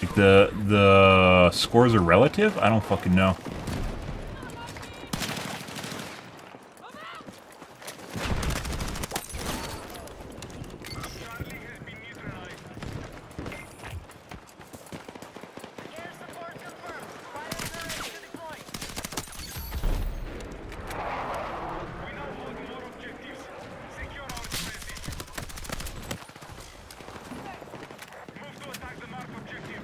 Like the scores are relative? I don't fucking know. Charlie has been neutralized. Air support confirmed. Fire turret to deploy. We now hold more objectives. Secure our defenses. Move to attack the marked objective.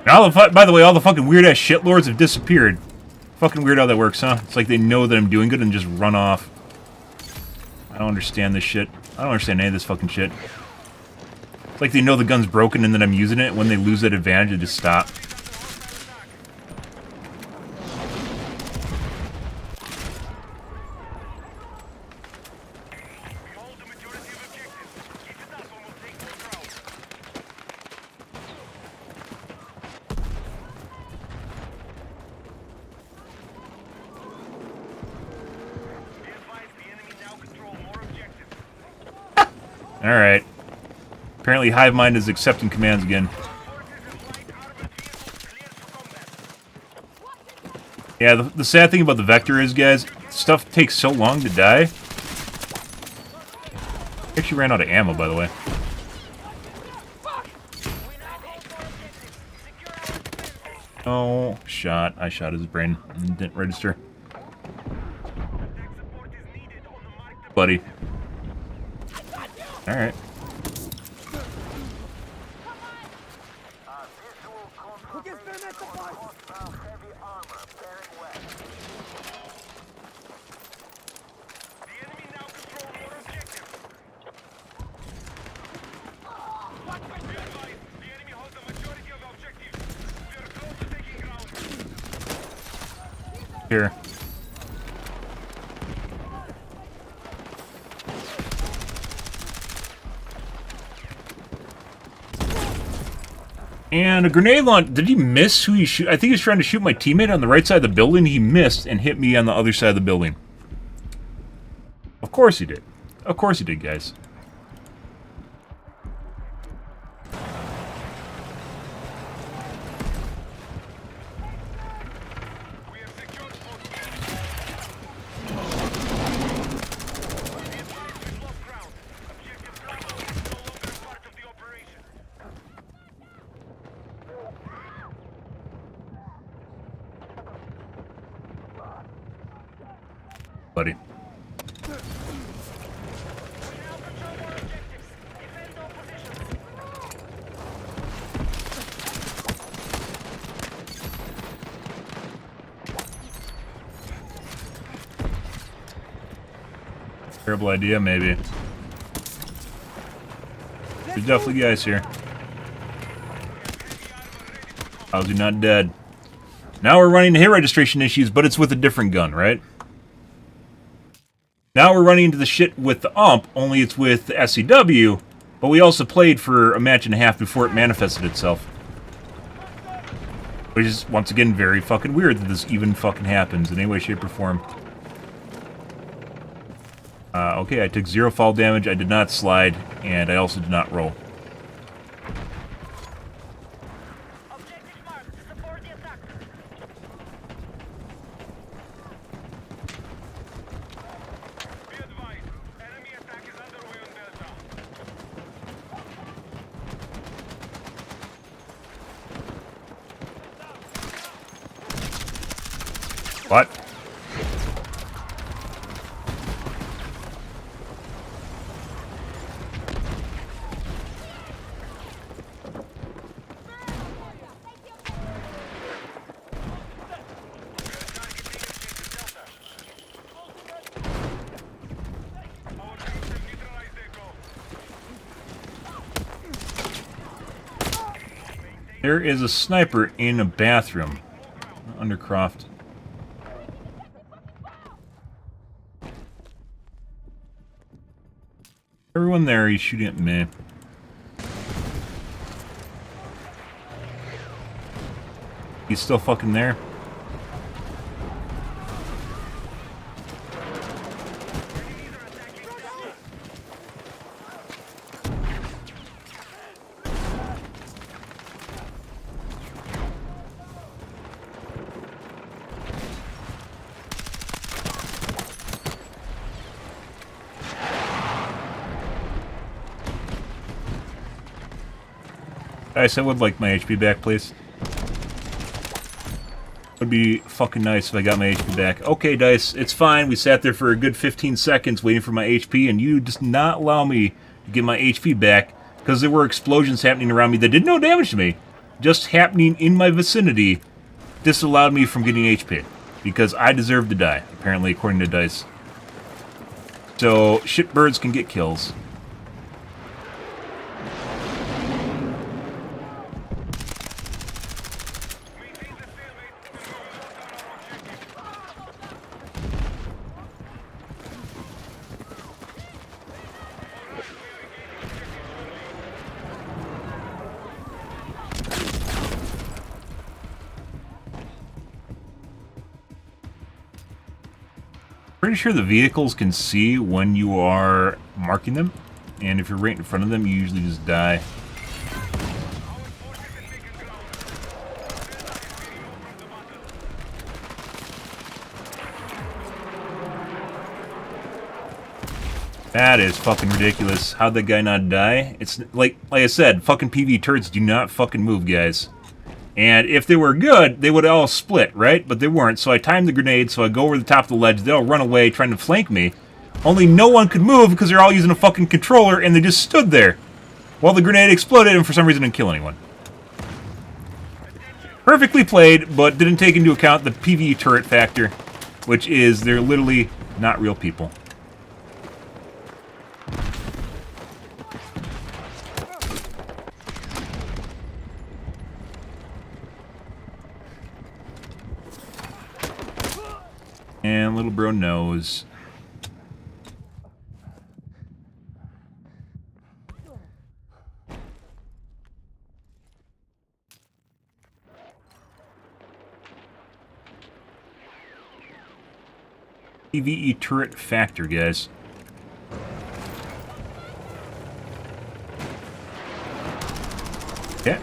By the way, all the fucking weird-ass shitlords have disappeared. Fucking weird how that works, huh? It's like they know that I'm doing good and just run off. I don't understand this shit. I don't understand any of this fucking shit. It's like they know the gun's broken and then I'm using it. When they lose that advantage, they just stop. Alright. Apparently Hive Mind is accepting commands again. Yeah, the sad thing about the Vector is, guys, stuff takes so long to die. Actually ran out of ammo, by the way. Oh, shot. I shot his brain and didn't register. Buddy. Alright. Here. And a grenade launch. Did he miss who he shoot? I think he was trying to shoot my teammate on the right side of the building. He missed and hit me on the other side of the building. Of course he did. Of course he did, guys. Buddy. Terrible idea, maybe. There's definitely guys here. How's he not dead? Now we're running into hit registration issues, but it's with a different gun, right? Now we're running into the shit with the UMP, only it's with the SCW, but we also played for a match and a half before it manifested itself. Which is, once again, very fucking weird that this even fucking happens in any way, shape, or form. Okay, I took 0 fall damage, I did not slide, and I also did not roll. What? There is a sniper in a bathroom. Undercroft. Everyone there, he's shooting at me. He's still fucking there. Guys, I would like my HP back, please. Would be fucking nice if I got my HP back. Okay, Dice, it's fine. We sat there for a good 15 seconds waiting for my HP, and you just not allow me to get my HP back because there were explosions happening around me that did no damage to me. just happening in my vicinity disallowed me from getting HP. Because I deserve to die, apparently, according to DICE. So, shitbirds can get kills. Pretty sure the vehicles can see when you are marking them, and if you're right in front of them, you usually just die. That is fucking ridiculous. How'd that guy not die? It's like I said, fucking PV turrets do not fucking move, guys. And if they were good, they would all split, right? But they weren't, so I timed the grenade, so I go over the top of the ledge, they'll run away trying to flank me. Only no one could move because they're all using a fucking controller, and they just stood there while the grenade exploded and for some reason didn't kill anyone. Perfectly played, but didn't take into account the PvE turret factor, which is they're literally not real people. And little bro knows. PvE turret factor, guys. Okay.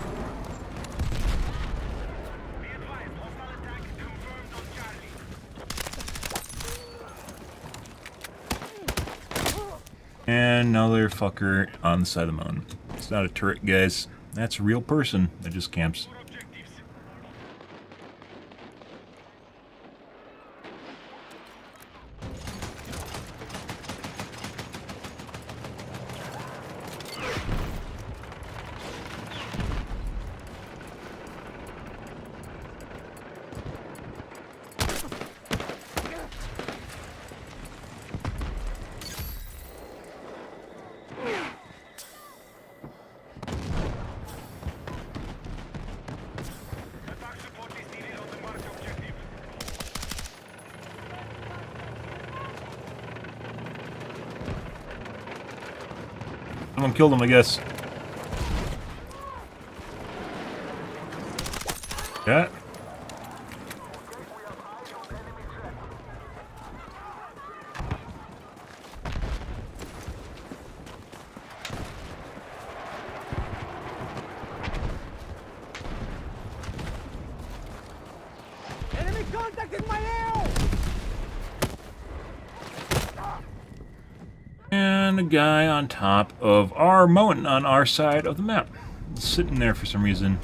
And another fucker on the side of the mountain. It's not a turret, guys. That's a real person that just camps. Someone killed him, I guess. Yeah. Enemy contact in my air! And a guy on top of our mountain on our side of the map. Sitting there for some reason.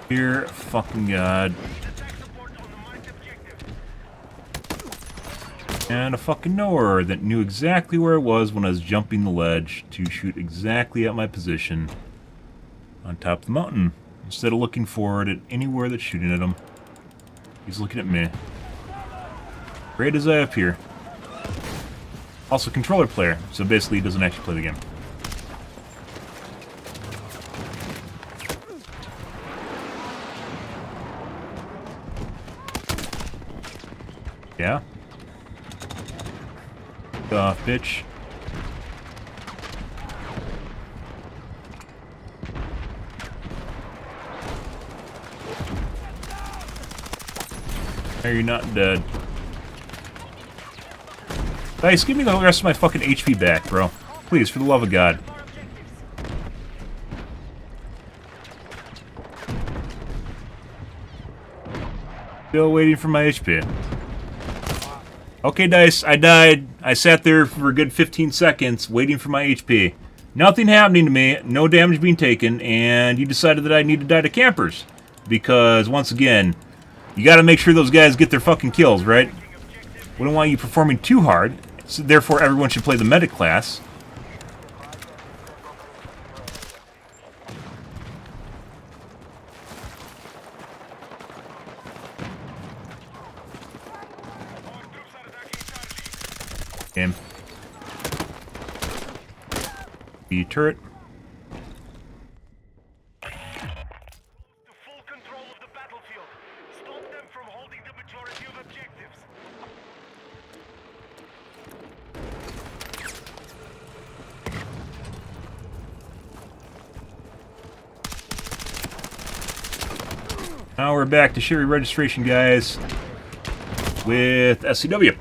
Dear fucking God. And a fucking knower that knew exactly where I was when I was jumping the ledge to shoot exactly at my position on top of the mountain. Instead of looking forward at anywhere that's shooting at him, he's looking at me. Great as I appear. Also controller player, so basically he doesn't actually play the game. Yeah? Get off, bitch. Are you not dead? Dice, give me the rest of my fucking HP back, bro. Please, for the love of God. Still waiting for my HP. Okay, Dice, I died. I sat there for a good 15 seconds waiting for my HP. Nothing happening to me, no damage being taken, and you decided that I need to die to campers. Because, once again, you gotta make sure those guys get their fucking kills, right? We don't want you performing too hard, so therefore everyone should play the medic class. Him. The turret. To full control of the battlefield. Stop them from holding the majority of objectives. Now we're back to Sherry registration, guys, with SCW.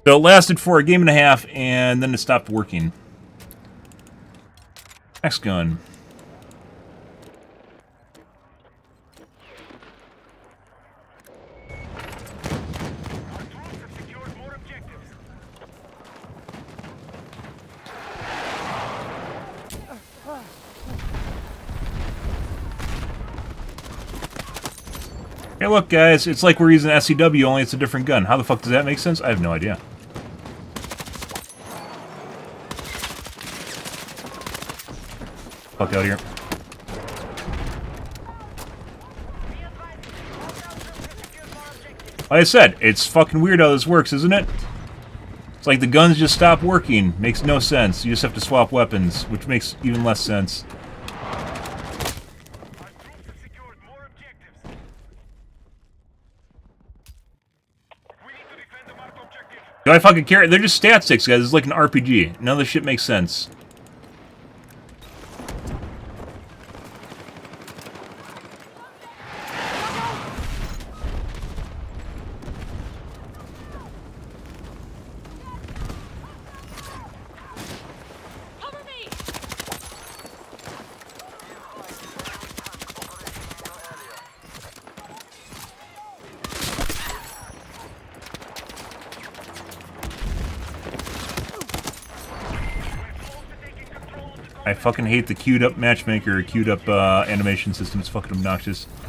So it lasted for a game and a half, and then it stopped working. X-Gun. Our troops have secured more objectives. Hey, look, guys, it's like we're using SCW, only it's a different gun. How the fuck does that make sense? I have no idea. Fuck out of here. Like I said, it's fucking weird how this works, isn't it? It's like the guns just stop working. Makes no sense. You just have to swap weapons, which makes even less sense. Our troops have secured more objectives. We need to defend the marked objective. Do I fucking care? They're just stat sticks, guys. It's like an RPG. None of this shit makes sense. Cover me! I fucking hate the queued up matchmaker, queued up animation system. It's fucking obnoxious. Full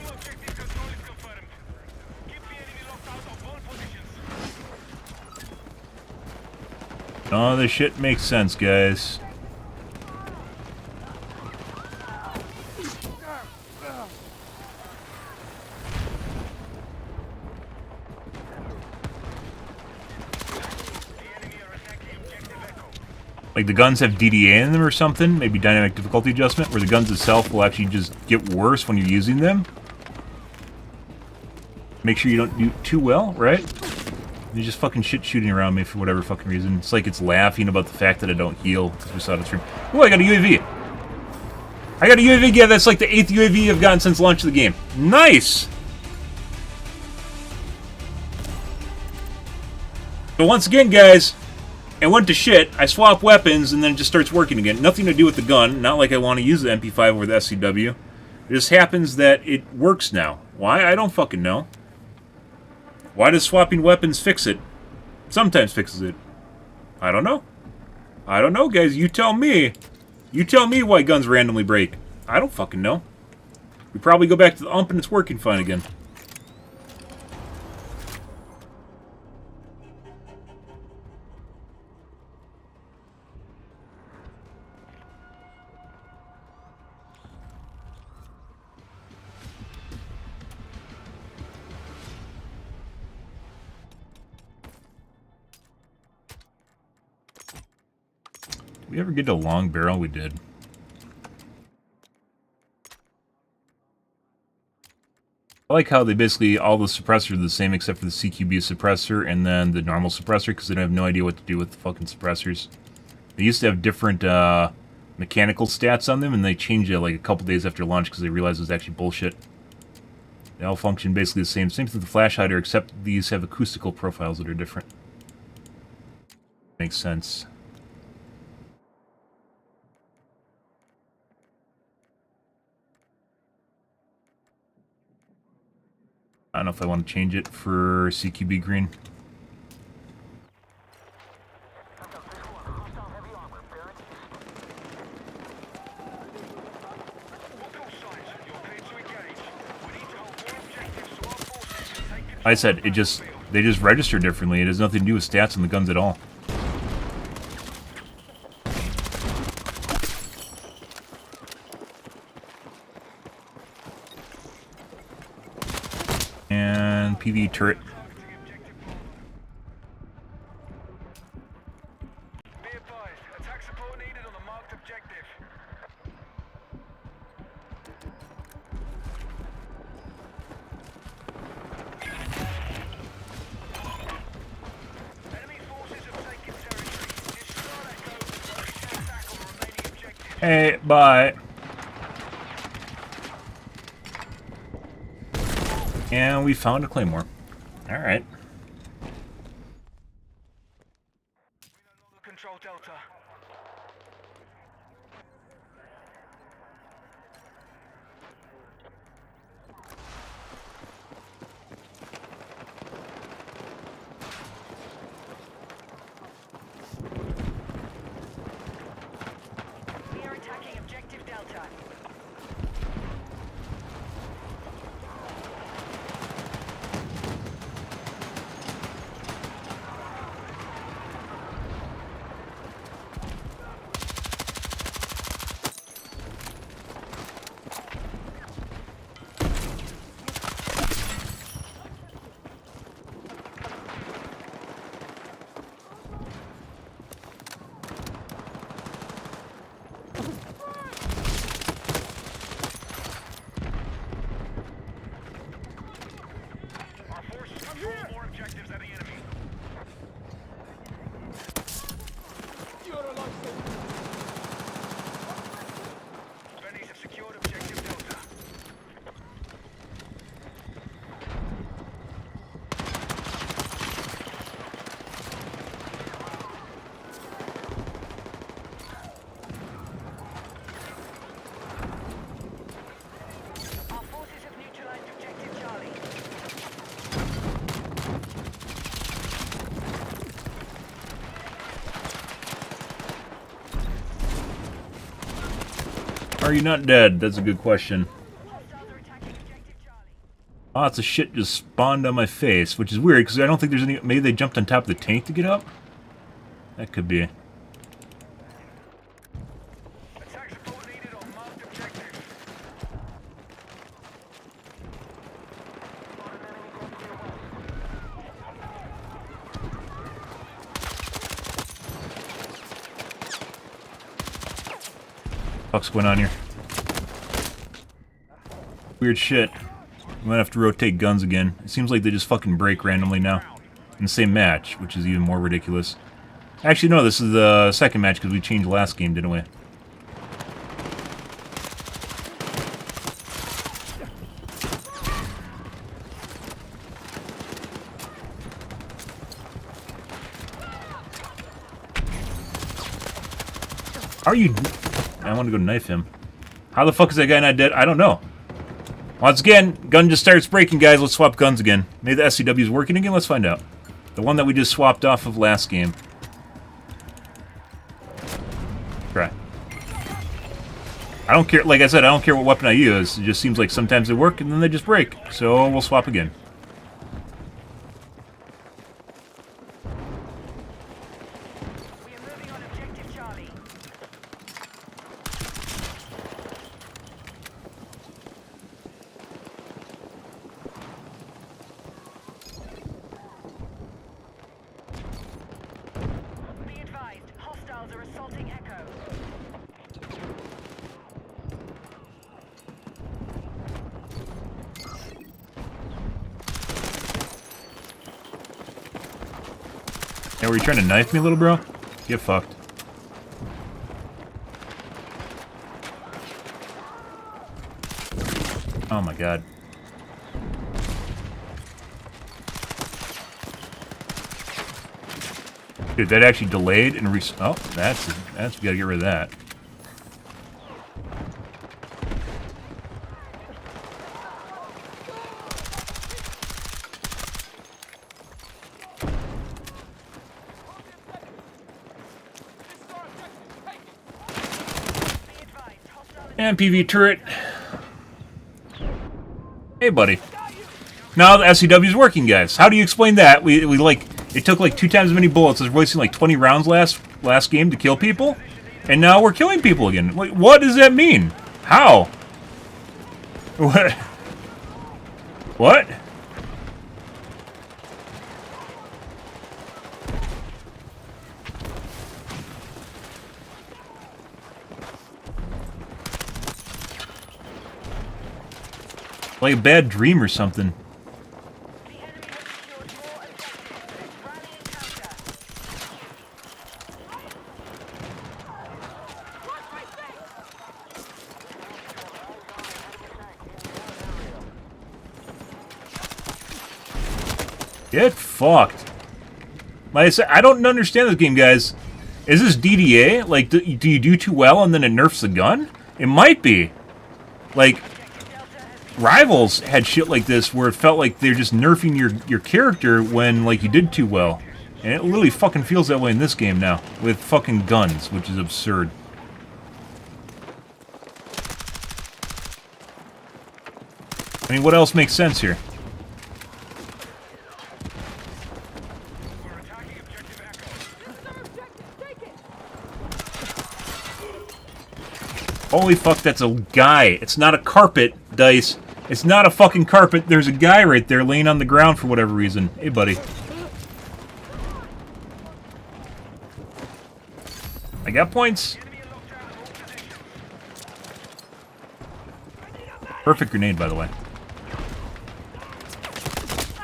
objective control is confirmed. Keep the enemy locked out of all positions. Oh, this shit makes sense, guys. The enemy are attacking objective Echo. Like the guns have DDA in them or something, maybe dynamic difficulty adjustment, where the guns itself will actually just get worse when you're using them. Make sure you don't do too well, right? You're just fucking shit shooting around me for whatever fucking reason. It's like it's laughing about the fact that I don't heal, because we saw the stream. Oh, I got a UAV! I got a UAV, yeah, that's like the 8th UAV I've gotten since launch of the game. Nice! So once again, guys, it went to shit. I swap weapons, and then it just starts working again. Nothing to do with the gun. Not like I want to use the MP5 over the SCW. It just happens that it works now. Why? I don't fucking know. Why does swapping weapons fix it? Sometimes fixes it. I don't know. I don't know, guys. You tell me. You tell me why guns randomly break. I don't fucking know. We probably go back to the ump and it's working fine again. Did we ever get a long barrel? We did. I like how they basically, all the suppressors are the same except for the CQB suppressor and then the normal suppressor because they don't have no idea what to do with the fucking suppressors. They used to have different mechanical stats on them and they changed it like a couple days after launch because they realized it was actually bullshit. They all function basically the same. Same thing with the flash hider except these have acoustical profiles that are different. Makes sense. I don't know if I want to change it for CQB green. Like I said, they just register differently. It has nothing to do with stats on the guns at all. And PV turret. Be advised, attack support needed on the marked objective. Enemy forces have taken territory. Disregard echo and focus your attack on the remaining objectives. Hey, bye. And we found a claymore. All right. Control Delta. We are attacking objective Delta. Our forces control more objectives than the enemy. Bennies have secured objective Delta. Our forces have neutralized objective Charlie. Are you not dead? That's a good question. Hostiles are attacking objective Charlie. Lots of shit just spawned on my face, which is weird because I don't think there's any. Maybe they jumped on top of the tank to get up? That could be. Attack support needed on marked objective. What's going on here? Weird shit. We might have to rotate guns again. It seems like they just fucking break randomly now. In the same match, which is even more ridiculous. Actually, no, this is the second match because we changed last game, didn't we? Are you... I want to go knife him. How the fuck is that guy not dead? I don't know. Once again, gun just starts breaking, guys. Let's swap guns again. Maybe the SCW is working again? Let's find out. The one that we just swapped off of last game. Try. I don't care. Like I said, I don't care what weapon I use. It just seems like sometimes they work and then they just break. So we'll swap again. We are moving on objective Charlie. Be advised, hostiles are assaulting Echo. Hey, were you trying to knife me, little bro? Get fucked. Oh my god. Dude, that actually delayed and oh, that's we gotta get rid of that. And PV turret. Hey, buddy. Now the SCW's working, guys. How do you explain that? We like, it took like 2 times as many bullets. I was wasting like 20 rounds last game to kill people, and now we're killing people again. Like, what does that mean? How? What? What? Like a bad dream or something. The enemy has secured more objectives. Let's rally and counter. Get fucked. Like I said, I don't understand this game, guys. Is this DDA? Like, do you do too well and then it nerfs the gun? It might be. Like, Rivals had shit like this where it felt like they're just nerfing your character when, like, you did too well. And it literally fucking feels that way in this game now, with fucking guns, which is absurd. I mean, what else makes sense here? We're attacking objective Echo. Holy fuck, that's a guy. It's not a carpet, Dice. It's not a fucking carpet. There's a guy right there laying on the ground for whatever reason. Hey, buddy. I got points. Perfect grenade, by the way.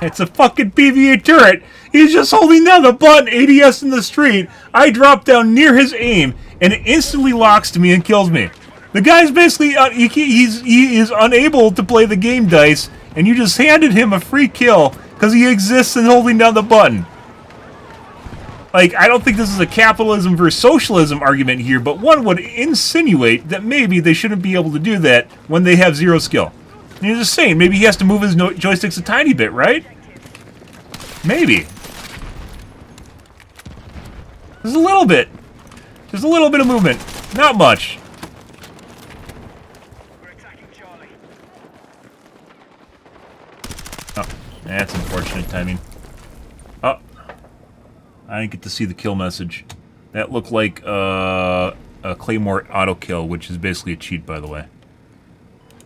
It's a fucking PVA turret. He's just holding down the button, ADS in the street. I drop down near his aim, and it instantly locks to me and kills me. The guy's basically, he is unable to play the game, Dice, and you just handed him a free kill because he exists and holding down the button. Like, I don't think this is a capitalism versus socialism argument here, but one would insinuate that maybe they shouldn't be able to do that when they have zero skill. And you're just saying, maybe he has to move his joysticks a tiny bit, right? Maybe. Just a little bit. Just a little bit of movement. Not much. We're attacking Charlie. Oh, that's unfortunate timing. Oh. I didn't get to see the kill message. That looked like a Claymore auto kill, which is basically a cheat, by the way.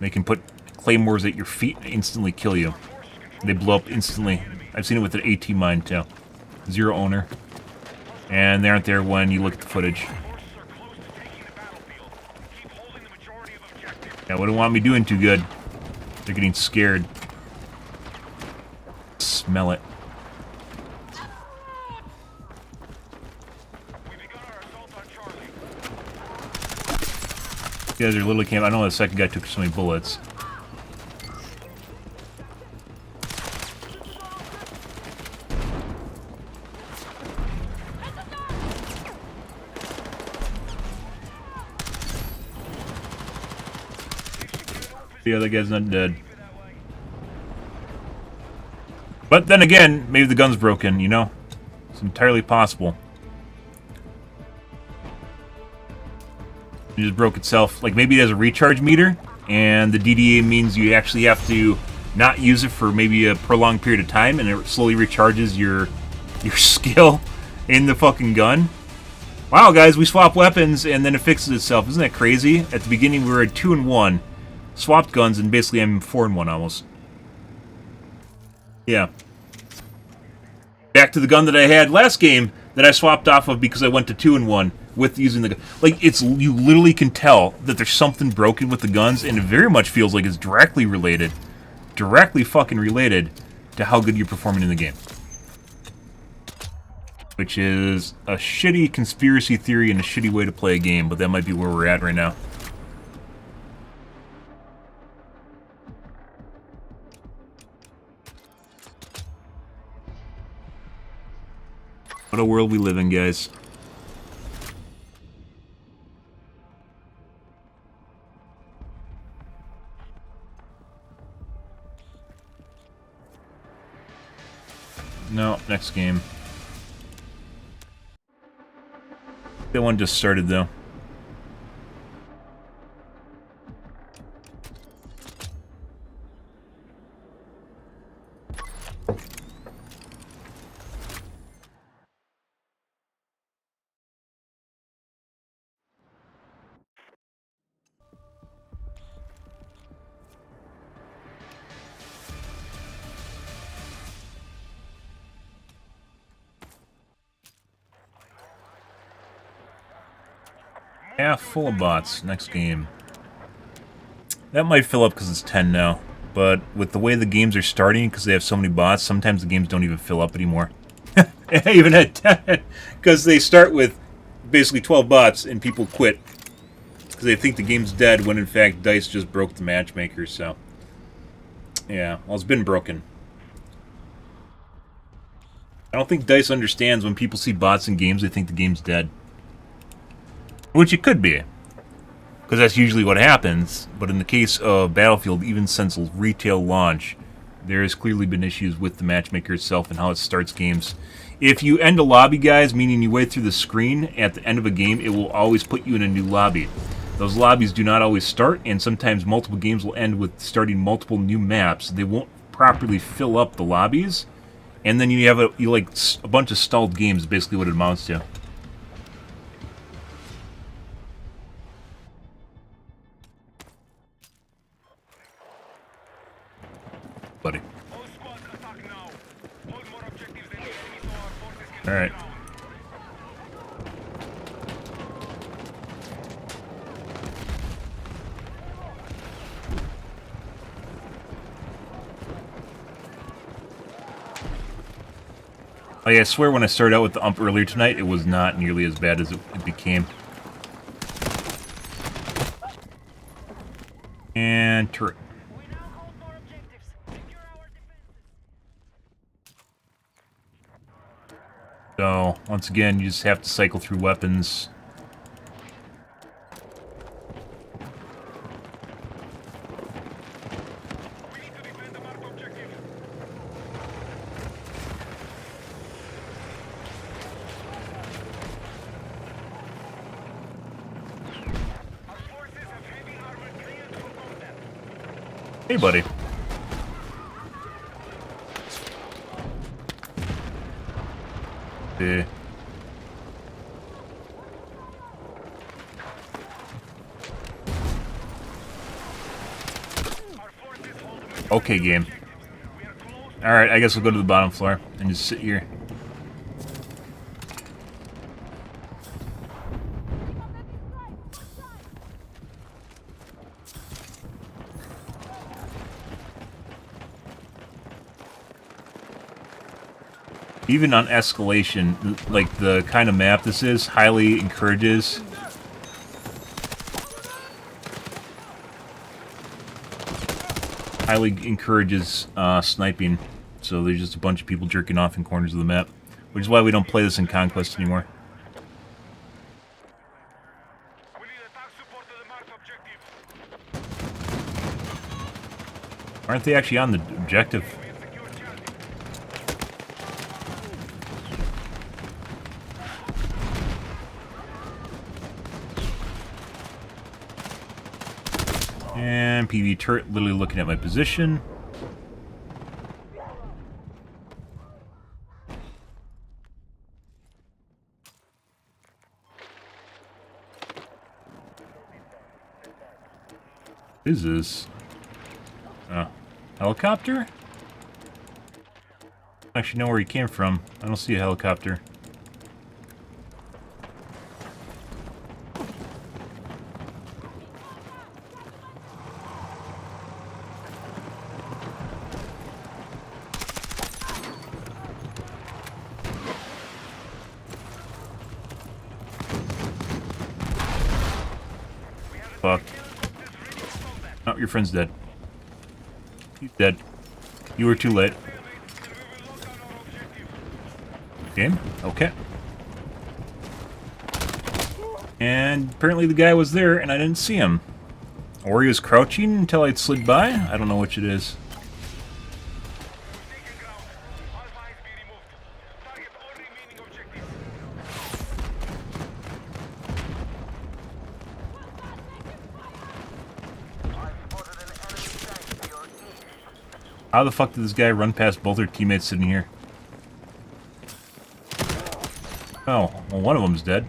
They can put Claymores at your feet and instantly kill you. They blow up instantly. I've seen it with an AT mine, too. Zero owner. And they aren't there when you look at the footage. Forces are close to taking the battlefield. Keep holding the majority of objectives. Yeah, wouldn't want me doing too good. They're getting scared. Smell it. We've begun our assault on Charlie. You guys are literally camp. I know the second guy took so many bullets. The other guy's not dead. But then again, maybe the gun's broken, you know? It's entirely possible. It just broke itself. Like, maybe it has a recharge meter, and the DDA means you actually have to not use it for maybe a prolonged period of time, and it slowly recharges your skill in the fucking gun. Wow, guys, we swap weapons, and then it fixes itself. Isn't that crazy? At the beginning, we were at 2 and 1. Swapped guns, and basically I'm 4 and 1 almost. Yeah. Back to the gun that I had last game that I swapped off of because I went to 2 and 1 with using the gun. Like, it's, you literally can tell that there's something broken with the guns, and it very much feels like it's directly related. Directly fucking related to how good you're performing in the game. Which is a shitty conspiracy theory and a shitty way to play a game, but that might be where we're at right now. What a world we live in, guys. No, next game. That one just started, though. Half full of bots. Next game. That might fill up because it's 10 now. But with the way the games are starting, because they have so many bots, sometimes the games don't even fill up anymore. Even at 10. Because they start with basically 12 bots and people quit. Because they think the game's dead when in fact DICE just broke the matchmaker, so. Yeah, well, it's been broken. I don't think DICE understands when people see bots in games, they think the game's dead. Which it could be. Because that's usually what happens. But in the case of Battlefield, even since retail launch, there has clearly been issues with the matchmaker itself and how it starts games. If you end a lobby, guys, meaning you wait through the screen at the end of a game, it will always put you in a new lobby. Those lobbies do not always start, and sometimes multiple games will end with starting multiple new maps. They won't properly fill up the lobbies, and then you have a bunch of stalled games, basically what it amounts to. Buddy. All right. Oh yeah, I swear when I started out with the ump earlier tonight, it was not nearly as bad as it became. And turret. So, once again, you just have to cycle through weapons. Hey, buddy. Okay, game. Alright, I guess we'll go to the bottom floor and just sit here. Even on escalation, like the kind of map this is, highly encourages sniping. So there's just a bunch of people jerking off in corners of the map, which is why we don't play this in Conquest anymore. Aren't they actually on the objective? And PV turret literally looking at my position. What is this? Helicopter? I actually know where he came from. I don't see a helicopter. Fuck. Oh, your friend's dead. He's dead. You were too late. Game? Okay. And apparently the guy was there and I didn't see him. Or he was crouching until I'd slid by? I don't know which it is. How the fuck did this guy run past both their teammates sitting here? Oh, well, one of them's dead.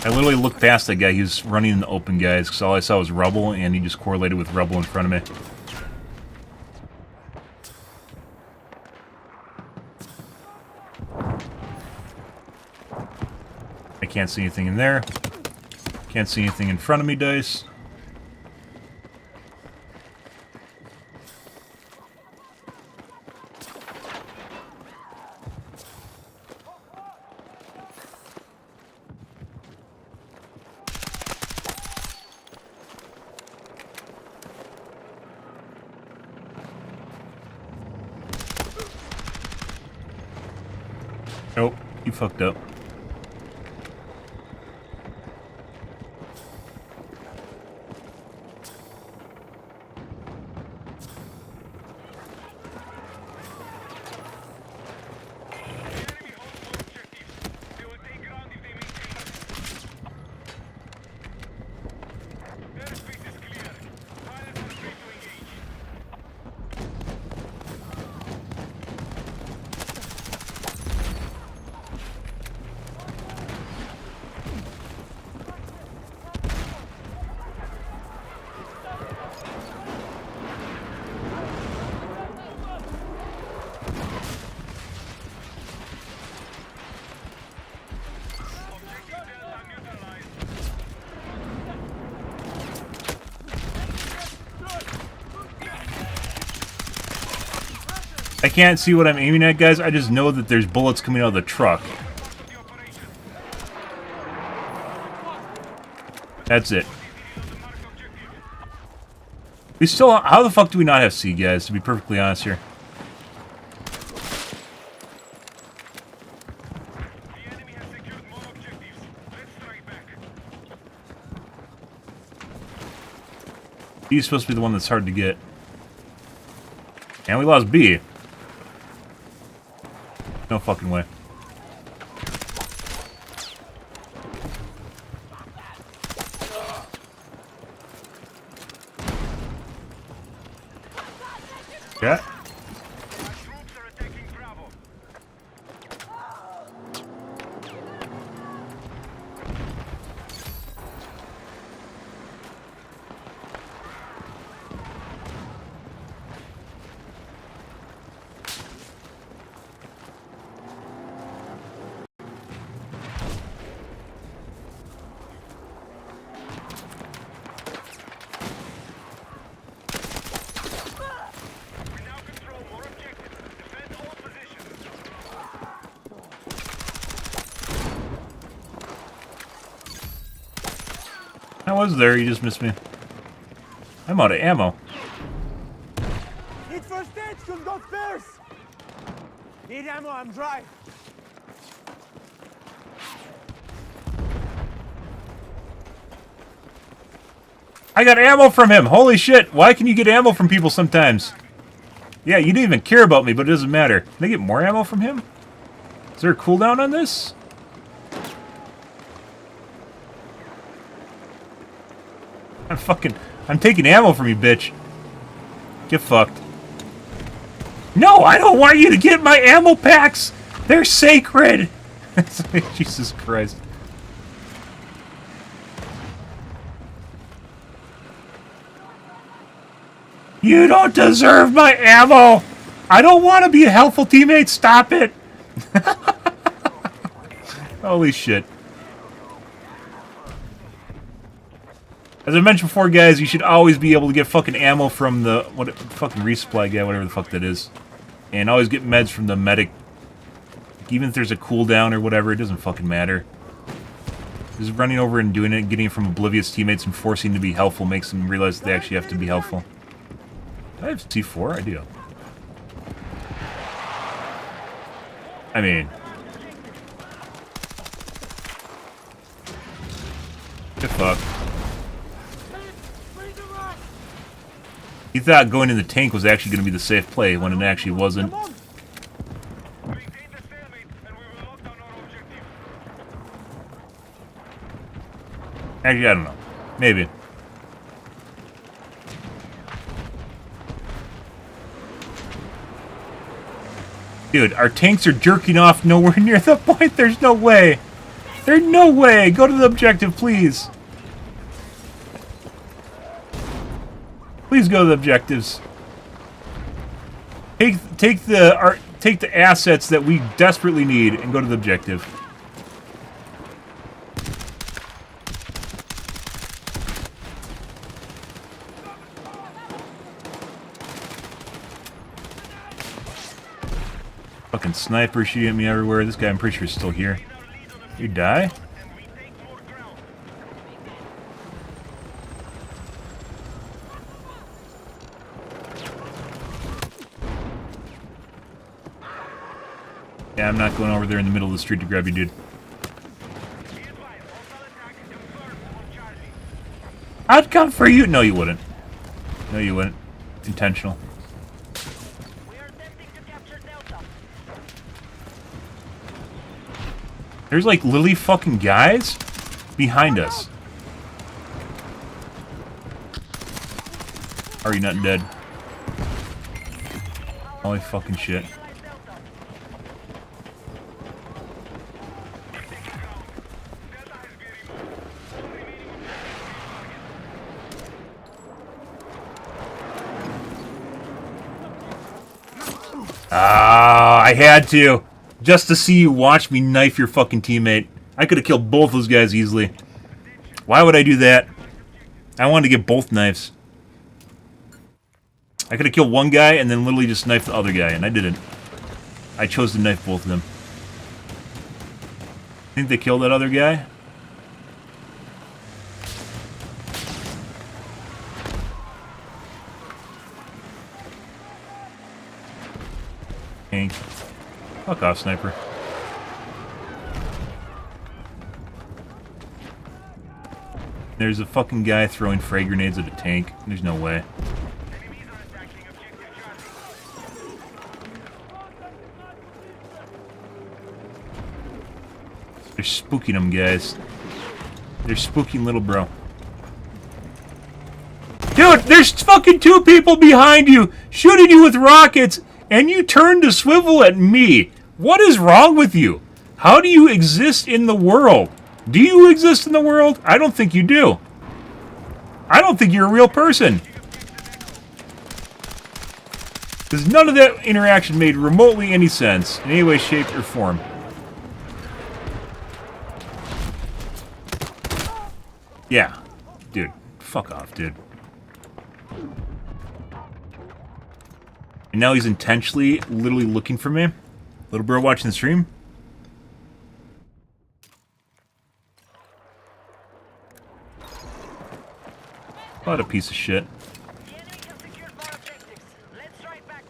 I literally looked past that guy. He was running in the open, guys, because all I saw was rubble, and he just correlated with rubble in front of me. I can't see anything in there. Can't see anything in front of me, Dice. Nope, you fucked up. I can't see what I'm aiming at, guys. I just know that there's bullets coming out of the truck. That's it. We still... How the fuck do we not have C, guys, to be perfectly honest here? B's supposed to be the one that's hard to get. And we lost B. No fucking way. Yeah. I was there, you just missed me. I'm out of ammo. Need first aid, should go first. Need ammo, I'm dry. I got ammo from him! Holy shit! Why can you get ammo from people sometimes? Yeah, you didn't even care about me, but it doesn't matter. Can I get more ammo from him? Is there a cooldown on this? I'm taking ammo from you, bitch. Get fucked. No, I don't want you to get my ammo packs! They're sacred! Jesus Christ. You don't deserve my ammo! I don't want to be a helpful teammate, stop it! Holy shit. As I mentioned before, guys, you should always be able to get fucking ammo from the fucking resupply guy, whatever the fuck that is. And always get meds from the medic. Even if there's a cooldown or whatever, it doesn't fucking matter. Just running over and doing it, getting it from oblivious teammates and forcing to be helpful makes them realize that they actually have to be helpful. Do I have C4? I do. I mean... Get fucked. He thought going in the tank was actually going to be the safe play when it actually wasn't. Come on. Maintain the stalemate, and we will lock down our objective. Actually, I don't know. Maybe. Dude, our tanks are jerking off nowhere near the point. There's no way. There's no way. Go to the objective, please. Please go to the objectives. Take the assets that we desperately need and go to the objective. Fucking sniper shooting at me everywhere. This guy, I'm pretty sure, is still here. You die? Yeah, I'm not going over there in the middle of the street to grab you, dude. I'd come for you. No, you wouldn't. No, you wouldn't. Intentional. We are attempting to capture Delta. There's like literally fucking guys behind us. Are you not dead? Holy fucking shit. Ah, I had to. Just to see you watch me knife your fucking teammate. I could have killed both those guys easily. Why would I do that? I wanted to get both knives. I could have killed one guy and then literally just knifed the other guy, and I didn't. I chose to knife both of them. Think they killed that other guy? Hank. Fuck off, sniper. There's a fucking guy throwing frag grenades at a tank. There's no way. They're spooking him, guys. They're spooking little bro. Dude, there's fucking two people behind you shooting you with rockets, and you turn to swivel at me. What is wrong with you? How do you exist in the world? Do you exist in the world? I don't think you do. I don't think you're a real person. Because none of that interaction made remotely any sense in any way, shape, or form. Yeah. Dude. Fuck off, dude. And now he's intentionally, literally looking for me. Little bro watching the stream. What a piece of shit. The enemy has secured more objectives. Let's strike back.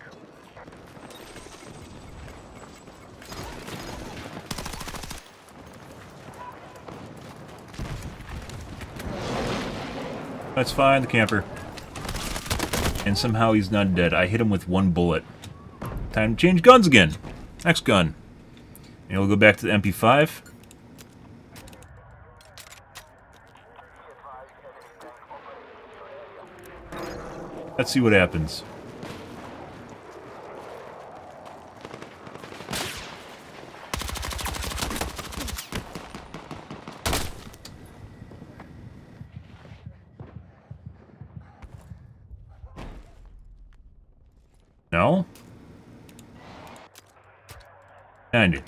That's fine, the camper. And somehow he's not dead. I hit him with one bullet. Time to change guns again. Next gun. And we'll go back to the MP5. Let's see what happens. No? 90.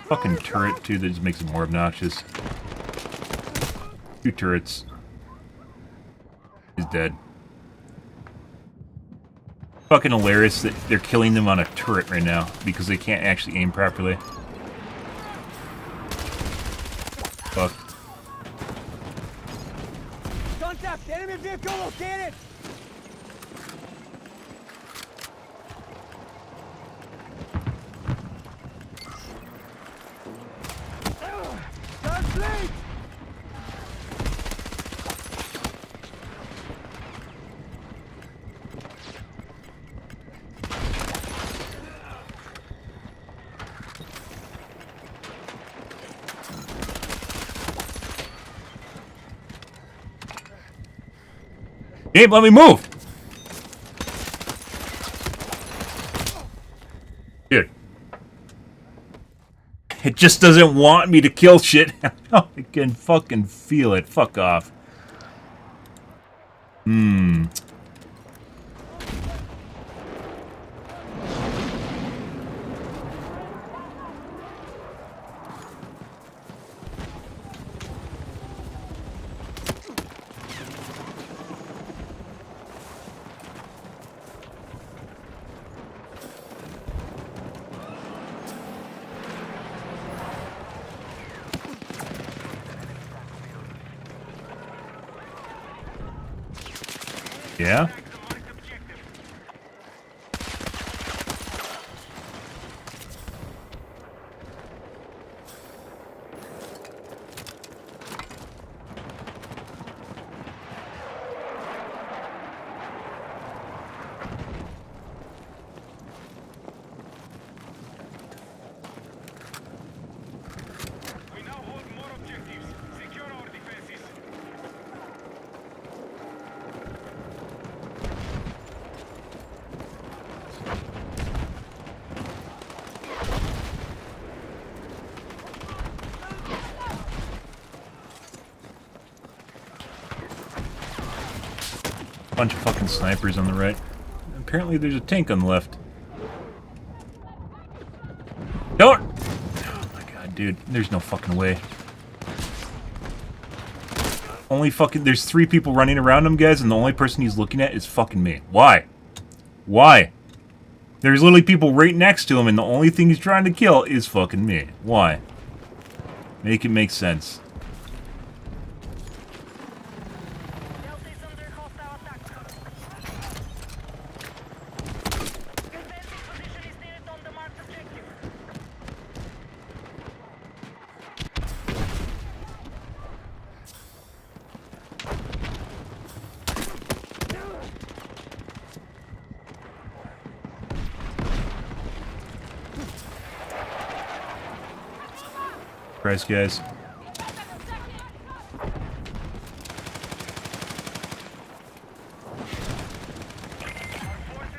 Fucking turret, too, that just makes it more obnoxious. Two turrets. He's dead. Fucking hilarious that they're killing them on a turret right now because they can't actually aim properly. Fuck. Contact! Enemy vehicle located! Start Blade! Gabe, let me move! Dude. It just doesn't want me to kill shit. I can fucking feel it. Fuck off. Yeah? We now hold more objectives. Secure our defenses. Bunch of fucking snipers on the right. Apparently there's a tank on the left. Don't! Oh my god, dude. There's no fucking way. Only fucking... There's 3 people running around him, guys, and the only person he's looking at is fucking me. Why? Why? There's literally people right next to him, and the only thing he's trying to kill is fucking me. Why? Make it make sense. Delta is under hostile attack. Defensive position is nearest on the marked objective. Christ, guys. Forces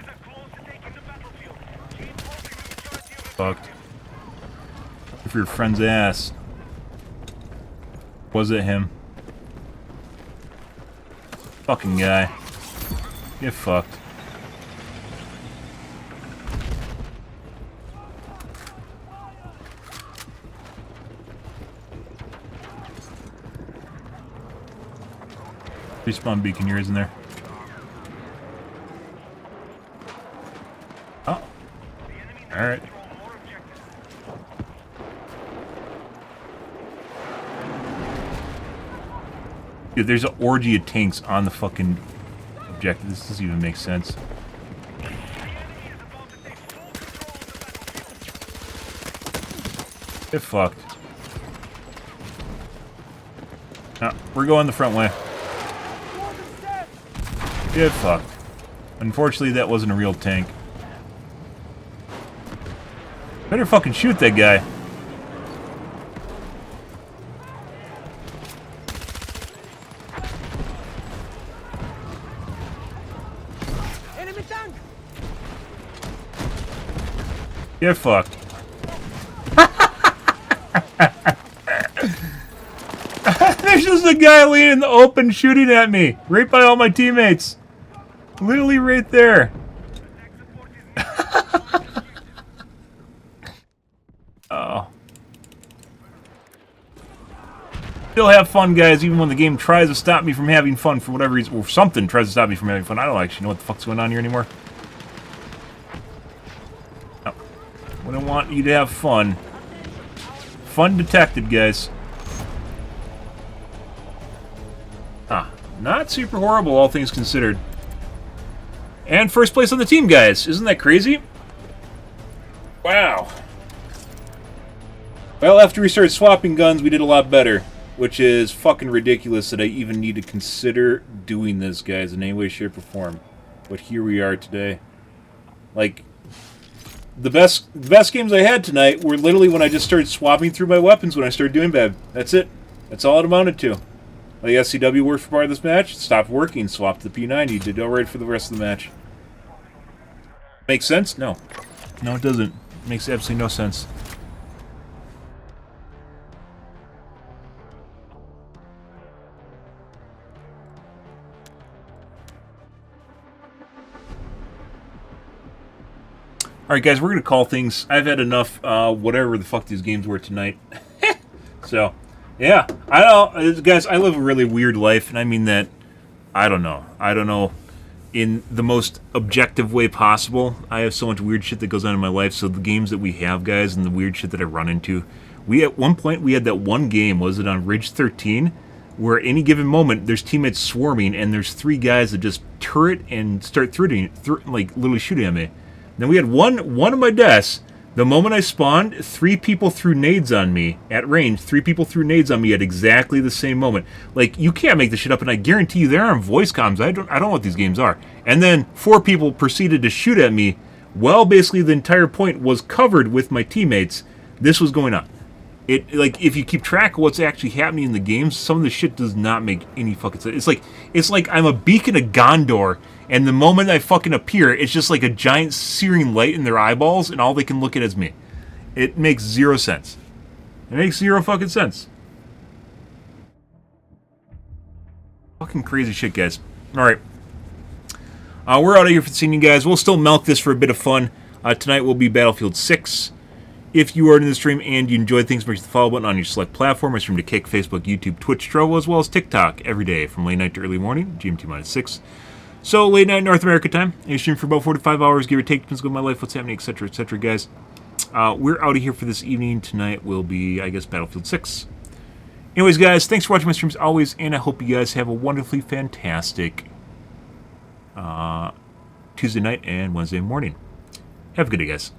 are close to taking the battlefield. Keep holding the majority of the Fucked. For your friend's ass. Was it him? Fucking guy. Get fucked. Respawn beacon, yours in there. Oh. Alright. Dude, there's an orgy of tanks on the fucking objective. This doesn't even make sense. Get fucked. No, we're going the front way. Get fucked. Unfortunately, that wasn't a real tank. Better fucking shoot that guy. Enemy tank! Get fucked. There's just a guy laying in the open shooting at me. Right by all my teammates. Literally right there. Oh. Still have fun, guys, even when the game tries to stop me from having fun for whatever reason. Or something tries to stop me from having fun. I don't actually know what the fuck's going on here anymore. No. Wouldn't want you to have fun. Fun detected, guys. Ah, not super horrible, all things considered. And first place on the team, guys. Isn't that crazy? Wow. Well, after we started swapping guns, we did a lot better. Which is fucking ridiculous that I even need to consider doing this, guys, in any way, shape, or form. But here we are today. Like, the best games I had tonight were literally when I just started swapping through my weapons when I started doing bad. That's it. That's all it amounted to. Like, SCW worked for part of this match, stopped working, swapped to the P90, did alright for the rest of the match. Makes sense? No. No, it doesn't. It makes absolutely no sense. Alright guys, we're going to call things. I've had enough, whatever the fuck these games were tonight. So, yeah. I don't, guys, I live a really weird life, and I mean that, I don't know, in the most objective way possible. I have so much weird shit that goes on in my life, so the games that we have, guys, and the weird shit that I run into. At one point, we had that one game, was it on Ridge 13, where at any given moment, there's teammates swarming, and there's 3 guys that just turret and start like, literally shooting at me. Then we had one of my deaths. The moment I spawned, 3 people threw nades on me at range. 3 people threw nades on me at exactly the same moment. Like, you can't make this shit up, and I guarantee you there are voice comms. I don't know what these games are. And then 4 people proceeded to shoot at me. Well, basically the entire point was covered with my teammates. This was going on. Like, if you keep track of what's actually happening in the games, some of the shit does not make any fucking sense. It's like I'm a beacon of Gondor, and the moment I fucking appear, it's just like a giant searing light in their eyeballs, and all they can look at is me. It makes 0 sense. It makes 0 fucking sense. Fucking crazy shit, guys. Alright. We're out of here for the scene, you guys. We'll still milk this for a bit of fun. Tonight will be Battlefield 6. If you are in the stream and you enjoy things, make sure the follow button on your select platform. I stream to Kick, Facebook, YouTube, Twitch, Trovo, as well as TikTok every day from late night to early morning, GMT-6. So, late night North America time. I stream for about 4 to 5 hours, give or take. Depends on my life, what's happening, etc., etc., guys. We're out of here for this evening. Tonight will be, I guess, Battlefield 6. Anyways, guys, thanks for watching my streams always, and I hope you guys have a wonderfully fantastic Tuesday night and Wednesday morning. Have a good day, guys.